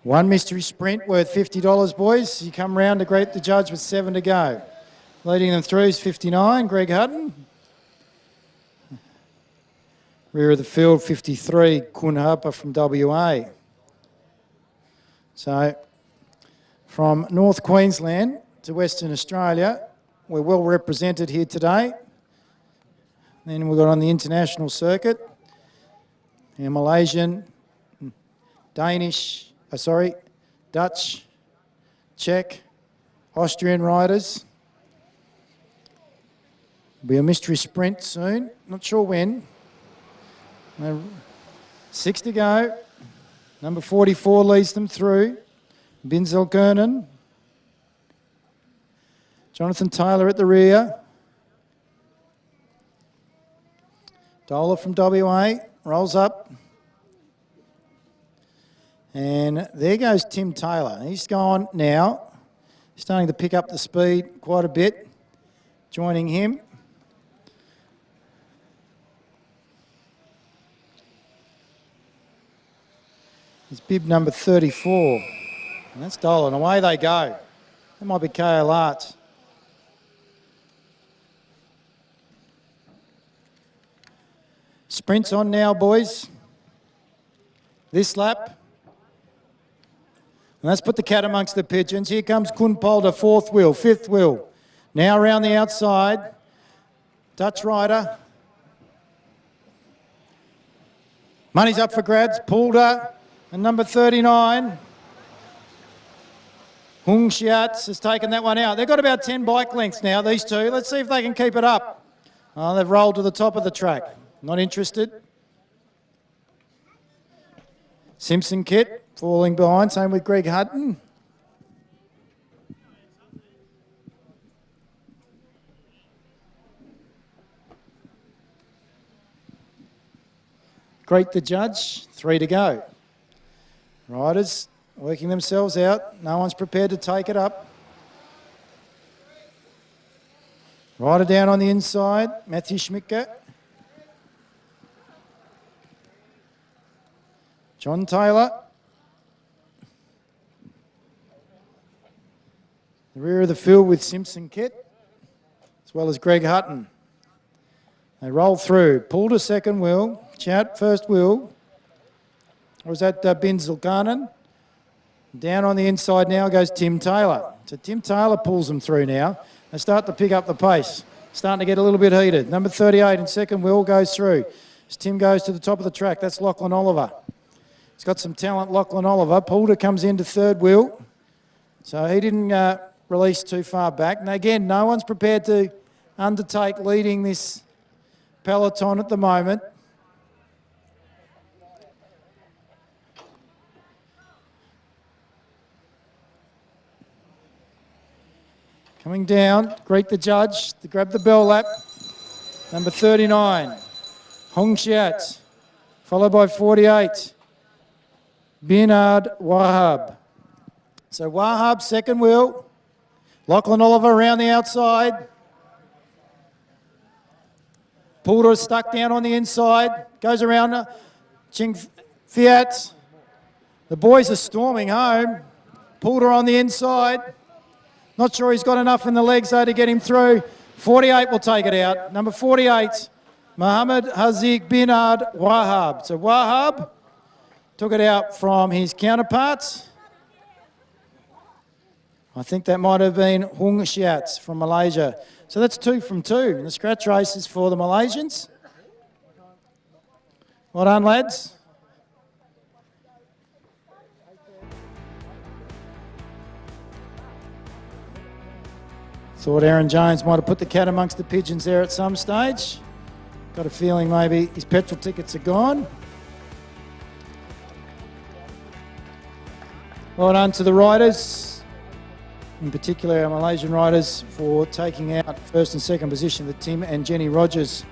One mystery sprint worth $50, boys. You come round to greet the judge with 7 to go. Leading them through is 59, Greg Hutton. Rear of the field, 53, Kun Harper from WA. So, from North Queensland to Western Australia, we're well represented here today. Then we've got on the international circuit, our Malaysian, Dutch, Czech, Austrian riders. There'll be a mystery sprint soon, not sure when. 6 to go. Number 44 leads them through. Binzel Kernan. Jonathan Taylor at the rear. Dola from WA rolls up. And there goes Tim Taylor. He's gone now, starting to pick up the speed quite a bit. Joining him. It's bib number 34. And that's Dolan. Away they go. That might be KL Arts. Sprints on now, boys. This lap. And let's put the cat amongst the pigeons. Here comes Kunpolder, fourth wheel, fifth wheel. Now around the outside. Dutch rider. Money's up for grabs. Poulder and number 39. Hung Shiats has taken that one out. They've got about 10 bike lengths now, these two. Let's see if they can keep it up. Oh, they've rolled to the top of the track. Not interested. Simpson Kit falling behind. Same with Greg Hutton. Great the judge. 3 to go. Riders working themselves out. No one's prepared to take it up. Rider down on the inside. Matthew Schmidtke. John Taylor. The rear of the field with Simpson Kit, as well as Greg Hutton. They roll through. Pulled a second wheel. Chout first wheel. Or was that Bin Zulkarnain? Down on the inside now goes Tim Taylor. So Tim Taylor pulls them through now. They start to pick up the pace. Starting to get a little bit heated. Number 38 in second wheel goes through. As Tim goes to the top of the track, that's Lachlan Oliver. He's got some talent, Lachlan Oliver. Poulder comes into third wheel. So he didn't release too far back. And again, no one's prepared to undertake leading this peloton at the moment. Coming down, greet the judge, to grab the bell lap. Number 39, Hong Shiat, followed by 48, Bernard Wahab. So Wahab, second wheel. Lachlan Oliver around the outside. Poulder is stuck down on the inside. Goes around Ching Fiat. The boys are storming home. Poulder on the inside. Not sure he's got enough in the legs, though, to get him through. 48 will take it out. Number 48, Mohammed Haziq Bernard Wahab. So Wahab took it out from his counterparts. I think that might have been Hung Shiats from Malaysia. So that's 2 from 2 in the scratch races for the Malaysians. Well done, lads. Thought Aaron Jones might have put the cat amongst the pigeons there at some stage. Got a feeling maybe his petrol tickets are gone. Well done to the riders, in particular our Malaysian riders, for taking out first and second position, the Tim and Jenny Rogers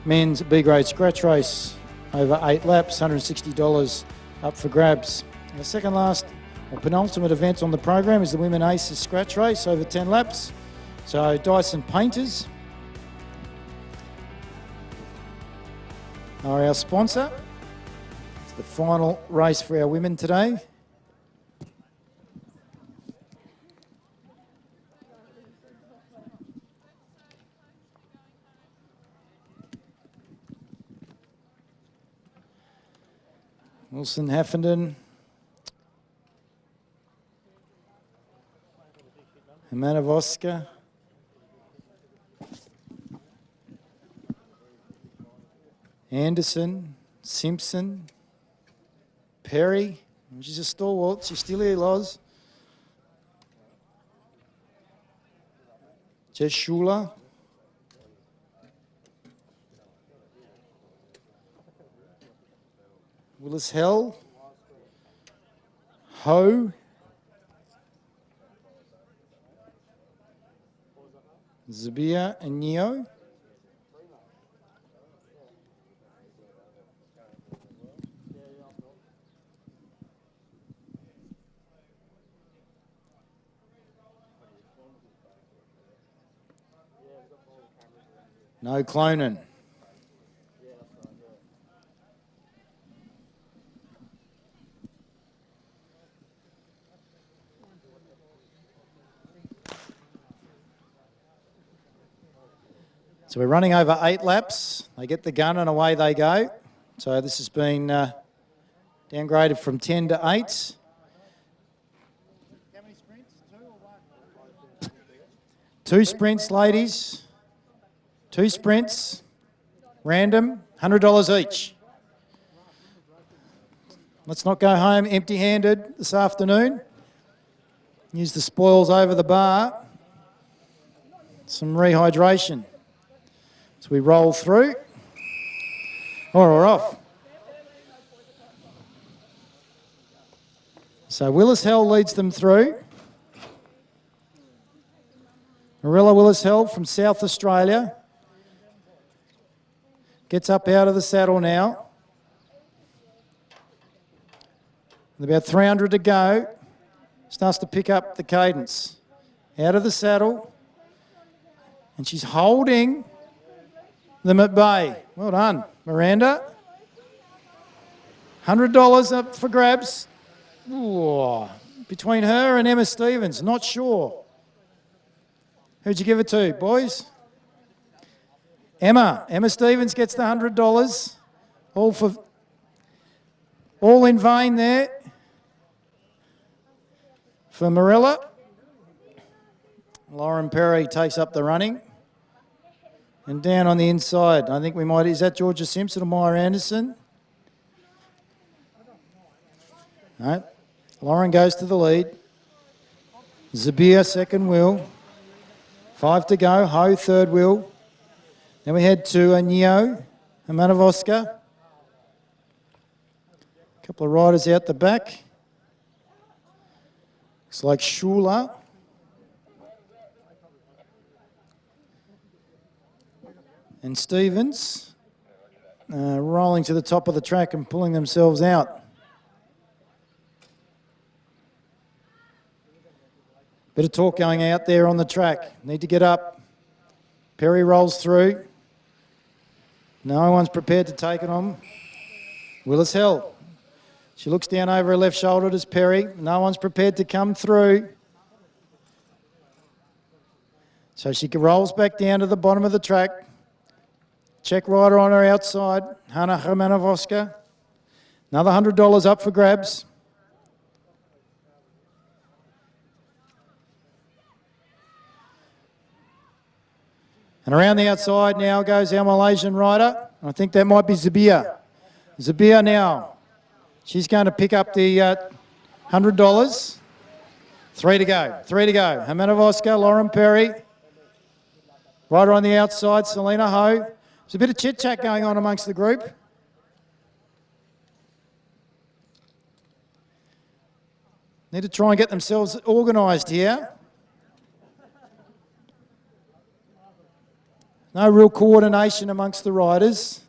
men's B-grade scratch race over 8 laps, $160 up for grabs. And the second last or penultimate event on the program is the Women Aces scratch race over 10 laps. So Dyson Painters are our sponsor. It's the final race for our women today. Wilson Haffenden, Manavoska, Anderson, Simpson, Perry, she's a stalwart, she's still here, Loz. Jess Schuler. Willis Hell. Ho. Zabia and Neo. No cloning. So we're running over 8 laps. They get the gun and away they go. So this has been downgraded from 10 to 8. Two sprints, ladies. 2 sprints. Random. $100 each. Let's not go home empty-handed this afternoon. Use the spoils over the bar. Some rehydration. So we roll through. Or we're off. So Willis Hell leads them through. Marilla Willis Hell from South Australia. Gets up out of the saddle now. With about 300 to go. Starts to pick up the cadence. Out of the saddle. And she's holding them at bay. Well done, Miranda. $100 up for grabs. Ooh, between her and Emma Stevens, not sure. Who'd you give it to, boys? Emma. Emma Stevens gets the $100. All in vain there for Marilla. Lauren Perry takes up the running. And down on the inside, I think we might, is that Georgia Simpson or Maya Anderson? No. Lauren goes to the lead. Zabir, second wheel. 5 to go, Ho, third wheel. Then we head to Neo, Manavoska. A couple of riders out the back. Looks like Shula. And Stevens rolling to the top of the track and pulling themselves out. Bit of talk going out there on the track. Need to get up. Perry rolls through. No one's prepared to take it on. Willis Hell. She looks down over her left shoulder as Perry. No one's prepared to come through. So she rolls back down to the bottom of the track. Check rider on her outside, Hannah Hermanavoska. Another $100 up for grabs. And around the outside now goes our Malaysian rider. I think that might be Zabia. Zabia now. She's going to pick up the $100. 3 to go. 3 to go. Hermanavoska, Lauren Perry. Rider on the outside, Selena Ho. There's a bit of chit-chat going on amongst the group. Need to try and get themselves organised here. No real coordination amongst the riders.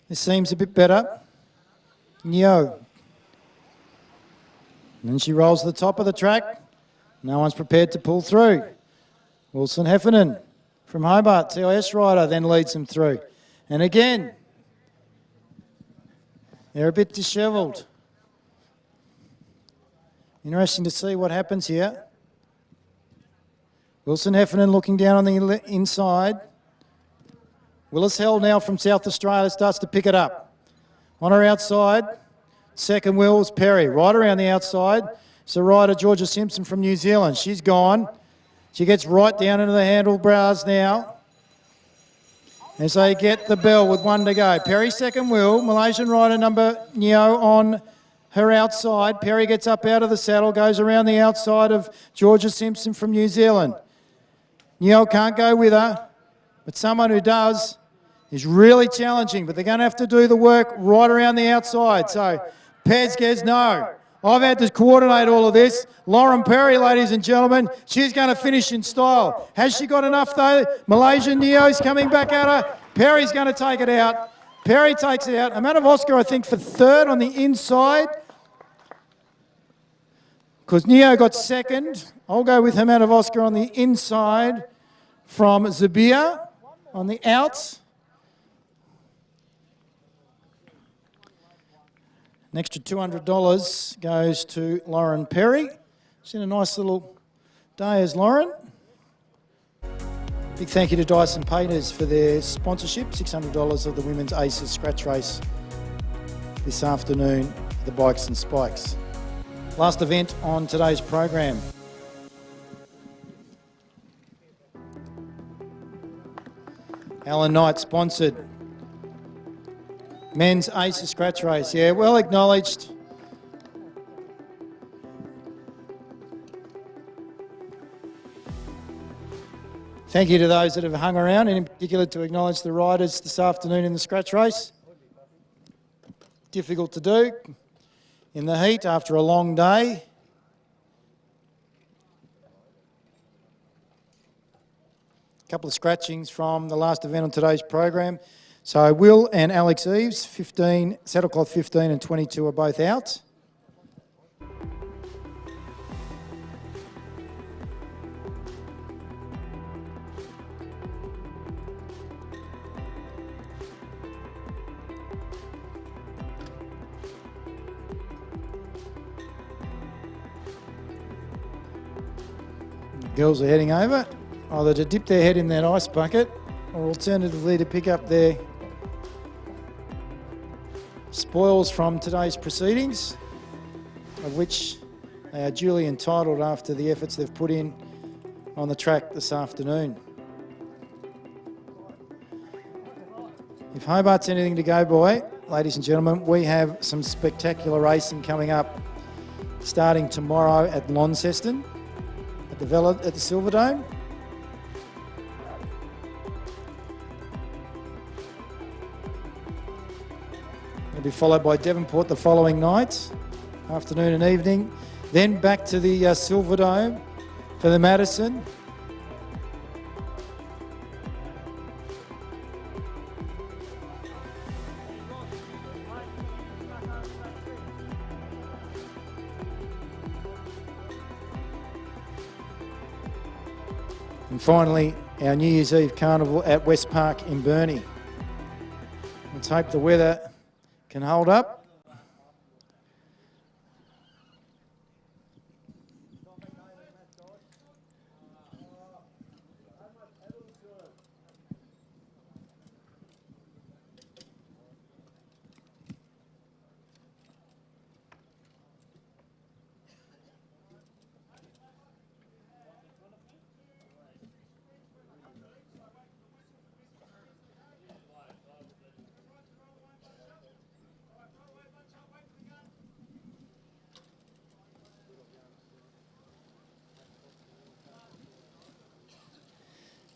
This seems a bit better. Neo. And then she rolls to the top of the track. No one's prepared to pull through. Wilson Heffernan from Hobart, CIS rider, then leads them through. And again, they're a bit dishevelled. Interesting to see what happens here. Wilson Heffernan looking down on the inside. Willis Hell now from South Australia starts to pick it up. On her outside, second wheel is Perry. Right around the outside, it's a rider, Georgia Simpson from New Zealand. She's gone. She gets right down into the handlebars now. As they get the bell with 1 to go. Perry second wheel, Malaysian rider number Neo on her outside. Perry gets up out of the saddle, goes around the outside of Georgia Simpson from New Zealand. Neo can't go with her, but someone who does is really challenging, but they're going to have to do the work right around the outside. So Pez goes, no. I've had to coordinate all of this. Lauren Perry, ladies and gentlemen, she's going to finish in style. Has she got enough though? Malaysian Neo's coming back at her. Perry's going to take it out. Perry takes it out. Amount of Oscar, I think, for third on the inside. Because Neo got second. I'll go with Amount of Oscar on the inside from Zabia on the outs. An extra $200 goes to Lauren Perry. She's in a nice little day as Lauren. Big thank you to Dyson Painters for their sponsorship. $600 of the Women's Aces Scratch Race this afternoon, the Bikes and Spikes. Last event on today's program. Alan Knight sponsored Men's Aces Scratch Race. Yeah, well acknowledged. Thank you to those that have hung around, and in particular to acknowledge the riders this afternoon in the scratch race. Difficult to do in the heat after a long day. A couple of scratchings from the last event on today's program. So Will and Alex Eves, 15, saddlecloth 15 and 22 are both out. Girls are heading over, either to dip their head in that ice bucket or alternatively to pick up their spoils from today's proceedings, of which they are duly entitled after the efforts they've put in on the track this afternoon. If Hobart's anything to go by, ladies and gentlemen, we have some spectacular racing coming up starting tomorrow at Launceston. At the Silverdome. It'll be followed by Devonport the following night, afternoon and evening. Then back to the Silverdome for the Madison. And finally, our New Year's Eve carnival at West Park in Burnie. Let's hope the weather can hold up.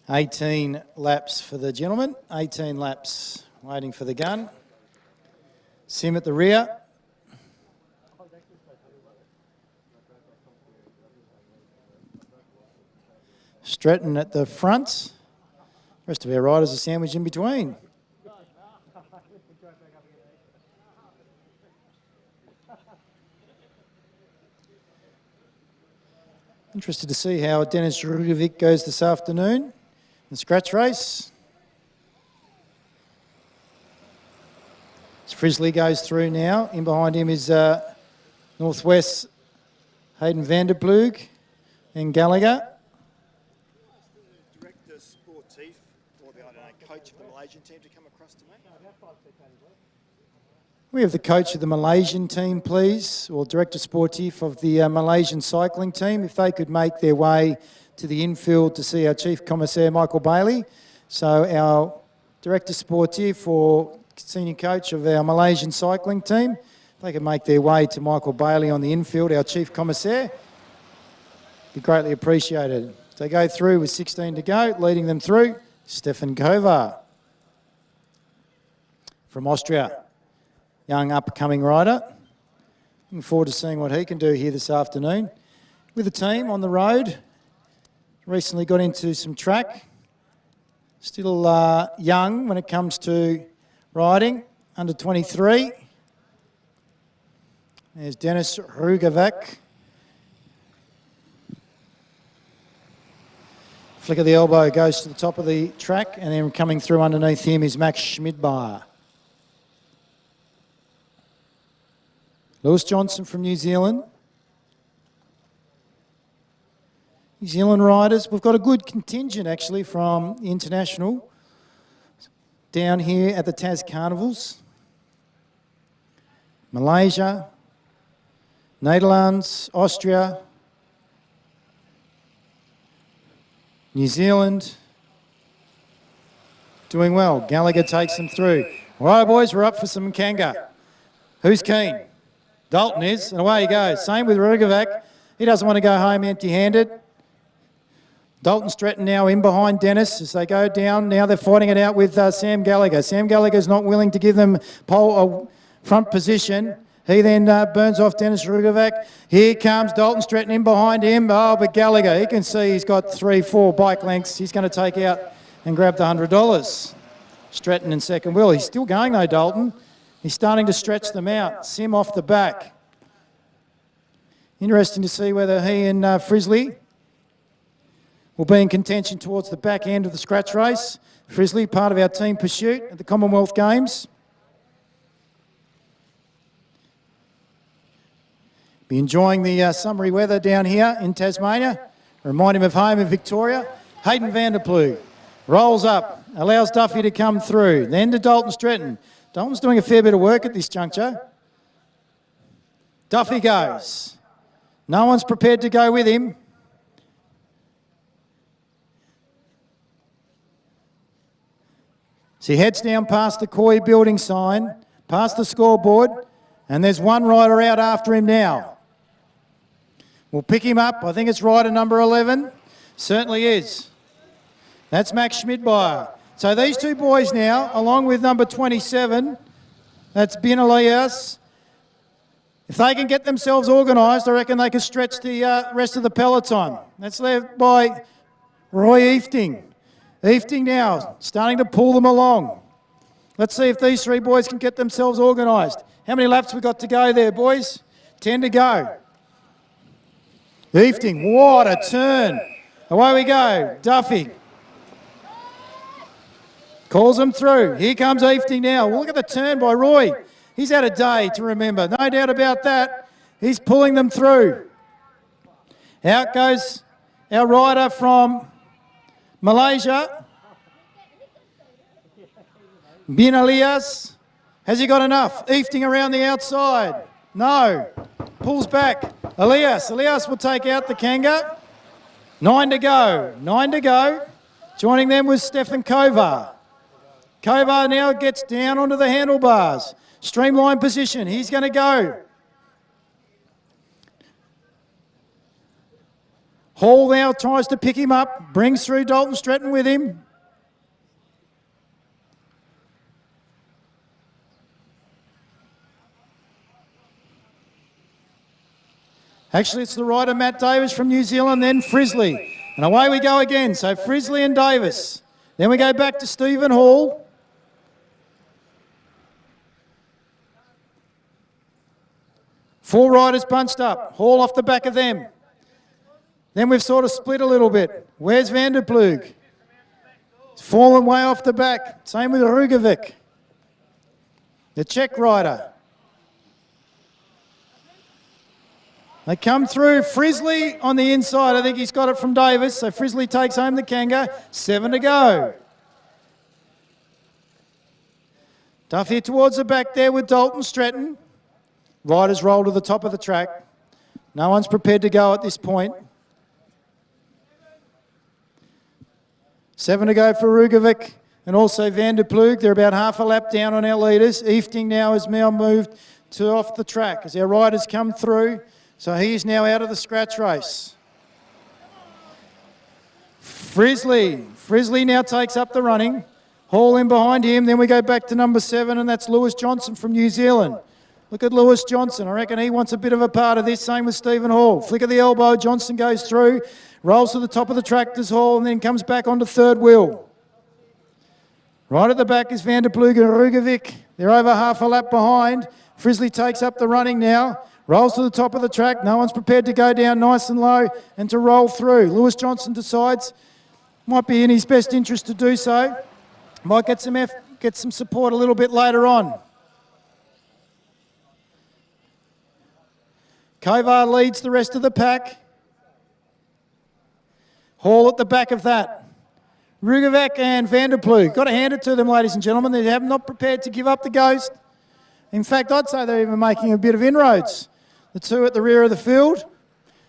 $18 laps for the gentlemen, 18 laps waiting for the gun. Sim at the rear. Stratton at the front. The rest of our riders are sandwiched in between. Interested to see how Dennis Rugovic goes this afternoon. The scratch race. As Frisley goes through now, in behind him is Northwest Hayden Vanderploeg and Gallagher. Director Sportif or the coach of the Malaysian team to come across to me. We have the coach of the Malaysian team, please, or Director Sportif of the Malaysian cycling team, if they could make their way to the infield to see our Chief Commissaire, Michael Bailey. So our Director Sportif or Senior Coach of our Malaysian cycling team, if they could make their way to Michael Bailey on the infield, our Chief Commissaire, be greatly appreciated. They go through with 16 to go, leading them through, Stefan Kovar from Austria, young up-and-coming rider. Looking forward to seeing what he can do here this afternoon. With the team on the road, recently got into some track. Still young when it comes to riding, under 23. There's Dennis Rugovic. Flick of the elbow goes to the top of the track, and then coming through underneath him is Max Schmidbauer. Lewis Johnson from New Zealand. New Zealand riders. We've got a good contingent actually from the international down here at the TasCarnivals. Malaysia, Netherlands, Austria, New Zealand, doing well. Gallagher takes them through. All right, boys, we're up for some Kanga. Who's keen? Dalton is, and away he goes. Same with Rugovac. He doesn't want to go home empty-handed. Dalton Stratton now in behind Dennis as they go down. Now they're fighting it out with Sam Gallagher. Sam Gallagher's not willing to give them front position. He then burns off Dennis Rugovac. Here comes Dalton Stratton in behind him. Oh, but Gallagher, he can see he's got 3-4 bike lengths. He's going to take out and grab the $100. Stratton in second wheel. He's still going though, Dalton. He's starting to stretch them out. Sim off the back. Interesting to see whether he and Frisley will be in contention towards the back end of the scratch race. Frisley, part of our team pursuit at the Commonwealth Games. Be enjoying the summery weather down here in Tasmania. Remind him of home in Victoria. Hayden Vanderploeg rolls up, allows Duffy to come through. Then to Dalton Stratton. Dalton's doing a fair bit of work at this juncture. Duffy goes. No one's prepared to go with him. So he heads down past the Koi building sign, past the scoreboard, and there's one rider out after him now. We'll pick him up. I think it's rider number 11. Certainly is. That's Max Schmidmeyer. So these two boys now, along with number 27, that's Ben Elias. If they can get themselves organised, I reckon they can stretch the rest of the peloton. That's led by Roy Efting. Efting now, starting to pull them along. Let's see if these three boys can get themselves organised. How many laps we got to go there, boys? 10 to go. Efting, what a turn. Away we go. Duffy calls them through. Here comes Efting now. Well, look at the turn by Roy. He's had a day to remember. No doubt about that. He's pulling them through. Out goes our rider from Malaysia. Ben Elias. Has he got enough? Efting around the outside. No. Pulls back. Elias will take out the Kanga. 9 to go. 9 to go. Joining them was Stefan Kovar. Kovar now gets down onto the handlebars. Streamline position. He's going to go. Hall now tries to pick him up. Brings through Dalton Stratton with him. Actually, it's the rider Matt Davis from New Zealand, then Frisley. And away we go again. So Frisley and Davis. Then we go back to Stephen Hall. Four riders bunched up. Hall off the back of them. Then we've sort of split a little bit. Where's Vanderploeg? It's fallen way off the back. Same with Rugovac. The Czech rider. They come through. Frisley on the inside. I think he's got it from Davis. So Frisley takes home the Kanga. 7 to go. Duffy towards the back there with Dalton Stratton. Riders roll to the top of the track. No one's prepared to go at this point. 7 to go for Rugovac and also Vanderploeg. They're about half a lap down on our leaders. Efting now has now moved to off the track as our riders come through. So he's now out of the scratch race. Frisley now takes up the running. Hall in behind him. Then we go back to number 7, and that's Lewis Johnson from New Zealand. Look at Lewis Johnson. I reckon he wants a bit of a part of this. Same with Stephen Hall. Flick of the elbow. Johnson goes through. Rolls to the top of the track, does Hall, and then comes back onto third wheel. Right at the back is Vanderploeg and Rugovac. They're over half a lap behind. Frisley takes up the running now. Rolls to the top of the track. No one's prepared to go down nice and low and to roll through. Lewis Johnson decides might be in his best interest to do so. Might get some support a little bit later on. Kovar leads the rest of the pack. Hall at the back of that. Rugovac and Vanderploeg. Got to hand it to them, ladies and gentlemen. They have not prepared to give up the ghost. In fact, I'd say they're even making a bit of inroads. The two at the rear of the field.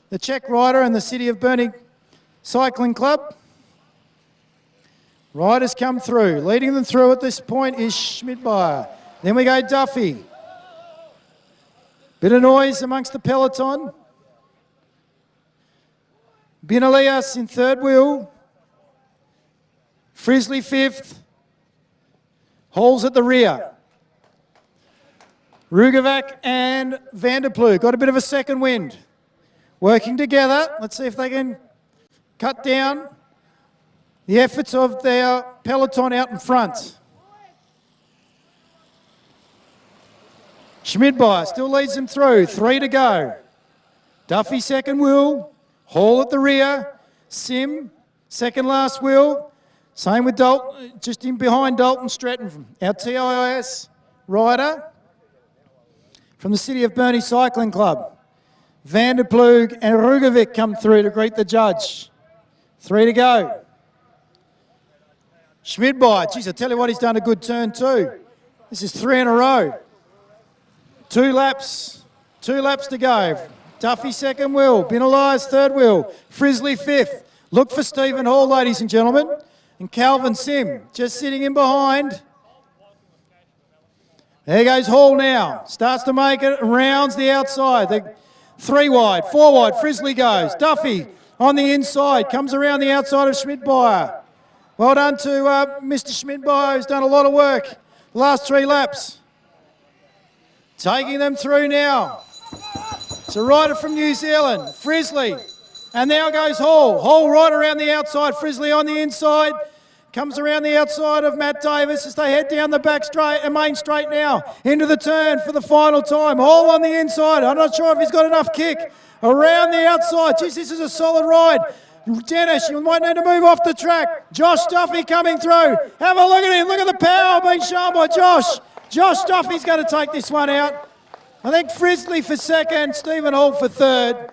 The Czech rider and the City of Burnie Cycling Club. Riders come through. Leading them through at this point is Schmidtmeyer. Then we go Duffy. Bit of noise amongst the peloton. Binalias in third wheel. Frisley fifth. Halls at the rear. Rugovac and Vanderploeg got a bit of a second wind. Working together. Let's see if they can cut down the efforts of their peloton out in front. Schmidtmeyer still leads them through. 3 to go. Duffy second wheel. Hall at the rear. Sim second last wheel. Same with Dalton, just in behind Dalton Stratton, our TIS rider from the City of Burnie Cycling Club. Vanderploeg and Rugovic come through to greet the judge. 3 to go. Schmidtmeyer, geez, I tell you what, he's done a good turn too. This is 3 in a row. 2 laps to go. Duffy second wheel, Binalias third wheel, Frisley fifth. Look for Stephen Hall, ladies and gentlemen. And Calvin Sim just sitting in behind. There goes Hall now. Starts to make it, rounds the outside. The 3 wide, 4 wide, Frisley goes. Duffy on the inside, comes around the outside of Schmidtmeyer. Well done to Mr. Schmidtmeyer, who's done a lot of work the last 3 laps. Taking them through now. It's a rider from New Zealand, Frisley. And now goes Hall. Hall right around the outside, Frisley on the inside. Comes around the outside of Matt Davis as they head down the back straight and main straight now. Into the turn for the final time. Hall on the inside. I'm not sure if he's got enough kick. Around the outside. Geez, this is a solid ride. Dennis, you might need to move off the track. Josh Duffy coming through. Have a look at him. Look at the power being shown by Josh. Josh Duffy's going to take this one out. I think Frisley for second, Stephen Hall for third.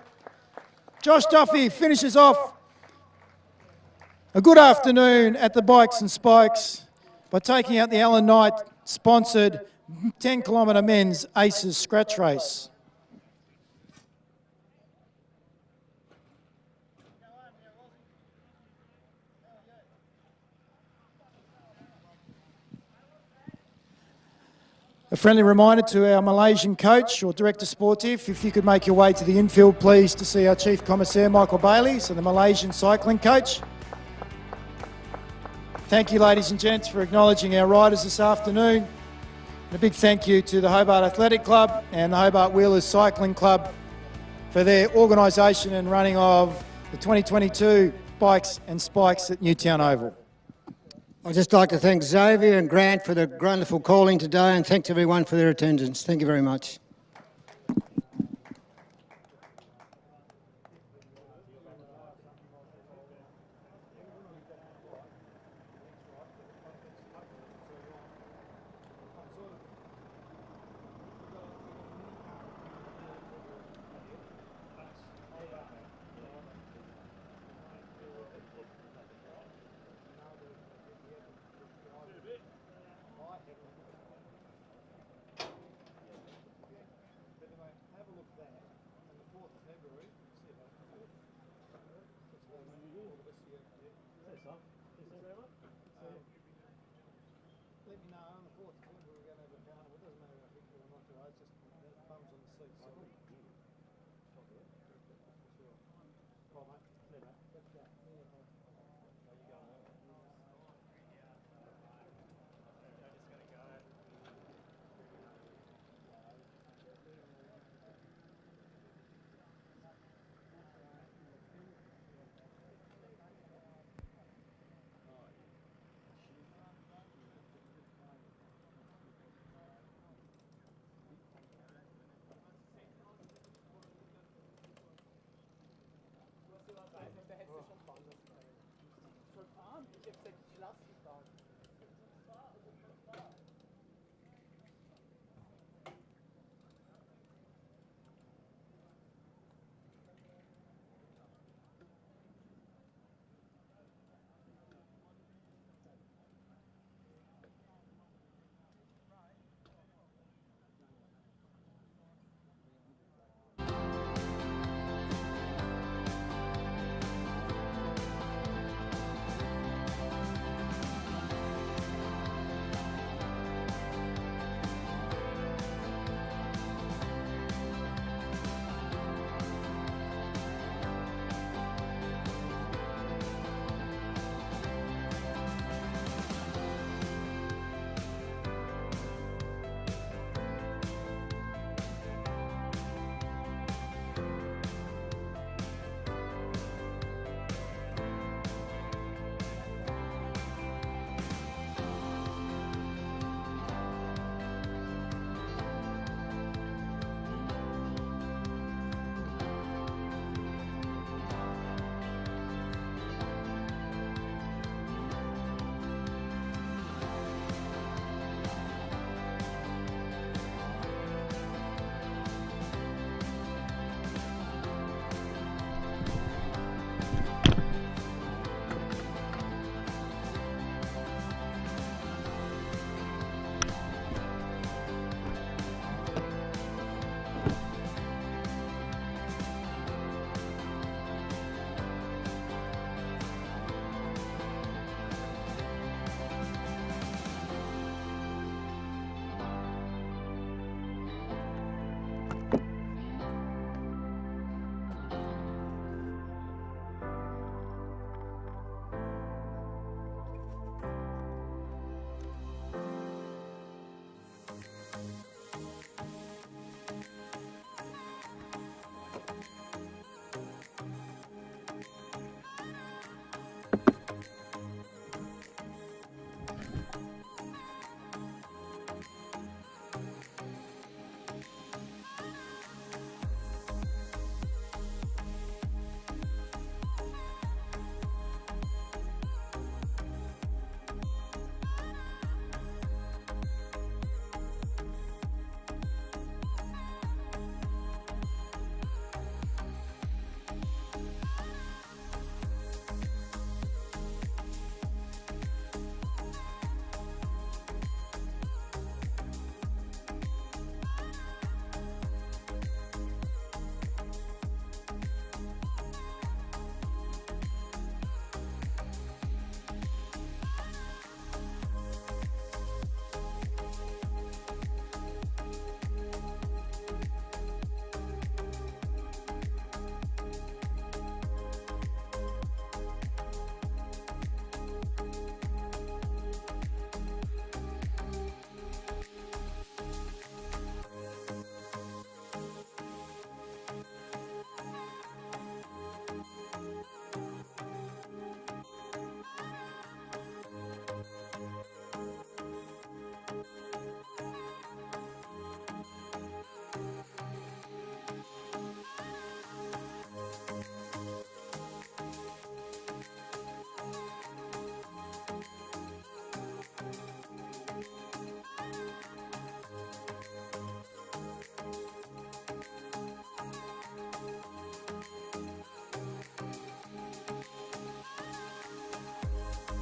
Josh Duffy finishes off a good afternoon at the Bikes and Spikes by taking out the Alan Knight sponsored 10-kilometre men's Aces scratch race. A friendly reminder to our Malaysian coach or director sportif, if you could make your way to the infield, please, to see our Chief Commissaire, Michael Bailey, so the Malaysian cycling coach. Thank you, ladies and gents, for acknowledging our riders this afternoon. And a big thank you to the Hobart Athletic Club and the Hobart Wheelers Cycling Club for their organisation and running of the 2022 Bikes and Spikes at Newtown Oval. I'd just like to thank Xavier and Grant for the wonderful calling today, and thanks everyone for their attendance. Thank you very much. So arm, ich hab gesagt, ich lass